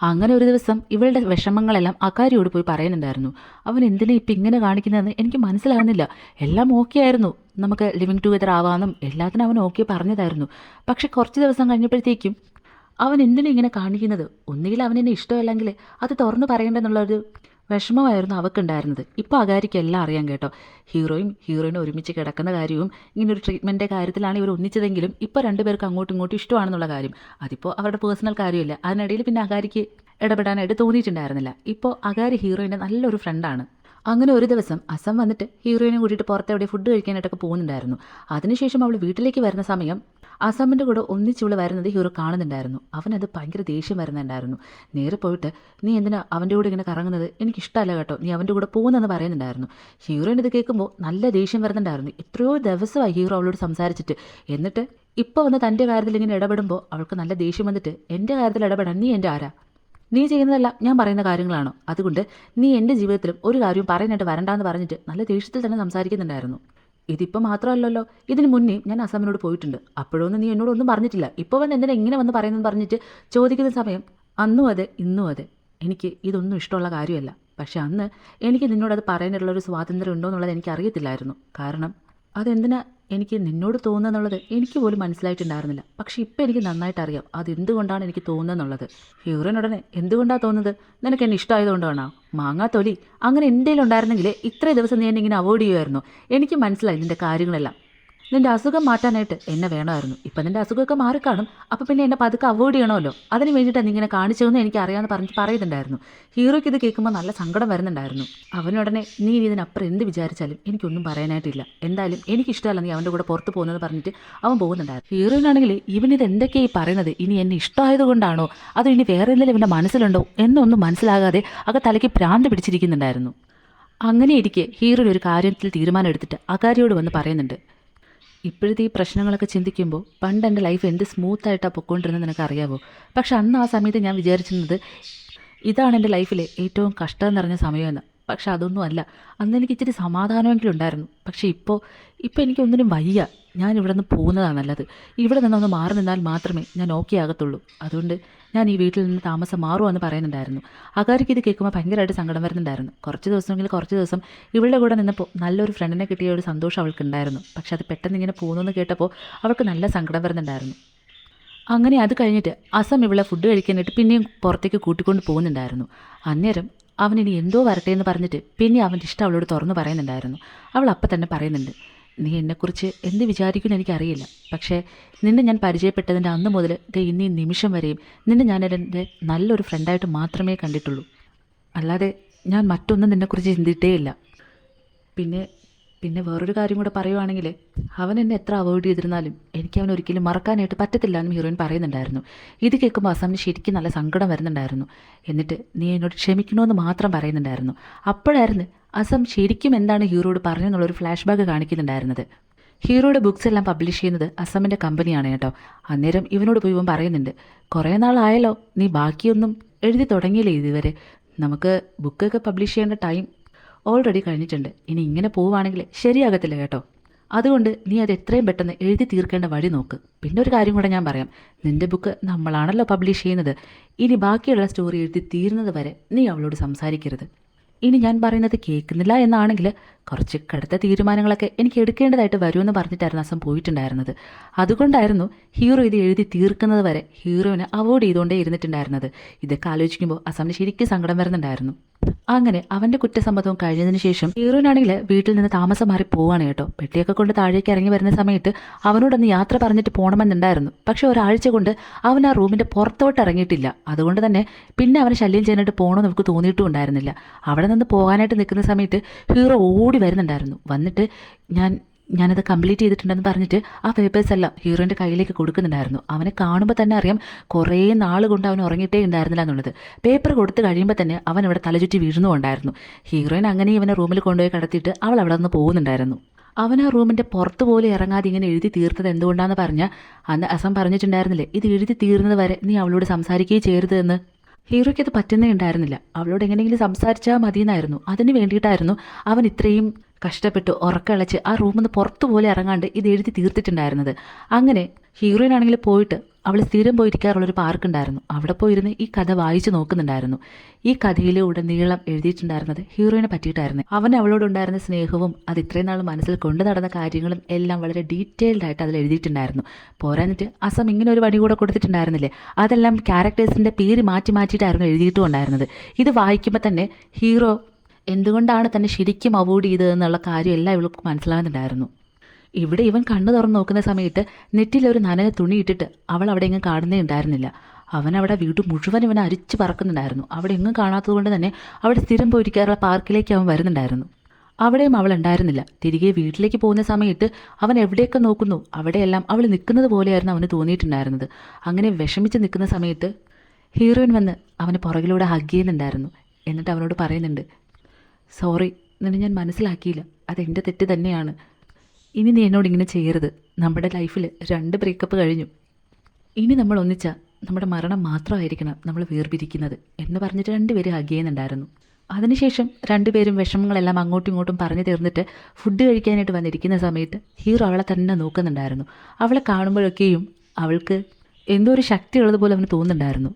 അങ്ങനെ ഒരു ദിവസം ഇവളുടെ വിഷമങ്ങളെല്ലാം അക്കാരിയോട് പോയി പറയുന്നുണ്ടായിരുന്നു. അവൻ എന്തിനാ ഇപ്പം ഇങ്ങനെ കാണിക്കുന്നതെന്ന് എനിക്ക് മനസ്സിലാകുന്നില്ല. എല്ലാം ഓക്കെ ആയിരുന്നു, നമുക്ക് ലിവിങ് ടുഗെദർ ആവാമെന്നും എല്ലാത്തിനും അവൻ ഓക്കെ പറഞ്ഞതായിരുന്നു. പക്ഷെ കുറച്ച് ദിവസം കഴിഞ്ഞപ്പോഴത്തേക്കും അവൻ എന്തിനും ഇങ്ങനെ കാണിക്കുന്നത്? ഒന്നുകിൽ അവനെന്നെ ഇഷ്ടമല്ലെങ്കിൽ അത് തുറന്നു പറയേണ്ടെന്നുള്ളൊരു വിഷമമായിരുന്നു അവൾക്കുണ്ടായിരുന്നത്. ഇപ്പോൾ അകാരിക്ക് എല്ലാം അറിയാം കേട്ടോ. ഹീറോയിനും ഒരുമിച്ച് കിടക്കുന്ന കാര്യവും ഇങ്ങനൊരു ട്രീറ്റ്മെൻറ്റിൻ്റെ കാര്യത്തിലാണ് ഇവർ ഒന്നിച്ചതെങ്കിലും ഇപ്പോൾ രണ്ടുപേർക്ക് അങ്ങോട്ടും ഇങ്ങോട്ടും ഇഷ്ടമാണെന്നുള്ള കാര്യം അതിപ്പോൾ അവരുടെ പേഴ്സണൽ കാര്യമില്ല. അതിനിടയിൽ പിന്നെ അകാരിക്ക് ഇടപെടാനായിട്ട് തോന്നിയിട്ടുണ്ടായിരുന്നില്ല. ഇപ്പോൾ അകാരി ഹീറോയിൻ്റെ നല്ലൊരു ഫ്രണ്ടാണ്. അങ്ങനെ ഒരു ദിവസം അസം വന്നിട്ട് ഹീറോയിനെ കൂട്ടിയിട്ട് പുറത്തെവിടെ ഫുഡ് കഴിക്കാനായിട്ടൊക്കെ പോകുന്നുണ്ടായിരുന്നു. അതിനുശേഷം അവൾ വീട്ടിലേക്ക് വരുന്ന സമയം അസമിൻ്റെ കൂടെ ഒന്നിച്ചിവള് വരുന്നത് ഹീറോ കാണുന്നുണ്ടായിരുന്നു. അവനത് ഭയങ്കര ദേഷ്യം വരുന്നുണ്ടായിരുന്നു. നേരെ പോയിട്ട്, നീ എന്തിനാ അവൻ്റെ കൂടെ ഇങ്ങനെ കറങ്ങുന്നത്? എനിക്കിഷ്ടമല്ല കേട്ടോ, നീ അവൻ്റെ കൂടെ പോകുന്നെന്ന് പറയുന്നുണ്ടായിരുന്നു. ഹീറോയിന് ഇത് കേൾക്കുമ്പോൾ നല്ല ദേഷ്യം വരുന്നുണ്ടായിരുന്നു. എത്രയോ ദിവസമായി ഹീറോ അവളോട് സംസാരിച്ചിട്ട്. എന്നിട്ട് ഇപ്പോൾ വന്ന് തൻ്റെ കാര്യത്തിൽ ഇങ്ങനെ ഇടപെടുമ്പോൾ അവൾക്ക് നല്ല ദേഷ്യം വന്നിട്ട്, എൻ്റെ കാര്യത്തിൽ ഇടപെടാൻ നീ എൻ്റെ ആരാ? നീ ചെയ്യുന്നതല്ല ഞാൻ പറയുന്ന കാര്യങ്ങളാണോ? അതുകൊണ്ട് നീ എൻ്റെ ജീവിതത്തിലും ഒരു കാര്യവും പറയാനായിട്ട് വരണ്ടാന്ന് പറഞ്ഞിട്ട് നല്ല ദേഷ്യത്തിൽ തന്നെ സംസാരിക്കുന്നുണ്ടായിരുന്നു. ഇതിപ്പോൾ മാത്രമല്ലല്ലോ, ഇതിന് മുന്നേ ഞാൻ അസമിനോട് പോയിട്ടുണ്ട്. അപ്പോഴൊന്നും നീ എന്നോടൊന്നും പറഞ്ഞിട്ടില്ല. ഇപ്പോൾ വന്ന് എന്തിനാ ഇങ്ങനെ വന്ന് പറയുന്നതെന്ന് പറഞ്ഞിട്ട് ചോദിക്കുന്ന സമയം, അന്നും അതെ ഇന്നും അതെ, എനിക്ക് ഇതൊന്നും ഇഷ്ടമുള്ള കാര്യമല്ല. പക്ഷെ അന്ന് എനിക്ക് നിന്നോടത് പറയാനുള്ളൊരു സ്വാതന്ത്ര്യം ഉണ്ടോ എന്നുള്ളത് എനിക്കറിയത്തില്ലായിരുന്നു. കാരണം അതെന്തിനാ എനിക്ക് നിന്നോട് തോന്നുന്നുള്ളത് എനിക്ക് പോലും മനസ്സിലായിട്ടുണ്ടായിരുന്നില്ല. പക്ഷെ ഇപ്പം എനിക്ക് നന്നായിട്ട് അറിയാം അതെന്തുകൊണ്ടാണ് എനിക്ക് തോന്നുന്നുള്ളത്. ഹീറോയിനുടനെ എന്തുകൊണ്ടാണ് തോന്നുന്നത്? നിനക്ക് എന്നെ ഇഷ്ടമായതുകൊണ്ടാണോ? മാങ്ങാത്തൊലി, അങ്ങനെ എന്തെങ്കിലും ഉണ്ടായിരുന്നെങ്കിൽ ഇത്രയും ദിവസം നീ എന്നെ ഇങ്ങനെ അവോയ്ഡ് ചെയ്യുമായിരുന്നു. എനിക്ക് മനസ്സിലായി നിൻ്റെ കാര്യങ്ങളെല്ലാം. നിൻ്റെ അസുഖം മാറ്റാനായിട്ട് എന്നെ വേണമായിരുന്നു. ഇപ്പം നിൻ്റെ അസുഖമൊക്കെ മാറിക്കാണും. അപ്പോൾ പിന്നെ എന്നെ പതുക്കെ അവോയ്ഡ് ചെയ്യണമല്ലോ. അതിന് വേണ്ടിയിട്ടാണ് നീ ഇങ്ങനെ കാണിച്ചതെന്ന് എനിക്ക് അറിയാമെന്ന് പറയുന്നുണ്ടായിരുന്നു. ഹീറോയ്ക്ക് ഇത് കേൾക്കുമ്പോൾ നല്ല സങ്കടം വരുന്നുണ്ടായിരുന്നു. അവനുടനെ, നീ ഇതിനപ്പുറം എന്ത് വിചാരിച്ചാലും എനിക്കൊന്നും പറയാനായിട്ടില്ല. എന്തായാലും എനിക്കിഷ്ടമല്ല നീ അവൻ്റെ കൂടെ പുറത്ത് പോകുന്നത് പറഞ്ഞിട്ട് അവൻ പോകുന്നുണ്ടായിരുന്നു. ഹീറോയിനാണെങ്കിൽ ഇവനിത് എന്തൊക്കെയായി പറയുന്നത്? ഇനി എന്നെ ഇഷ്ടമായതുകൊണ്ടാണോ അതോ ഇനി വേറെ എന്തെങ്കിലും ഇവൻ്റെ മനസ്സിലുണ്ടോ എന്നൊന്നും മനസ്സിലാകാതെ അക തലയ്ക്ക് ഭ്രാന്ത് പിടിച്ചിരിക്കുന്നുണ്ടായിരുന്നു. അങ്ങനെ ഇരിക്കെ ഹീറോ ഒരു കാര്യത്തിൽ തീരുമാനം എടുത്തിട്ട് അകാരിയോട് വന്ന് പറയുന്നുണ്ട്, ഇപ്പോഴത്തെ ഈ പ്രശ്നങ്ങളൊക്കെ ചിന്തിക്കുമ്പോൾ പണ്ട് എൻ്റെ ലൈഫ് എന്ത് സ്മൂത്തായിട്ടാണ് പൊയ്ക്കൊണ്ടിരുന്നത് നിനക്കറിയാവോ? പക്ഷെ അന്ന് ആ സമയത്ത് ഞാൻ വിചാരിച്ചിരുന്നത് ഇതാണ് എൻ്റെ ലൈഫിലെ ഏറ്റവും കഷ്ടം നിറഞ്ഞ സമയമെന്ന്. പക്ഷെ അതൊന്നും അല്ല. അന്ന് എനിക്ക് ഇച്ചിരി സമാധാനമെങ്കിലും ഉണ്ടായിരുന്നു. പക്ഷേ ഇപ്പോൾ എനിക്കൊന്നിനും വയ്യ. ഞാൻ ഇവിടെ നിന്ന് പോകുന്നതാണ് നല്ലത്. ഇവിടെ നിന്നൊന്ന് മാറി നിന്നാൽ മാത്രമേ ഞാൻ ഓക്കെ ആകത്തുള്ളൂ. അതുകൊണ്ട് ഞാൻ ഈ വീട്ടിൽ നിന്ന് താമസം മാറുമെന്ന് പറയുന്നുണ്ടായിരുന്നു. അകാരിക്ക് ഇത് കേൾക്കുമ്പോൾ ഭയങ്കരമായിട്ട് സങ്കടം വരുന്നുണ്ടായിരുന്നു. കുറച്ച് ദിവസം ഇവളുടെ കൂടെ നിന്നപ്പോൾ നല്ലൊരു ഫ്രണ്ടിനെ കിട്ടിയ ഒരു സന്തോഷം അവൾക്കുണ്ടായിരുന്നു. പക്ഷെ അത് പെട്ടെന്ന് ഇങ്ങനെ പോകുന്നെന്ന് കേട്ടപ്പോൾ അവൾക്ക് നല്ല സങ്കടം വരുന്നുണ്ടായിരുന്നു. അങ്ങനെ അത് കഴിഞ്ഞിട്ട് അസം ഇവളെ ഫുഡ് കഴിക്കാനായിട്ട് പിന്നെയും പുറത്തേക്ക് കൂട്ടിക്കൊണ്ട് പോകുന്നുണ്ടായിരുന്നു. അന്നേരം അവനിനി എന്തോ വരട്ടെ എന്ന് പറഞ്ഞിട്ട് പിന്നെ അവൻ്റെ ഇഷ്ടം അവളോട് തുറന്നു പറയുന്നുണ്ടായിരുന്നു. അവൾ അപ്പം തന്നെ പറയുന്നുണ്ട്, നീ എന്നെക്കുറിച്ച് എന്ത് വിചാരിക്കുമെന്ന് എനിക്കറിയില്ല. പക്ഷേ നിന്നെ ഞാൻ പരിചയപ്പെട്ടതിൻ്റെ അന്ന് മുതൽ ഇന്നീ നിമിഷം വരെയും നിന്നെ ഞാനെൻ്റെ നല്ലൊരു ഫ്രണ്ടായിട്ട് മാത്രമേ കണ്ടിട്ടുള്ളൂ. അല്ലാതെ ഞാൻ മറ്റൊന്നും നിന്നെക്കുറിച്ച് ചിന്തിച്ചിട്ടേയില്ല. പിന്നെ വേറൊരു കാര്യം കൂടെ പറയുവാണെങ്കിൽ, അവൻ എന്നെ എത്ര അവോയ്ഡ് ചെയ്തിരുന്നാലും എനിക്ക് അവൻ ഒരിക്കലും മറക്കാനായിട്ട് പറ്റത്തില്ല എന്ന് ഹീറോയിൻ പറയുന്നുണ്ടായിരുന്നു. ഇത് കേൾക്കുമ്പോൾ അസമിന് ശരിക്കും നല്ല സങ്കടം വരുന്നുണ്ടായിരുന്നു. എന്നിട്ട് നീ എന്നോട് ക്ഷമിക്കണമെന്ന് മാത്രം പറയുന്നുണ്ടായിരുന്നു. അപ്പോഴായിരുന്നു അസം ശരിക്കും എന്താണ് ഹീറോയോട് പറഞ്ഞെന്നുള്ളൊരു ഫ്ലാഷ് ബാക്ക് കാണിക്കുന്നുണ്ടായിരുന്നത്. ഹീറോയുടെ ബുക്സ് എല്ലാം പബ്ലിഷ് ചെയ്യുന്നത് അസമിൻ്റെ കമ്പനിയാണ് കേട്ടോ. അന്നേരം ഇവനോട് പോയി ഇവൻ പറയുന്നുണ്ട്, കുറേ നാളായല്ലോ നീ ബാക്കിയൊന്നും എഴുതി തുടങ്ങിയില്ലേ ഇതുവരെ? നമുക്ക് ബുക്കൊക്കെ പബ്ലിഷ് ചെയ്യേണ്ട ടൈം ഓൾറെഡി കഴിഞ്ഞിട്ടുണ്ട്. ഇനി ഇങ്ങനെ പോവുകയാണെങ്കിൽ ശരിയാകത്തില്ല കേട്ടോ. അതുകൊണ്ട് നീ അത് എത്രയും പെട്ടെന്ന് എഴുതി തീർക്കേണ്ട വഴി നോക്ക്. പിന്നെ ഒരു കാര്യം കൂടെ ഞാൻ പറയാം, നിൻ്റെ ബുക്ക് നമ്മളാണല്ലോ പബ്ലിഷ് ചെയ്യുന്നത്. ഇനി ബാക്കിയുള്ള സ്റ്റോറി എഴുതി തീരുന്നത് വരെ നീ അവളോട് സംസാരിക്കരുത്. ഇനി ഞാൻ പറയുന്നത് കേൾക്കുന്നില്ല എന്നാണെങ്കിൽ കുറച്ച് കടുത്ത തീരുമാനങ്ങളൊക്കെ എനിക്ക് എടുക്കേണ്ടതായിട്ട് വരുമെന്ന് പറഞ്ഞിട്ടായിരുന്നു അസം പോയിട്ടുണ്ടായിരുന്നത്. അതുകൊണ്ടായിരുന്നു ഹീറോ ഇത് എഴുതി തീർക്കുന്നത് വരെ ഹീറോയിനെ അവോയ്ഡ് ചെയ്തുകൊണ്ടേ ഇരുന്നിട്ടുണ്ടായിരുന്നത്. ഇതൊക്കെ ആലോചിക്കുമ്പോൾ അസമിന് ശരിക്കും സങ്കടം വരുന്നുണ്ടായിരുന്നു. അങ്ങനെ അവൻ്റെ കുറ്റസമ്മതവും കഴിഞ്ഞതിന് ശേഷം ഹീറോയിനാണെങ്കിൽ വീട്ടിൽ നിന്ന് താമസം മാറി പോവാണ് കേട്ടോ. പെട്ടിയൊക്കെ കൊണ്ട് താഴേക്ക് ഇറങ്ങി വരുന്ന സമയത്ത് അവനോടൊന്ന് യാത്ര പറഞ്ഞിട്ട് പോകണമെന്നുണ്ടായിരുന്നു. പക്ഷെ ഒരാഴ്ച കൊണ്ട് അവൻ ആ റൂമിൻ്റെ പുറത്തോട്ട് ഇറങ്ങിയിട്ടില്ല. അതുകൊണ്ട് തന്നെ പിന്നെ അവനെ ശല്യം ചെയ്യാനായിട്ട് പോകണമെന്ന് നമുക്ക് തോന്നിയിട്ടും ഉണ്ടായിരുന്നില്ല. അവിടെ നിന്ന് പോകാനായിട്ട് നിൽക്കുന്ന സമയത്ത് ഹീറോ ഓടി വരുന്നുണ്ടായിരുന്നു. വന്നിട്ട് ഞാനത് കംപ്ലീറ്റ് ചെയ്തിട്ടുണ്ടെന്ന് പറഞ്ഞിട്ട് ആ പേപ്പേഴ്സ് എല്ലാം ഹീറോയിൻ്റെ കയ്യിലേക്ക് കൊടുക്കുന്നുണ്ടായിരുന്നു. അവനെ കാണുമ്പോൾ തന്നെ അറിയാം കുറേ നാൾ കൊണ്ട് അവൻ ഉറങ്ങിയിട്ടേ ഉണ്ടായിരുന്നില്ല എന്നുള്ളത്. പേപ്പർ കൊടുത്ത് കഴിയുമ്പോൾ തന്നെ അവൻ ഇവിടെ തലചുറ്റി വീഴുന്നുണ്ടായിരുന്നു. ഹീറോയിൻ അങ്ങനെ ഇവനെ റൂമിൽ കൊണ്ടുപോയി കടത്തിയിട്ട് അവൾ അവിടെ നിന്ന് പോകുന്നുണ്ടായിരുന്നു. അവൻ ആ റൂമിൻ്റെ പുറത്ത് പോലും ഇറങ്ങാതെ ഇങ്ങനെ എഴുതി തീർത്തത് എന്തുകൊണ്ടാണെന്ന് പറഞ്ഞാൽ അന്ന് അസം പറഞ്ഞിട്ടുണ്ടായിരുന്നില്ലേ, ഇത് എഴുതി തീർന്നത് വരെ നീ അവളോട് സംസാരിക്കുകയും ചെയ്യരുതെന്ന്. ഹീറോയ്ക്ക് അത് പറ്റുന്നേ ഉണ്ടായിരുന്നില്ല. അവളോട് എങ്ങനെയെങ്കിലും സംസാരിച്ചാൽ മതിയെന്നായിരുന്നു. അതിന് വേണ്ടിയിട്ടായിരുന്നു അവൻ ഇത്രയും കഷ്ടപ്പെട്ട് ഉറക്കളച്ച് ആ റൂമിൽ നിന്ന് പുറത്തു പോലെ ഇറങ്ങാണ്ട് ഇത് എഴുതി തീർത്തിട്ടുണ്ടായിരുന്നത്. അങ്ങനെ ഹീറോയിൻ ആണെങ്കിൽ പോയിട്ട് അവൾ സ്ഥിരം പോയിരിക്കാറുള്ളൊരു പാർക്ക് ഉണ്ടായിരുന്നു. അവിടെ പോയിരുന്ന് ഈ കഥ വായിച്ചു നോക്കുന്നുണ്ടായിരുന്നു. ഈ കഥയിലെ ഉടനീളം എഴുതിയിട്ടുണ്ടായിരുന്നത് ഹീറോയിനെ പറ്റിയിട്ടായിരുന്നു. അവൻ അവളോടുണ്ടായിരുന്ന സ്നേഹവും അത് ഇത്രയും നാൾ മനസ്സിൽ കൊണ്ടു നടന്ന കാര്യങ്ങളും എല്ലാം വളരെ ഡീറ്റെയിൽഡ് ആയിട്ട് അതിൽ എഴുതിയിട്ടുണ്ടായിരുന്നു. പോരാഞ്ഞിട്ട് അസം ഇങ്ങനെ ഒരു വടി കൂടെ കൊടുത്തിട്ടുണ്ടായിരുന്നില്ലേ, അതെല്ലാം ക്യാരക്ടേഴ്സിൻ്റെ പേര് മാറ്റി മാറ്റിയിട്ടായിരുന്നു എഴുതിയിട്ടും ഉണ്ടായിരുന്നത്. ഇത് വായിക്കുമ്പോൾ തന്നെ ഹീറോ എന്തുകൊണ്ടാണ് തന്നെ ശരിക്കും അവോയ്ഡ് ചെയ്തതെന്നുള്ള കാര്യം എല്ലാം ഇവൾക്ക് മനസ്സിലാകുന്നുണ്ടായിരുന്നു. ഇവിടെ ഇവൻ കണ്ണു തുറന്ന് നോക്കുന്ന സമയത്ത് നെറ്റിലൊരു നനഞ്ഞ തുണി ഇട്ടിട്ട് അവൾ അവിടെ എങ്ങും കാണുന്നേ ഉണ്ടായിരുന്നില്ല. അവൻ അവിടെ വീട് മുഴുവൻ ഇവനെ അരിച്ച് പറക്കുന്നുണ്ടായിരുന്നു. അവിടെ എങ്ങും കാണാത്തത് കൊണ്ട് തന്നെ അവിടെ സ്ഥിരം പോയിരിക്കാറുള്ള പാർക്കിലേക്ക് അവൻ വരുന്നുണ്ടായിരുന്നു. അവിടെയും അവൾ ഉണ്ടായിരുന്നില്ല. തിരികെ വീട്ടിലേക്ക് പോകുന്ന സമയത്ത് അവൻ എവിടെയൊക്കെ നോക്കുന്നു അവിടെയെല്ലാം അവൾ നിൽക്കുന്നത് പോലെയായിരുന്നു അവന് തോന്നിയിട്ടുണ്ടായിരുന്നത്. അങ്ങനെ വിഷമിച്ച് നിൽക്കുന്ന സമയത്ത് ഹീറോയിൻ വന്ന് അവന് പുറകിലൂടെ ഹഗ് ചെയ്യുന്നുണ്ടായിരുന്നു. എന്നിട്ട് അവനോട് പറയുന്നുണ്ട്, സോറി, നിന്നെ ഞാൻ മനസ്സിലാക്കിയില്ല, അതെൻ്റെ തെറ്റ് തന്നെയാണ്. ഇനി നീ എന്നോട് ഇങ്ങനെ ചെയ്യരുത്. നമ്മുടെ ലൈഫിൽ 2 ബ്രേക്കപ്പ് കഴിഞ്ഞു. ഇനി നമ്മൾ ഒന്നിച്ചാൽ നമ്മുടെ മരണം മാത്രമായിരിക്കണം നമ്മൾ വേർപിരിക്കുന്നത് എന്ന് പറഞ്ഞിട്ട് 2 പേര് ഹഗ് ചെയ്യുന്നുണ്ടായിരുന്നു. അതിനുശേഷം 2 പേരും വിഷമങ്ങളെല്ലാം അങ്ങോട്ടും ഇങ്ങോട്ടും പറഞ്ഞു തീർന്നിട്ട് ഫുഡ് കഴിക്കാനായിട്ട് വന്നിരിക്കുന്ന സമയത്ത് ഹീറോ അവളെ തന്നെ നോക്കുന്നുണ്ടായിരുന്നു. അവളെ കാണുമ്പോഴൊക്കെയും അവൾക്ക് എന്തോ ഒരു ശക്തി ഉള്ളതുപോലെ അവന് തോന്നുന്നുണ്ടായിരുന്നു.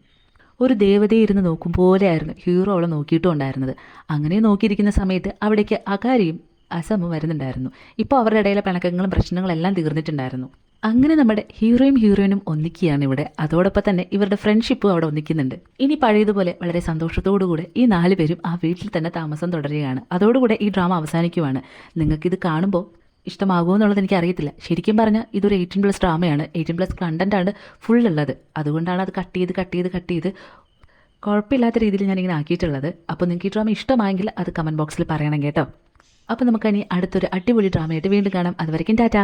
ഒരു ദേവതയെ ഇരുന്ന് നോക്കും പോലെയായിരുന്നു ഹീറോ അവളെ നോക്കിയിട്ടും ഉണ്ടായിരുന്നത്. അങ്ങനെ നോക്കിയിരിക്കുന്ന സമയത്ത് അവിടേക്ക് അകാരിയും അസമും വരുന്നുണ്ടായിരുന്നു. ഇപ്പോൾ അവരുടെ ഇടയിലെ പിണക്കങ്ങളും പ്രശ്നങ്ങളെല്ലാം തീർന്നിട്ടുണ്ടായിരുന്നു. അങ്ങനെ നമ്മുടെ ഹീറോയിനും ഒന്നിക്കുകയാണ് ഇവിടെ. അതോടൊപ്പം തന്നെ ഇവരുടെ ഫ്രണ്ട്ഷിപ്പും അവിടെ ഒന്നിക്കുന്നുണ്ട്. ഇനി പഴയതുപോലെ വളരെ സന്തോഷത്തോടുകൂടെ ഈ 4 പേരും ആ വീട്ടിൽ തന്നെ താമസം തുടരുകയാണ്. അതോടുകൂടെ ഈ ഡ്രാമ അവസാനിക്കുവാണ്. നിങ്ങൾക്കിത് കാണുമ്പോൾ ഇഷ്ടമാകുമോ എന്നുള്ളത് എനിക്കറിയത്തില്ല. ശരിക്കും പറഞ്ഞാൽ ഇതൊരു 18+ ഡ്രാമയാണ്. 18+ കണ്ടൻറ്റാണ് ഫുൾ ഉള്ളത്. അതുകൊണ്ടാണ് അത് കട്ട് ചെയ്ത് കുഴപ്പമില്ലാത്ത രീതിയിൽ ഞാനിങ്ങനെ ആക്കിയിട്ടുള്ളത്. അപ്പോൾ നിങ്ങൾക്ക് ഈ ഡ്രാമ ഇഷ്ടമായെങ്കിൽ അത് കമൻറ്റ് ബോക്സിൽ പറയണം കേട്ടോ. അപ്പോൾ നമുക്കിനി അടുത്തൊരു അടിപൊളി ഡ്രാമയായിട്ട് വീണ്ടും കാണാം. അതുവരെയ്ക്കും ടാറ്റാ.